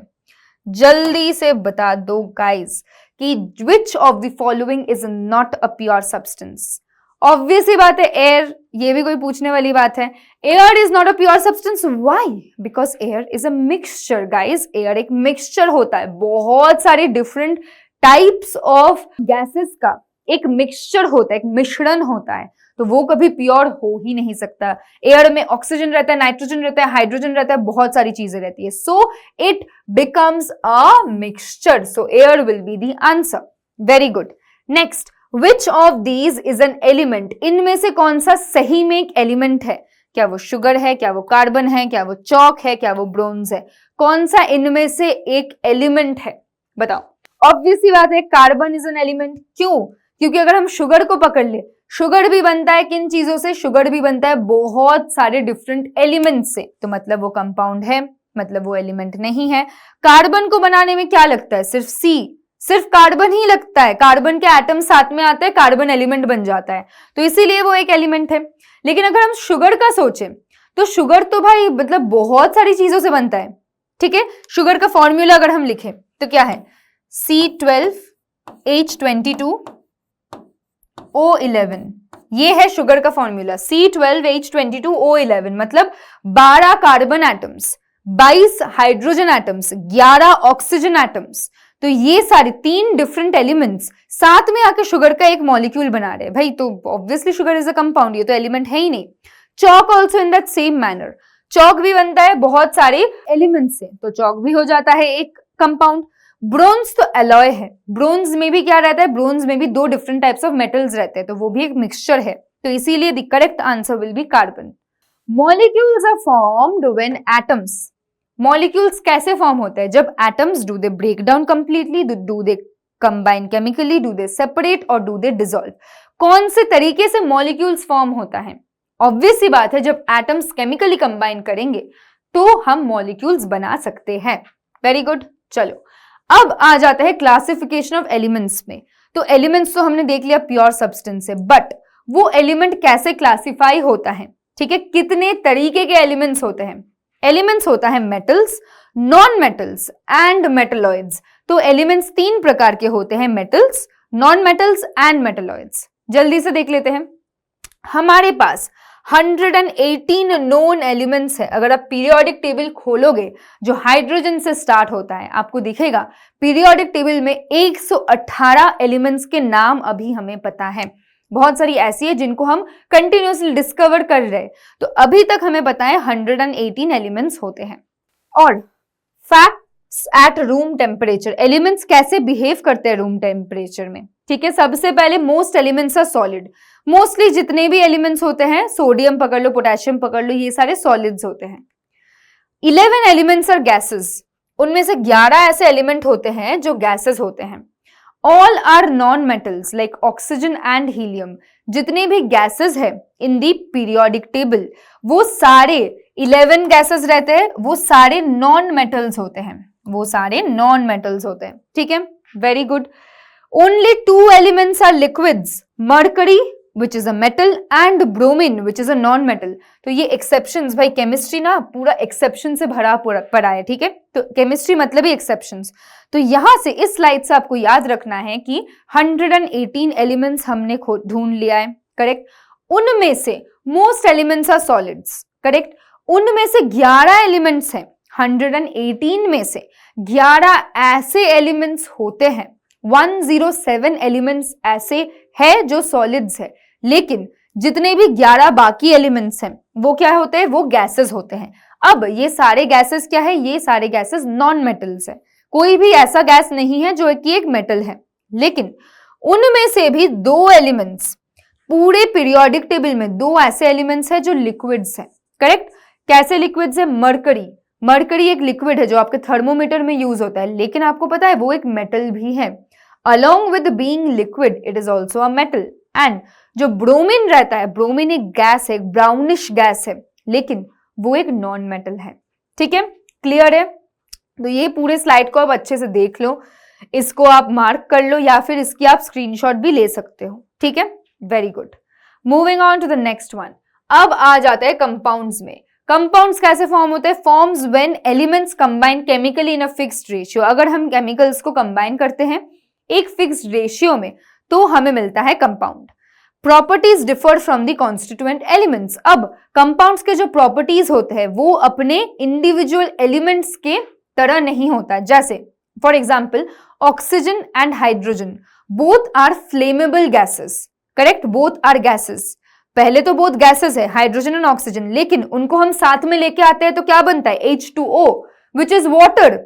जल्दी से बता दो गाइस कि which of the following is not a pure substance. Obvious ही बात है एयर, ये भी कोई पूछने वाली बात है। Air is not a pure substance. Why? Because air is a mixture guys. Air एक मिक्सचर होता है, बहुत सारे डिफरेंट टाइप्स ऑफ गैसेस का एक मिक्सचर होता है, एक मिश्रण होता है, तो वो कभी प्योर हो ही नहीं सकता। एयर में ऑक्सीजन रहता है, नाइट्रोजन रहता है, हाइड्रोजन रहता है, बहुत सारी चीजें रहती है, so it becomes a mixture. So air will be the answer. Very good. Next, which of these is an element. इनमें से कौन सा सही में एक एलिमेंट है? क्या वो शुगर है, क्या वो कार्बन है, क्या वो चॉक है, क्या वो ब्रोंज है? कौन सा इनमें से एक एलिमेंट है? बताओ। ऑब्वियस सी बात है कार्बन इज एन एलिमेंट। क्यों? क्योंकि अगर हम शुगर को पकड़ ले, शुगर भी बनता है किन चीजों से? शुगर भी बनता है बहुत सारे डिफरेंट एलिमेंट से, तो मतलब वो कंपाउंड है, मतलब वो एलिमेंट नहीं है। कार्बन को बनाने में क्या लगता है? सिर्फ सी, सिर्फ कार्बन ही लगता है। कार्बन के एटम साथ में आते हैं, कार्बन एलिमेंट बन जाता है, तो इसीलिए वो एक एलिमेंट है। लेकिन अगर हम शुगर का सोचें, तो शुगर तो भाई मतलब बहुत सारी चीजों से बनता है। ठीक है, शुगर का फॉर्मूला अगर हम लिखें तो क्या है? C12H22O11, ये है शुगर का फॉर्मूला। C12H22O11 मतलब 12 carbon atoms, 22 hydrogen atoms, 11 oxygen atoms. तो ये सारे 3 डिफरेंट एलिमेंट्स साथ में आके शुगर का एक मॉलिक्यूल बना रहे हैं भाई, तो obviously sugar is a compound, ये तो एलिमेंट है ही नहीं। Chalk also in that same manner, chalk भी बनता है बहुत सारे एलिमेंट्स से, तो चॉक भी हो जाता है एक कंपाउंड। ब्रोंज तो एलॉय है, ब्रोंज में भी क्या रहता है? ब्रोंज में भी 2 डिफरेंट टाइप्स ऑफ मेटल्स रहते हैं, तो वो भी एक मिक्सचर है, तो इसीलिए the correct answer will be carbon. Molecules are formed when atoms. Molecules कैसे फॉर्म होते हैं? जब atoms do they break down completely, do they combine chemically, do they separate और डू दे डिसॉल्व। कौन से तरीके से मॉलिक्यूल्स फॉर्म होता है? ऑब्वियस सी बात है जब एटम्स केमिकली कंबाइन करेंगे तो हम मॉलिक्यूल्स बना सकते हैं। Very good. चलो अब आ जाता है क्लासिफिकेशन ऑफ एलिमेंट्स में। तो एलिमेंट्स तो हमने देख लिया प्योर सब्सटेंस है, बट वो एलिमेंट कैसे क्लासिफाई होता है? ठीक है, कितने तरीके के एलिमेंट्स होते हैं? एलिमेंट्स होता है metals, non metals and metalloids. तो एलिमेंट्स 3 प्रकार के होते हैं, metals, non metals and metalloids. जल्दी से देख लेते हैं। हमारे पास 118 नोन एलिमेंट्स है। अगर आप पीरियोडिक टेबल खोलोगे जो हाइड्रोजन से स्टार्ट होता है, आपको दिखेगा पीरियोडिक टेबल में 118 एलिमेंट्स के नाम अभी हमें पता है। बहुत सारी ऐसी है जिनको हम कंटिन्यूअसली डिस्कवर कर रहे हैं, तो अभी तक हमें पता है 118 एलिमेंट्स होते हैं। और facts at room temperature, elements कैसे बिहेव करते हैं रूम टेम्परेचर में। ठीक है, सबसे पहले most elements are solid. Mostly जितने भी एलिमेंट्स होते हैं, सोडियम पकड़ लो, पोटेशियम पकड़ लो, ये सारे सॉलिड्स होते हैं। 11 एलिमेंट्स आर गैसेस, उनमें से 11 ऐसे एलिमेंट होते हैं जो गैसेस होते हैं। All are non metals like oxygen and helium. जितने भी गैसेस है इन दी पीरियोडिक टेबल, वो सारे 11 गैसेस रहते हैं, वो सारे नॉन मेटल्स होते हैं, वो सारे नॉन मेटल्स होते हैं। ठीक है, very good. Only 2 elements are liquids, mercury which is a metal and bromine which is a non metal। तो ये एक्सेप्शंस, भाई केमिस्ट्री ना पूरा एक्सेप्शन से भरा पड़ा है। ठीक है, तो केमिस्ट्री मतलब ही एक्सेप्शंस। तो यहां से इस स्लाइड से आपको याद रखना है कि 118 एलिमेंट्स हमने ढूंढ लिया है, करेक्ट। उनमें से most elements are solids, correct. उनमें से 11 एलिमेंट्स हैं, 118 में से 11 ऐसे एलिमेंट्स होते हैं, 107 एलिमेंट्स ऐसे है जो सॉलिड्स है, लेकिन जितने भी 11 बाकी एलिमेंट्स हैं वो क्या होते हैं, वो गैसेस होते हैं। अब ये सारे गैसेस क्या है, ये सारे गैसेस नॉन मेटल्स है, कोई भी ऐसा गैस नहीं है जो कि एक मेटल है, लेकिन उनमें से भी 2 एलिमेंट्स, पूरे पीरियोडिक टेबल में 2 ऐसे एलिमेंट्स है जो लिक्विड्स है। करेक्ट, कैसे लिक्विड्स है, मरकरी, मरकरी एक लिक्विड है जो आपके थर्मोमीटर में यूज होता है, लेकिन आपको पता है वो एक मेटल भी है। Along with being liquid it is also a metal. And जो ब्रोमीन रहता है, ब्रोमीन एक गैस है, एक ब्राउनिश गैस है, लेकिन वो एक नॉन मेटल है। ठीक है, क्लियर है? तो ये पूरे स्लाइड को आप अच्छे से देख लो, इसको आप मार्क कर लो या फिर इसकी आप स्क्रीनशॉट भी ले सकते हो। ठीक है, very good. Moving on to the next one. अब आ जाते हैं कंपाउंड्स में। कंपाउंड्स कैसे फॉर्म होते हैं? Forms when elements combine chemically in a fixed ratio. अगर हम केमिकल्स को कंबाइन करते हैं एक फिक्स्ड रेशियो में तो हमें मिलता है compound. Properties differ from the constituent elements. अब कंपाउंड्स के जो प्रॉपर्टीज होते हैं वो अपने इंडिविजुअल एलिमेंट्स के तरह नहीं होता। जैसे for example oxygen and hydrogen, both are flammable gases. Correct, both are gases. पहले तो बोथ गैसेस है, हाइड्रोजन एंड ऑक्सीजन, लेकिन उनको हम साथ में लेके आते हैं तो क्या बनता है, H2O, विच इज वाटर।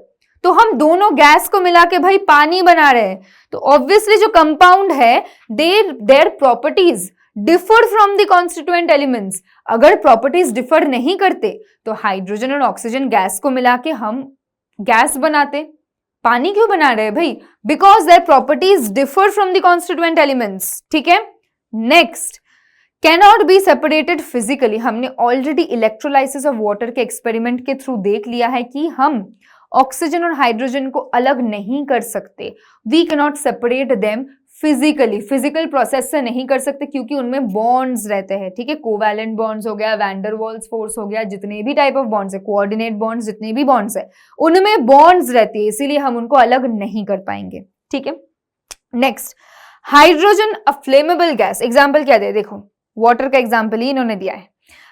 तो हम दोनों गैस को मिला के भाई पानी बना रहे हैं। तो ऑब्वियसली जो कंपाउंड है there properties differ from the constituent elements. अगर प्रॉपर्टीज डिफर नहीं करते तो हाइड्रोजन और ऑक्सीजन गैस को मिला के हम गैस बनाते, पानी क्यों बना रहे हैं भाई? Because there properties differ from the constituent elements. ठीक है, next, cannot be separated physically. हमने ऑलरेडी इलेक्ट्रोलाइसिस ऑफ वाटर के एक्सपेरिमेंट के थ्रू देख लिया है कि हम ऑक्सीजन और हाइड्रोजन को अलग नहीं कर सकते। We cannot separate them physically, physical process से नहीं कर सकते क्योंकि उनमें बॉन्ड्स रहते हैं। ठीक है, कोवैलेंट बॉन्ड्स हो गया, वैंडरवाल्स फोर्स हो गया, जितने भी टाइप ऑफ बॉन्ड्स है, कोऑर्डिनेट बॉन्ड्स, जितने भी बॉन्ड्स है उनमें बॉन्ड्स रहती है, इसीलिए हम उनको अलग नहीं कर पाएंगे। ठीक है, नेक्स्ट, हाइड्रोजन अ फ्लेमेबल गैस। एग्जाम्पल क्या दे, देखो वाटर का एग्जाम्पल ही इन्होंने दिया है।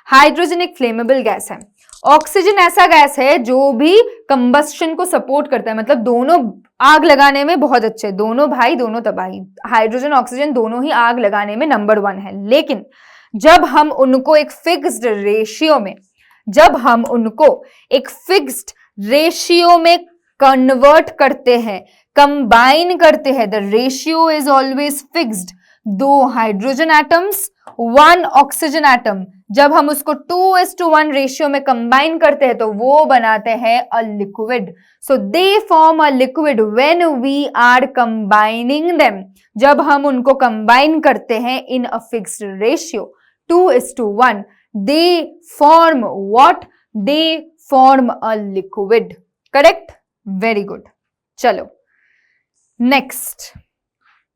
हाइड्रोजन एक फ्लेमेबल गैस है, ऑक्सीजन ऐसा गैस है जो भी कंबस्शन को सपोर्ट करता है, मतलब दोनों आग लगाने में बहुत अच्छे, दोनों भाई दोनों तबाही। हाइड्रोजन ऑक्सीजन दोनों ही आग लगाने में नंबर 1 है, लेकिन जब हम उनको एक फिक्स्ड रेशियो में कन्वर्ट करते हैं, कंबाइन करते हैं, the ratio is always fixed. 2 hydrogen atoms 1 oxygen atom, जब हम उसको 2:1 रेशियो में कंबाइन करते हैं तो वो बनाते हैं a liquid. So they form a liquid when we are combining them. जब हम उनको कंबाइन करते हैं in a fixed ratio 2:1, they form what, they form a liquid. Correct, very good. चलो नेक्स्ट,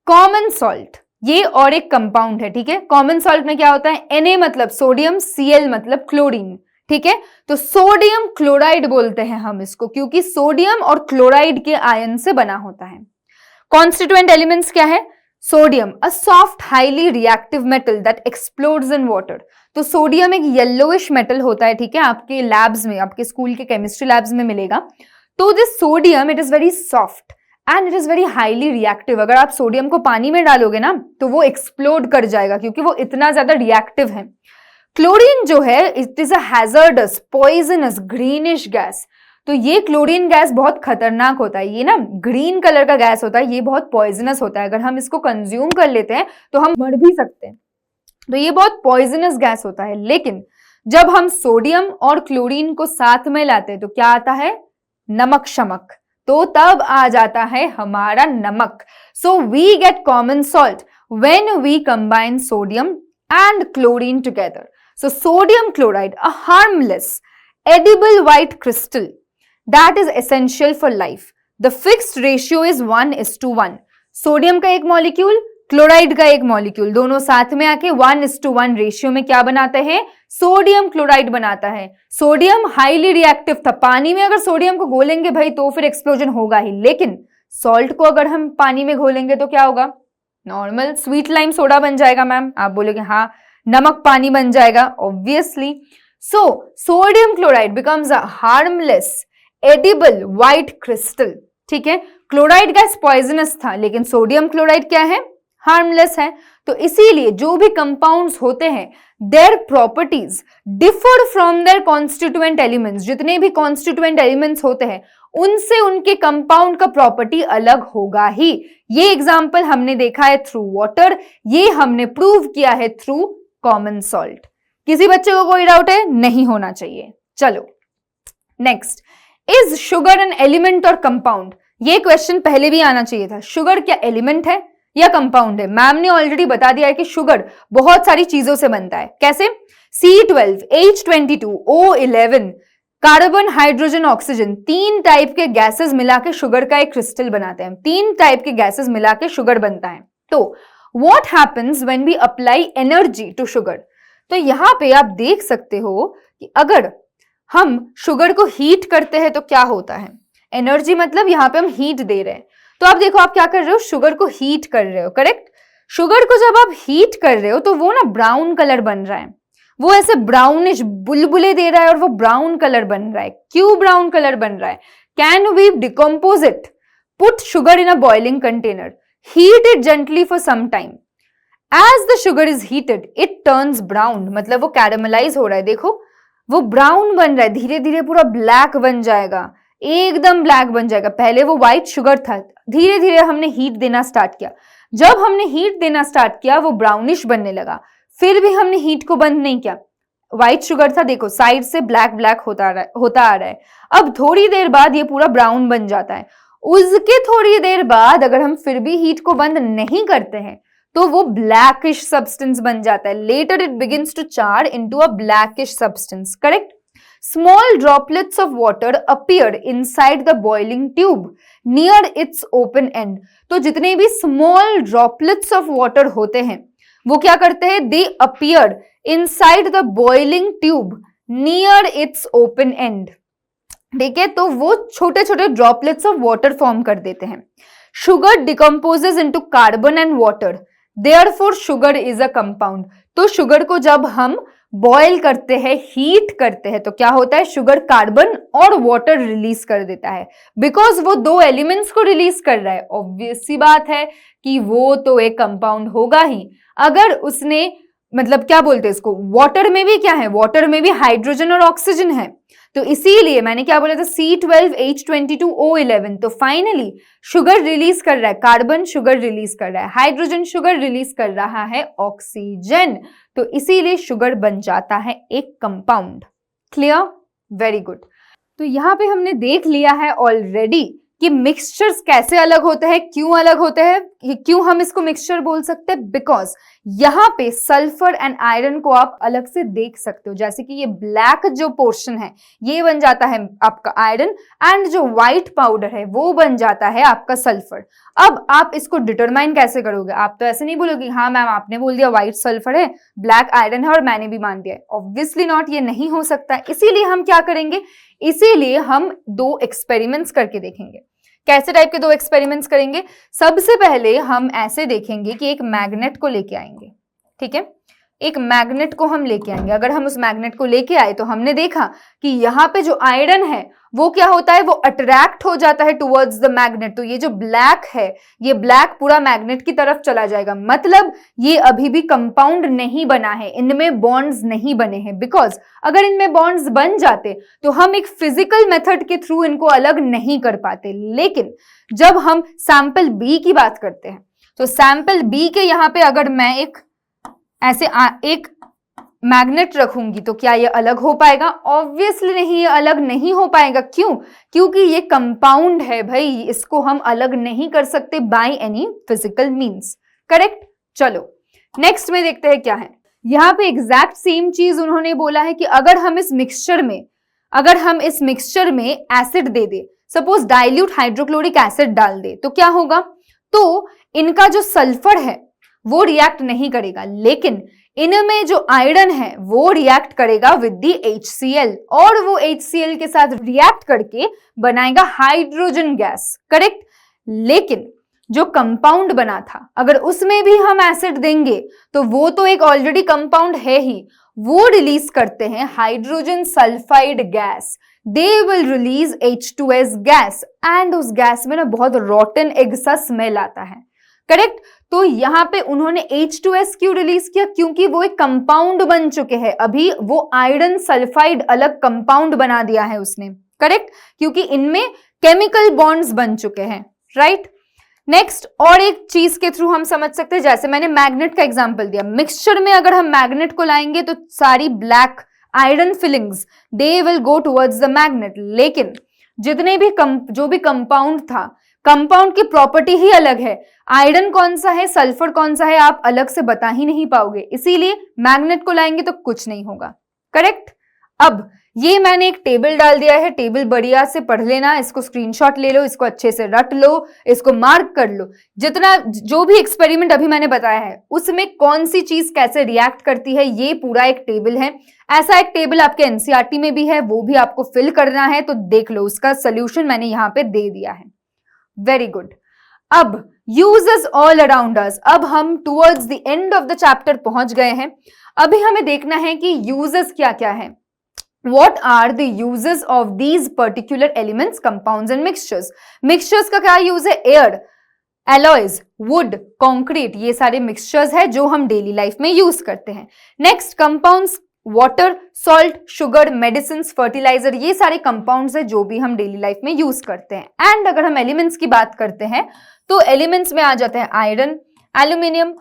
कॉमन सॉल्ट, ये और एक कंपाउंड है। ठीक है, कॉमन सॉल्ट में क्या होता है, Na मतलब सोडियम, Cl मतलब क्लोरीन। ठीक है, तो सोडियम क्लोराइड बोलते हैं हम इसको, क्योंकि सोडियम और क्लोराइड के आयन से बना होता है। कॉन्स्टिट्यूएंट एलिमेंट्स क्या है, sodium a soft highly reactive metal that explodes in water. तो सोडियम एक येलोइश मेटल होता है। ठीक है, आपके लैब्स में, आपके स्कूल के केमिस्ट्री लैब्स में मिलेगा। तो this sodium it is very soft and it is very highly reactive. अगर आप सोडियम को पानी में डालोगे ना तो वो एक्सप्लोड कर जाएगा क्योंकि वो इतना ज्यादा रिएक्टिव है। क्लोरीन जो है it is a hazardous poisonous greenish gas. तो ये क्लोरीन गैस बहुत खतरनाक होता है, ये ना ग्रीन कलर का गैस होता है, ये बहुत पॉइजनस होता है। अगर हम इसको कंज्यूम कर लेते हैं तो हम मर भी सकते हैं, तो ये बहुत पॉइजनस गैस होता है। लेकिन जब हम सोडियम और क्लोरीन को साथ में लाते हैं तो क्या आता है, नमक शमक, तो तब आ जाता है हमारा नमक। So we get common salt when we combine sodium and chlorine together. So sodium chloride a harmless edible white crystal that is essential for life. The fixed ratio is 1:1. Sodium का एक मॉलिक्यूल, क्लोराइड का एक molecule, दोनों साथ में आके 1:1 ratio में क्या बनाते हैं, सोडियम क्लोराइड बनाता है। सोडियम हाईली रिएक्टिव था, पानी में अगर सोडियम को घोलेंगे भाई तो फिर एक्सप्लोजन होगा ही, लेकिन सॉल्ट को अगर हम पानी में घोलेंगे तो क्या होगा, नॉर्मल स्वीट लाइम सोडा बन जाएगा। मैम आप बोलोगे हाँ, नमक पानी बन जाएगा, obviously. So sodium chloride becomes a harmless edible white crystal. ठीक है, क्लोराइड गैस पॉइजनस था, लेकिन सोडियम क्लोराइड क्या है, हार्मलेस है। तो इसीलिए जो भी कंपाउंड्स होते हैं, their properties differ from their constituent elements. जितने भी कॉन्स्टिट्यूएंट एलिमेंट्स होते हैं उनसे उनके कंपाउंड का प्रॉपर्टी अलग होगा ही। ये एग्जांपल हमने देखा है थ्रू वाटर, ये हमने प्रूव किया है थ्रू कॉमन सॉल्ट। किसी बच्चे को कोई डाउट है? नहीं होना चाहिए। चलो next, is sugar an element और कंपाउंड? ये क्वेश्चन पहले भी आना चाहिए था। शुगर क्या एलिमेंट है या कंपाउंड है? मैम ने ऑलरेडी बता दिया है कि शुगर बहुत सारी चीजों से बनता है। कैसे? C12, H22, O11, carbon, hydrogen, oxygen, 3 type के गैसेस मिला के शुगर का एक क्रिस्टल बनाते हैं। 3 टाइप के गैसेस मिला के शुगर बनता है। तो what happens when we apply energy to sugar? तो यहां पे आप देख सकते हो कि अगर हम शुगर को हीट करते हैं तो क्या होता है। एनर्जी मतलब यहां पे हम हीट दे रहे हैं। तो आप देखो, आप क्या कर रहे हो, शुगर को हीट कर रहे हो, करेक्ट। शुगर को जब आप हीट कर रहे हो तो वो ना ब्राउन कलर बन रहा है, वो ऐसे ब्राउनिश बुलबुले दे रहा है और वो ब्राउन कलर बन रहा है। क्यों ब्राउन कलर बन रहा है? Can we decompose it? Put sugar in a boiling container, heat it gently for some time, as the sugar is heated it turns brown, मतलब वो कैरामलाइज हो रहा है। देखो वो ब्राउन बन रहा है, धीरे धीरे पूरा ब्लैक बन जाएगा, एकदम ब्लैक बन जाएगा। पहले वो व्हाइट शुगर था, धीरे धीरे हमने हीट देना स्टार्ट किया। जब हमने हीट देना स्टार्ट किया वो ब्राउनिश बनने लगा, फिर भी हमने हीट को बंद नहीं किया। व्हाइट शुगर था, देखो साइड से ब्लैक ब्लैक होता आ रहा है। अब थोड़ी देर बाद ये पूरा ब्राउन बन जाता है। उसके थोड़ी देर बाद अगर हम फिर भी हीट को बंद नहीं करते हैं तो वो ब्लैकिश सब्सटेंस बन जाता है। लेटर इट बिगिंस टू चार into a blackish substance, correct. Small droplets of water appear inside the boiling tube near its open end. तो जितने भी small droplets of water होते हैं वो क्या करते हैं? They appear inside the boiling tube near its open end. ठीक है, तो वो छोटे छोटे droplets of water form कर देते हैं। Sugar decomposes into carbon and water. Therefore, sugar is a compound. तो शुगर को जब हम बॉयल करते हैं, हीट करते हैं, तो क्या होता है? शुगर कार्बन और वाटर रिलीज कर देता है। बिकॉज वो 2 एलिमेंट्स को रिलीज कर रहा है, ऑब्वियस सी बात है कि वो तो एक कंपाउंड होगा ही। अगर उसने मतलब क्या बोलते हैं इसको, वाटर में भी क्या है, वाटर में भी हाइड्रोजन और ऑक्सीजन है। तो इसीलिए मैंने क्या बोला था, C12, H22, O11। तो फाइनली शुगर रिलीज कर रहा है, कार्बन शुगर रिलीज कर रहा है, हाइड्रोजन शुगर रिलीज कर रहा है ऑक्सीजन। तो इसीलिए शुगर बन जाता है एक कंपाउंड। क्लियर? Very good. तो यहाँ पे हमने देख लिया है ऑलरेडी कि मिक्सचर्स कैसे अलग होते हैं, क्यों अलग होते हैं, क्यों हम इसको मिक्सचर बोल सकते हैं। बिकॉज यहाँ पे सल्फर एंड आयरन को आप अलग से देख सकते हो। जैसे कि ये ब्लैक जो पोर्शन है ये बन जाता है आपका आयरन, एंड जो व्हाइट पाउडर है वो बन जाता है आपका सल्फर। अब आप इसको डिटरमाइन कैसे करोगे? आप तो ऐसे नहीं बोलोगे हाँ मैम आपने बोल दिया व्हाइट सल्फर है, ब्लैक आयरन है और मैंने भी मान दिया है। ऑब्वियसली नॉट, ये नहीं हो सकता। इसीलिए हम क्या करेंगे, इसीलिए हम 2 एक्सपेरिमेंट्स करके देखेंगे। कैसे टाइप के 2 एक्सपेरिमेंट्स करेंगे? सबसे पहले हम ऐसे देखेंगे कि एक मैग्नेट को लेके आएंगे, ठीक है। एक मैग्नेट को हम लेके आएंगे। अगर हम उस मैग्नेट को लेके आए तो हमने देखा कि यहाँ पे जो आयरन है वो क्या होता है, वो अट्रैक्ट हो जाता है टुवर्ड्स द मैग्नेट। तो ये जो ब्लैक है, ये ब्लैक पूरा मैग्नेट की तरफ चला जाएगा। मतलब ये अभी भी कंपाउंड नहीं बना है, इनमें बॉन्ड्स नहीं बने हैं। बिकॉज अगर इनमें बॉन्ड्स बन जाते तो हम एक फिजिकल मेथड के थ्रू इनको अलग नहीं कर पाते। लेकिन जब हम सैंपल बी की बात करते हैं तो सैंपल बी के यहाँ पे अगर मैं एक एक मैग्नेट रखूंगी तो क्या ये अलग हो पाएगा? ऑब्वियसली नहीं, ये अलग नहीं हो पाएगा। क्यों? क्योंकि ये कंपाउंड है भाई, इसको हम अलग नहीं कर सकते by any physical means. Correct? चलो नेक्स्ट में देखते हैं क्या है। यहाँ पे एग्जैक्ट सेम चीज उन्होंने बोला है कि अगर हम इस मिक्सचर में एसिड दे दे, सपोज डाइल्यूट हाइड्रोक्लोरिक एसिड डाल दे, तो क्या होगा? तो इनका जो सल्फर है वो रिएक्ट नहीं करेगा, लेकिन इनमें जो आयरन है वो रिएक्ट करेगा विद दी HCl, और वो HCl के साथ रिएक्ट करके बनाएगा हाइड्रोजन गैस। करेक्ट? लेकिन जो कंपाउंड बना था, अगर उसमें भी हम एसिड देंगे तो वो तो एक ऑलरेडी कंपाउंड है ही, वो रिलीज करते हैं hydrogen sulphide gas. They will release H2S gas and उस गैस में ना बहुत रॉटन एग सा स्मेल आता है, करेक्ट। तो यहाँ पे उन्होंने H2S क्यों रिलीज किया? क्योंकि वो एक कंपाउंड बन चुके हैं, अभी वो आयरन सल्फाइड अलग कंपाउंड बना दिया है उसने, करेक्ट, क्योंकि इनमें केमिकल बॉन्ड्स बन चुके हैं, राइट। नेक्स्ट और एक चीज के थ्रू हम समझ सकते हैं, जैसे मैंने मैग्नेट का एग्जांपल दिया, मिक्सचर में अगर हम मैग्नेट को लाएंगे तो सारी black iron filings they will go towards the magnet, लेकिन जितने भी जो भी कंपाउंड था, कंपाउंड की प्रॉपर्टी ही अलग है, आयरन कौन सा है, सल्फर कौन सा है, आप अलग से बता ही नहीं पाओगे, इसीलिए मैग्नेट को लाएंगे तो कुछ नहीं होगा, करेक्ट। अब ये मैंने एक टेबल डाल दिया है, टेबल बढ़िया से पढ़ लेना, इसको स्क्रीनशॉट ले लो, इसको अच्छे से रट लो, इसको मार्क कर लो, जितना जो भी एक्सपेरिमेंट अभी मैंने बताया है उसमें कौन सी चीज कैसे रिएक्ट करती है, ये पूरा एक टेबल है। ऐसा एक टेबल आपके एनसीईआरटी में भी है, वो भी आपको फिल करना है, तो देख लो, उसका सोल्यूशन मैंने यहाँ पे दे दिया है। Very good. अब यूजेस ऑल अराउंड अस, अब हम towards the end of the chapter पहुंच गए हैं। अभी हमें देखना है कि यूजेस क्या क्या है। What are the uses of these particular elements, compounds and mixtures? Mixtures का क्या यूज है? एयर, एलॉयज, वुड, कंक्रीट, ये सारे मिक्सचर्स है जो हम डेली लाइफ में यूज करते हैं। Next compounds, water, salt, sugar, medicine, fertiliser, ये सारे कंपाउंड्स है जो भी हम डेली लाइफ में यूज करते हैं। एंड अगर हम एलिमेंट्स की बात करते हैं तो एलिमेंट्स में आ जाते हैं iron, aluminium,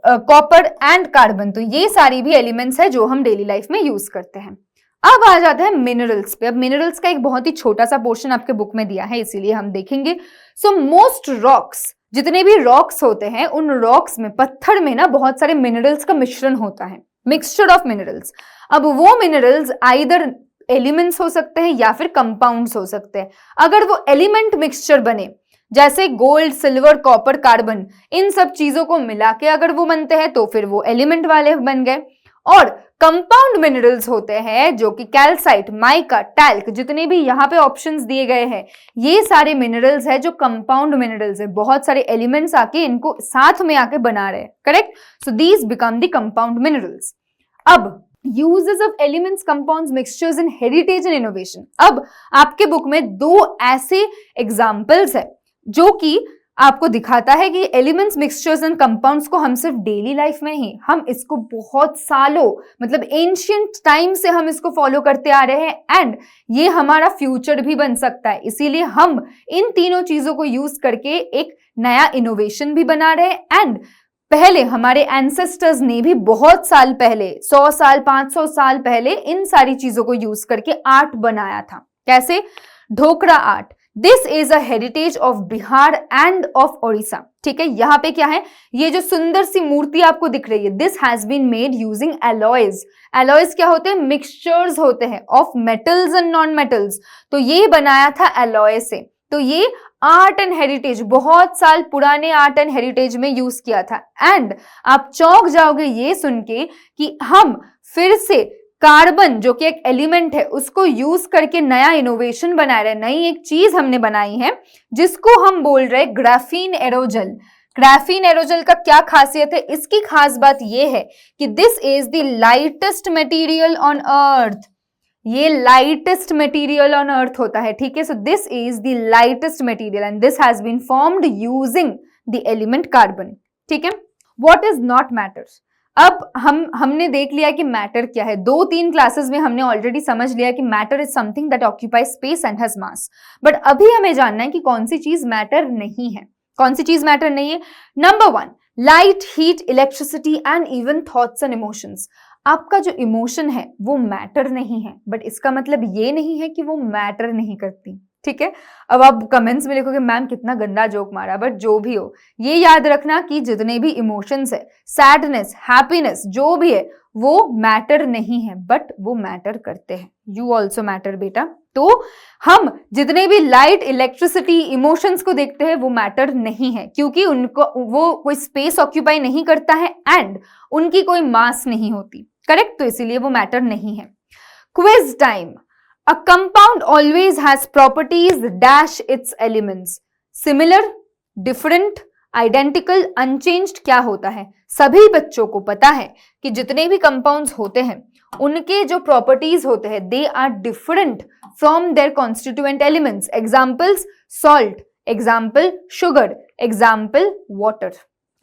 copper and carbon, तो ये सारी भी एलिमेंट्स है जो हम डेली लाइफ में यूज करते हैं। अब आ जाता है मिनरल्स पे। अब मिनरल्स का एक बहुत ही छोटा सा पोर्शन आपके बुक में दिया है, इसीलिए हम देखेंगे। सो मोस्ट रॉक्स, जितने भी रॉक्स होते हैं उन रॉक्स में, पत्थर में ना बहुत सारे मिनरल्स का मिश्रण होता है, मिक्सचर ऑफ मिनरल्स। अब वो मिनरल्स आइदर एलिमेंट्स हो सकते हैं या फिर कंपाउंड्स हो सकते हैं। अगर वो एलिमेंट मिक्सचर बने, जैसे गोल्ड, सिल्वर, कॉपर, कार्बन, इन सब चीजों को मिला के अगर वो बनते हैं तो फिर वो एलिमेंट वाले बन गए। और कंपाउंड मिनरल्स होते हैं जो कि कैल्साइट, माइका, टैल्क, जितने भी यहाँ पे ऑप्शंस दिए गए हैं, ये सारे मिनरल्स है जो कंपाउंड मिनरल्स है, बहुत सारे एलिमेंट्स आके इनको साथ में आके बना रहे हैं, correct. So these become the compound minerals. अब uses of elements, compounds, mixtures in heritage and innovation. अब आपके बुक में दो ऐसे एग्जाम्पल्स है जो कि आपको दिखाता है कि एलिमेंट्स, मिक्सचर्स एंड कंपाउंड्स को हम सिर्फ डेली लाइफ में ही, हम इसको बहुत सालों, मतलब एंशिएंट टाइम से हम इसको फॉलो करते आ रहे हैं एंड ये हमारा फ्यूचर भी बन सकता है। इसीलिए हम इन तीनों चीजों को यूज करके एक नया इनोवेशन भी बना रहे हैं। एंड पहले हमारे एंसेस्टर्स ने भी बहुत साल पहले, 100 साल, 500 साल पहले इन सारी चीजों को यूज करके आर्ट बनाया था। कैसे? Dhokra art. This is a heritage of Bihar and of Odisha. ठीक है, यहाँ पे क्या है, ये जो सुंदर सी मूर्ति आपको दिख रही है, this has been made using alloys. Alloys क्या होते हैं? मिक्सचर्स होते हैं of metals and non metals. तो ये बनाया था एलॉय से। तो ये आर्ट एंड हेरिटेज, बहुत साल पुराने आर्ट एंड हेरिटेज में यूज किया था। एंड आप चौंक जाओगे ये सुन के कि हम फिर से कार्बन, जो कि एक एलिमेंट है, उसको यूज करके नया इनोवेशन बना रहे हैं, नई एक चीज हमने बनाई है जिसको हम बोल रहे हैं ग्राफीन एरोजल। ग्राफीन एरोजल का क्या खासियत है? इसकी खास बात यह है कि this is the lightest material on earth. ये लाइटेस्ट मटेरियल ऑन अर्थ होता है, ठीक है। So this is the lightest material and this has been formed using the element carbon. ठीक है। What is not matter? अब हमने देख लिया कि मैटर क्या है। 2-3 क्लासेस में हमने ऑलरेडी समझ लिया कि matter is something that occupies space and has mass. But अभी हमें जानना है कि कौन सी चीज मैटर नहीं है। कौन सी चीज मैटर नहीं है? Number 1, light, heat, electricity and even thoughts and emotions. आपका जो इमोशन है वो मैटर नहीं है, बट इसका मतलब ये नहीं है कि वो मैटर नहीं करती। ठीक है। अब आप कमेंट्स में लिखोगे मैम कितना गंदा जोक मारा, बट जो भी हो, ये याद रखना कि जितने भी इमोशंस है, सैडनेस, हैप्पीनेस, जो भी है, वो मैटर नहीं है, बट वो मैटर करते हैं। यू ऑल्सो मैटर बेटा। तो हम जितने भी लाइट, इलेक्ट्रिसिटी, इमोशंस को देखते हैं वो मैटर नहीं है, क्योंकि उनको वो कोई स्पेस ऑक्यूपाई नहीं करता है एंड उनकी कोई मास नहीं होती। करेक्ट। तो इसीलिए वो मैटर नहीं है। Quiz time. A compound always has properties dash its elements. Similar, different, identical, unchanged क्या होता है? सभी बच्चों को पता है कि जितने भी कंपाउंड्स होते हैं उनके जो प्रॉपर्टीज होते हैं they are different from their constituent elements. Examples salt, example sugar, example water.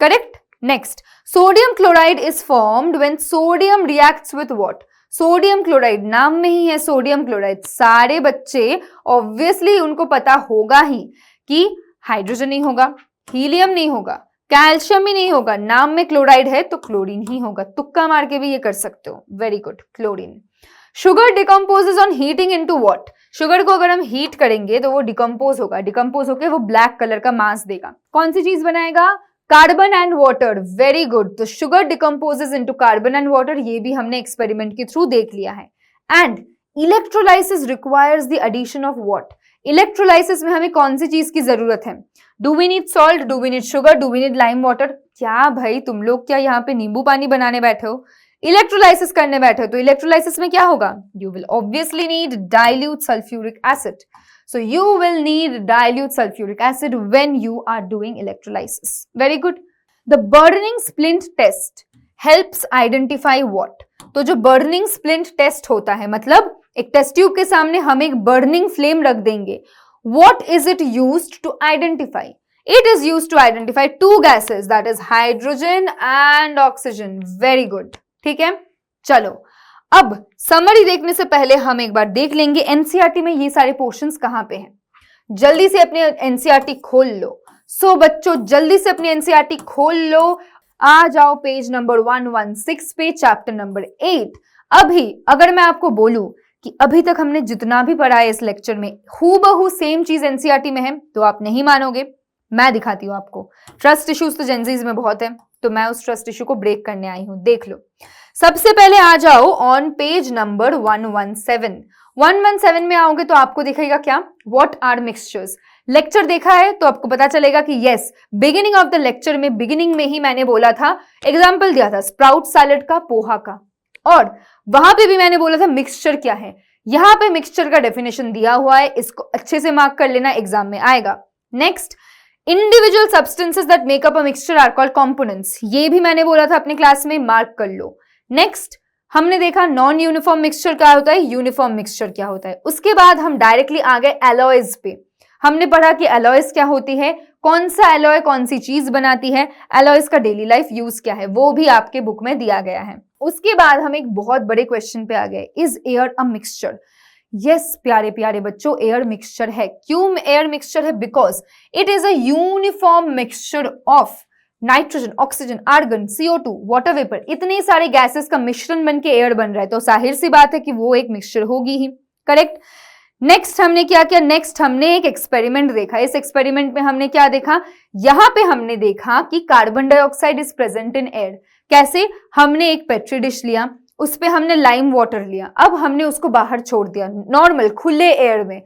Correct. Next, sodium chloride is formed when sodium reacts with what? Sodium chloride, नाम में ही है सोडियम क्लोराइड. सारे बच्चे ऑब्वियसली उनको पता होगा ही कि हाइड्रोजन नहीं होगा, हीलियम नहीं होगा, कैल्शियम ही नहीं होगा, नाम में क्लोराइड है तो क्लोरीन ही होगा. तुक्का मार के भी ये कर सकते हो. Very good, chlorine. Sugar decomposes on heating into what? Sugar को अगर हम हीट करेंगे तो वो डिकम्पोज होगा, डिकम्पोज होकर वो ब्लैक कलर का मास देगा. कौन सी चीज बनाएगा? Carbon and water. Very good. तो sugar decomposes into carbon and water, ये भी हमने एक्सपेरिमेंट के थ्रू देख लिया है. And electrolysis requires the addition of what? Electrolysis में हमें कौन सी चीज की जरूरत है? Do we need salt, do we need sugar, do we need lime water? क्या भाई तुम लोग क्या यहाँ पे नींबू पानी बनाने बैठे हो? इलेक्ट्रोलाइसिस करने बैठे हो. तो इलेक्ट्रोलाइसिस में क्या होगा? You will obviously need dilute sulphuric acid. So you will need dilute sulfuric acid when you are doing electrolysis. Very good. The burning splint test helps identify what? तो जो burning splint test होता है, मतलब एक test tube के सामने हम एक burning flame रख देंगे. What is it used to identify? It is used to identify two gases, that is hydrogen and oxygen. Very good. ठीक है, चलो अब समरी देखने से पहले हम एक बार देख लेंगे एनसीईआरटी में ये सारे पोर्शंस कहां पे हैं. जल्दी से अपने एनसीईआरटी खोल लो. सो बच्चों जल्दी से अपनी एनसीईआरटी खोल लो. आ जाओ पेज नंबर 116 पे, चैप्टर नंबर 8. अभी अगर मैं आपको बोलूं कि अभी तक हमने जितना भी पढ़ा है इस लेक्चर में हूबहू सेम चीज एनसीईआरटी में है तो आप नहीं मानोगे. मैं दिखाती हूं आपको. ट्रस्ट इश्यूज तो जेनजीज में बहुत है तो मैं उस ट्रस्ट इश्यू को ब्रेक करने आई हूं. देख लो. सबसे पहले आ जाओ ऑन पेज नंबर 117. 117 में आओगे तो आपको दिखेगा क्या? What are mixtures. लेक्चर देखा है तो आपको पता चलेगा कि yes, beginning of the lecture में बिगिनिंग में ही मैंने बोला था, एग्जांपल दिया था स्प्राउट सैलेड का, पोहा का, और वहां पे भी मैंने बोला था मिक्सचर क्या है. यहां पे मिक्सचर का डेफिनेशन दिया हुआ है, इसको अच्छे से मार्क कर लेना, एग्जाम में आएगा. Next, individual substances that make up a mixture are called components. ये भी मैंने बोला था अपने क्लास में, मार्क कर लो. नेक्स्ट हमने देखा नॉन यूनिफॉर्म मिक्सचर क्या होता है, यूनिफॉर्म मिक्सचर क्या होता है. उसके बाद हम डायरेक्टली आ गए एलॉयज पे. हमने पढ़ा कि एलॉयज क्या होती है, कौन सा एलॉय कौन सी चीज बनाती है, एलॉयज का डेली लाइफ यूज क्या है, वो भी आपके बुक में दिया गया है. उसके बाद हम एक बहुत बड़े क्वेश्चन पे आ गए, is air a mixture? Yes प्यारे प्यारे बच्चों, एयर मिक्सचर है. क्यों एयर मिक्सचर है? Because it is a uniform mixture of nitrogen, oxygen, argon, CO2, water vapour, इतने सारे गैसेस का मिश्रण बन के एयर बन रहा है तो जाहिर सी बात है कि वो एक मिक्सचर होगी ही. करेक्ट. नेक्स्ट हमने क्या किया? नेक्स्ट हमने एक एक्सपेरिमेंट देखा. इस एक्सपेरिमेंट में हमने क्या देखा? यहां पे हमने देखा कि carbon dioxide is present in air. कैसे? हमने एक पेट्री डिश लिया, उस पे हमने लाइम वाटर लिया, अब हमने उसको बाहर छोड़ दिया नॉर्मल खुले एयर में.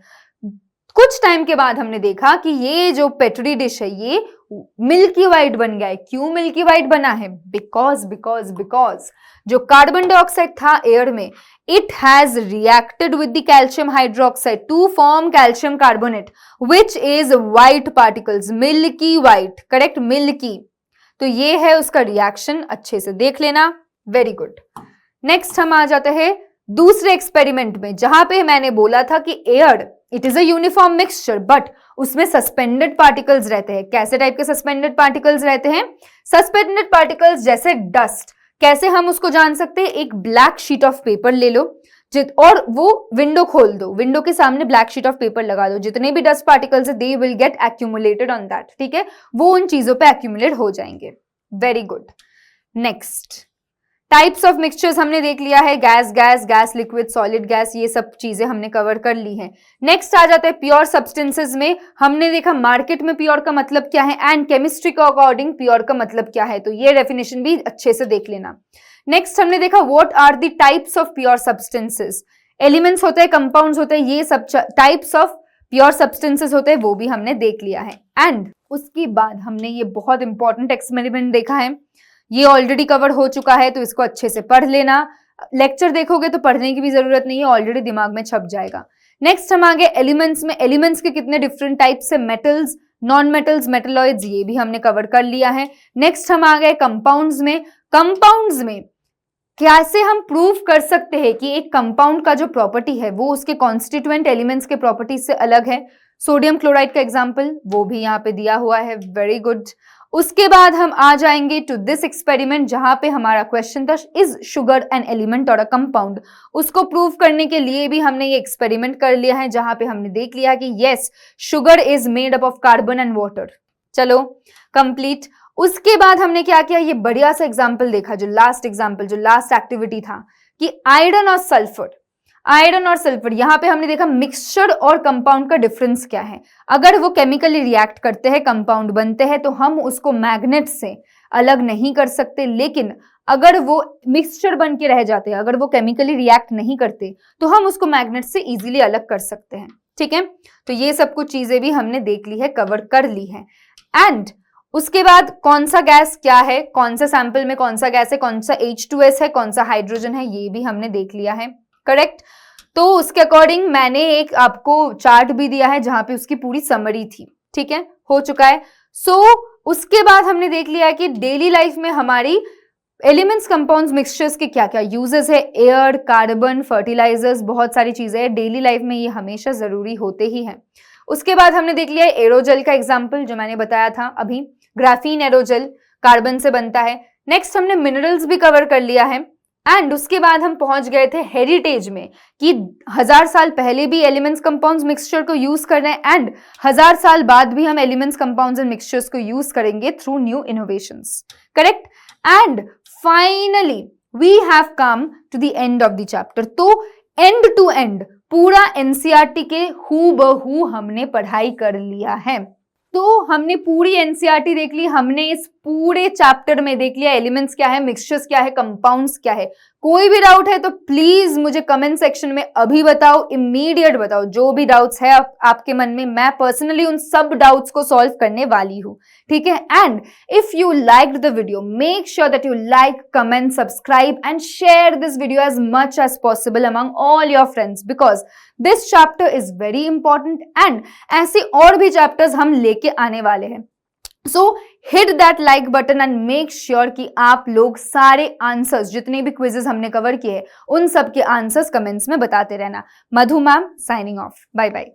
कुछ टाइम के बाद हमने देखा कि ये जो पेट्री डिश है ये मिल्की वाइट बन गया है. क्यों मिल्की वाइट बना है? बिकॉज जो कार्बन डाइऑक्साइड था एयर में, it has reacted with the calcium hydroxide to form calcium carbonate which is white particles, milky white. Correct, milky. तो ये है उसका रिएक्शन, अच्छे से देख लेना. Very good. नेक्स्ट हम आ जाते हैं दूसरे एक्सपेरिमेंट में, जहां पे मैंने बोला था कि air it is a uniform mixture but उसमें सस्पेंडेड पार्टिकल्स रहते हैं. कैसे टाइप के सस्पेंडेड पार्टिकल्स रहते हैं? सस्पेंडेड पार्टिकल्स जैसे डस्ट. कैसे हम उसको जान सकते हैं? एक ब्लैक शीट ऑफ पेपर ले लो और वो विंडो खोल दो, विंडो के सामने ब्लैक शीट ऑफ पेपर लगा दो, जितने भी डस्ट पार्टिकल्स है they will get accumulated on that. ठीक है, वो उन चीजों पे एक्यूमुलेट हो जाएंगे. Very good. Next types of mixtures हमने देख लिया है, गैस, लिक्विड, सॉलिड गैस, ये सब चीजें हमने कवर कर ली हैं. नेक्स्ट आ जाता है प्योर सब्सटेंसेस में. हमने देखा मार्केट में प्योर का मतलब क्या है एंड केमिस्ट्री के अकॉर्डिंग प्योर का मतलब क्या है, तो ये डेफिनेशन भी अच्छे से देख लेना. नेक्स्ट हमने देखा what are the types of pure substances. Elements होते हैं, कंपाउंड्स होते हैं, ये सब टाइप्स ऑफ प्योर सब्सटेंसेस होते हैं, वो भी हमने देख लिया है. एंड उसके बाद हमने ये बहुत इंपॉर्टेंट एक्सपेरिमेंट देखा है, ये ऑलरेडी कवर हो चुका है तो इसको अच्छे से पढ़ लेना. लेक्चर देखोगे तो पढ़ने की भी जरूरत नहीं है, ऑलरेडी दिमाग में छप जाएगा. नेक्स्ट हम आगे एलिमेंट्स में. एलिमेंट्स के कितने डिफरेंट टाइप्स है? मेटल्स, नॉन मेटल्स, मेटलॉइड्स, ये भी हमने कवर कर लिया है। नेक्स्ट हम आ गए कंपाउंड्स में। कंपाउंड्स में कैसे हम प्रूव कर सकते हैं कि एक कंपाउंड का जो प्रॉपर्टी है वो उसके कॉन्स्टिट्यूएंट एलिमेंट्स के प्रॉपर्टी से अलग है। सोडियम क्लोराइड का एग्जाम्पल वो भी यहाँ पे दिया हुआ है, वेरी गुड। उसके बाद हम आ जाएंगे टू दिस एक्सपेरिमेंट जहां पे हमारा क्वेश्चन था इज शुगर एन एलिमेंट और अ कंपाउंड। उसको प्रूव करने के लिए भी हमने ये एक्सपेरिमेंट कर लिया है जहां पे हमने देख लिया कि yes sugar is made up of carbon and water. चलो कंप्लीट। उसके बाद हमने क्या किया, ये बढ़िया सा एग्जाम्पल देखा, जो लास्ट एग्जाम्पल, जो लास्ट एक्टिविटी था कि आयरन और सल्फर, आयरन और सल्फर, यहां पे हमने देखा मिक्सचर और कंपाउंड का डिफरेंस क्या है। अगर वो केमिकली रिएक्ट करते हैं, कंपाउंड बनते हैं, तो हम उसको मैग्नेट से अलग नहीं कर सकते, लेकिन अगर वो मिक्सचर बन के रह जाते हैं, अगर वो केमिकली रिएक्ट नहीं करते, तो हम उसको मैग्नेट से इजीली अलग कर सकते हैं। ठीक है, तो ये सब कुछ चीजें भी हमने देख ली है, कवर कर ली है। एंड उसके बाद कौन सा गैस क्या है, कौन सा सैंपल में कौन सा गैस है, कौन सा H2S है, कौन सा हाइड्रोजन है, ये भी हमने देख लिया है। करेक्ट। तो उसके अकॉर्डिंग मैंने एक आपको चार्ट भी दिया है जहां पे उसकी पूरी समरी थी। ठीक है, हो चुका है। उसके बाद हमने देख लिया कि डेली लाइफ में हमारी एलिमेंट्स, कंपाउंड्स, मिक्सचर्स के क्या क्या यूजेस है। एयर, कार्बन, फर्टिलाइजर्स, बहुत सारी चीजें हैं डेली लाइफ में, ये हमेशा जरूरी होते ही हैं। उसके बाद हमने देख लिया एरोजेल का एग्जाम्पल जो मैंने बताया था अभी, ग्राफीन एरोजेल कार्बन से बनता है। नेक्स्ट हमने मिनरल्स भी कवर कर लिया है। एंड उसके बाद हम पहुंच गए थे हेरिटेज में कि 1000 साल पहले भी एलिमेंट्स, कंपाउंड्स, मिक्सचर को यूज कर रहे हैं एंड 1000 साल बाद भी हम एलिमेंट्स, कंपाउंड्स एंड मिक्सचर्स को यूज करेंगे through new innovations. Correct. And finally we have come to the end of the chapter. तो एंड टू एंड पूरा एनसीईआरटी के हूबहू हमने पढ़ाई कर लिया है। तो हमने पूरी एनसीईआरटी देख ली, हमने इस पूरे चैप्टर में देख लिया एलिमेंट्स क्या है, मिक्सचर्स क्या है, कंपाउंड्स क्या है। कोई भी डाउट है तो प्लीज मुझे कमेंट सेक्शन में अभी बताओ, इमीडिएट बताओ, जो भी डाउट्स है आपके मन में, मैं पर्सनली उन सब डाउट्स को सॉल्व करने वाली हूँ। ठीक है। And if you liked the video, make sure that you like, comment, subscribe and share this video as much as possible among all your friends, because this chapter is very important and ऐसे और भी chapters हम लेके आने वाले हैं। So hit that like button and make sure कि आप लोग सारे आंसर्स, जितने भी क्विजेस हमने कवर किए हैं, उन सब के आंसर्स कमेंट्स में बताते रहना। Madhu ma'am signing off, bye bye.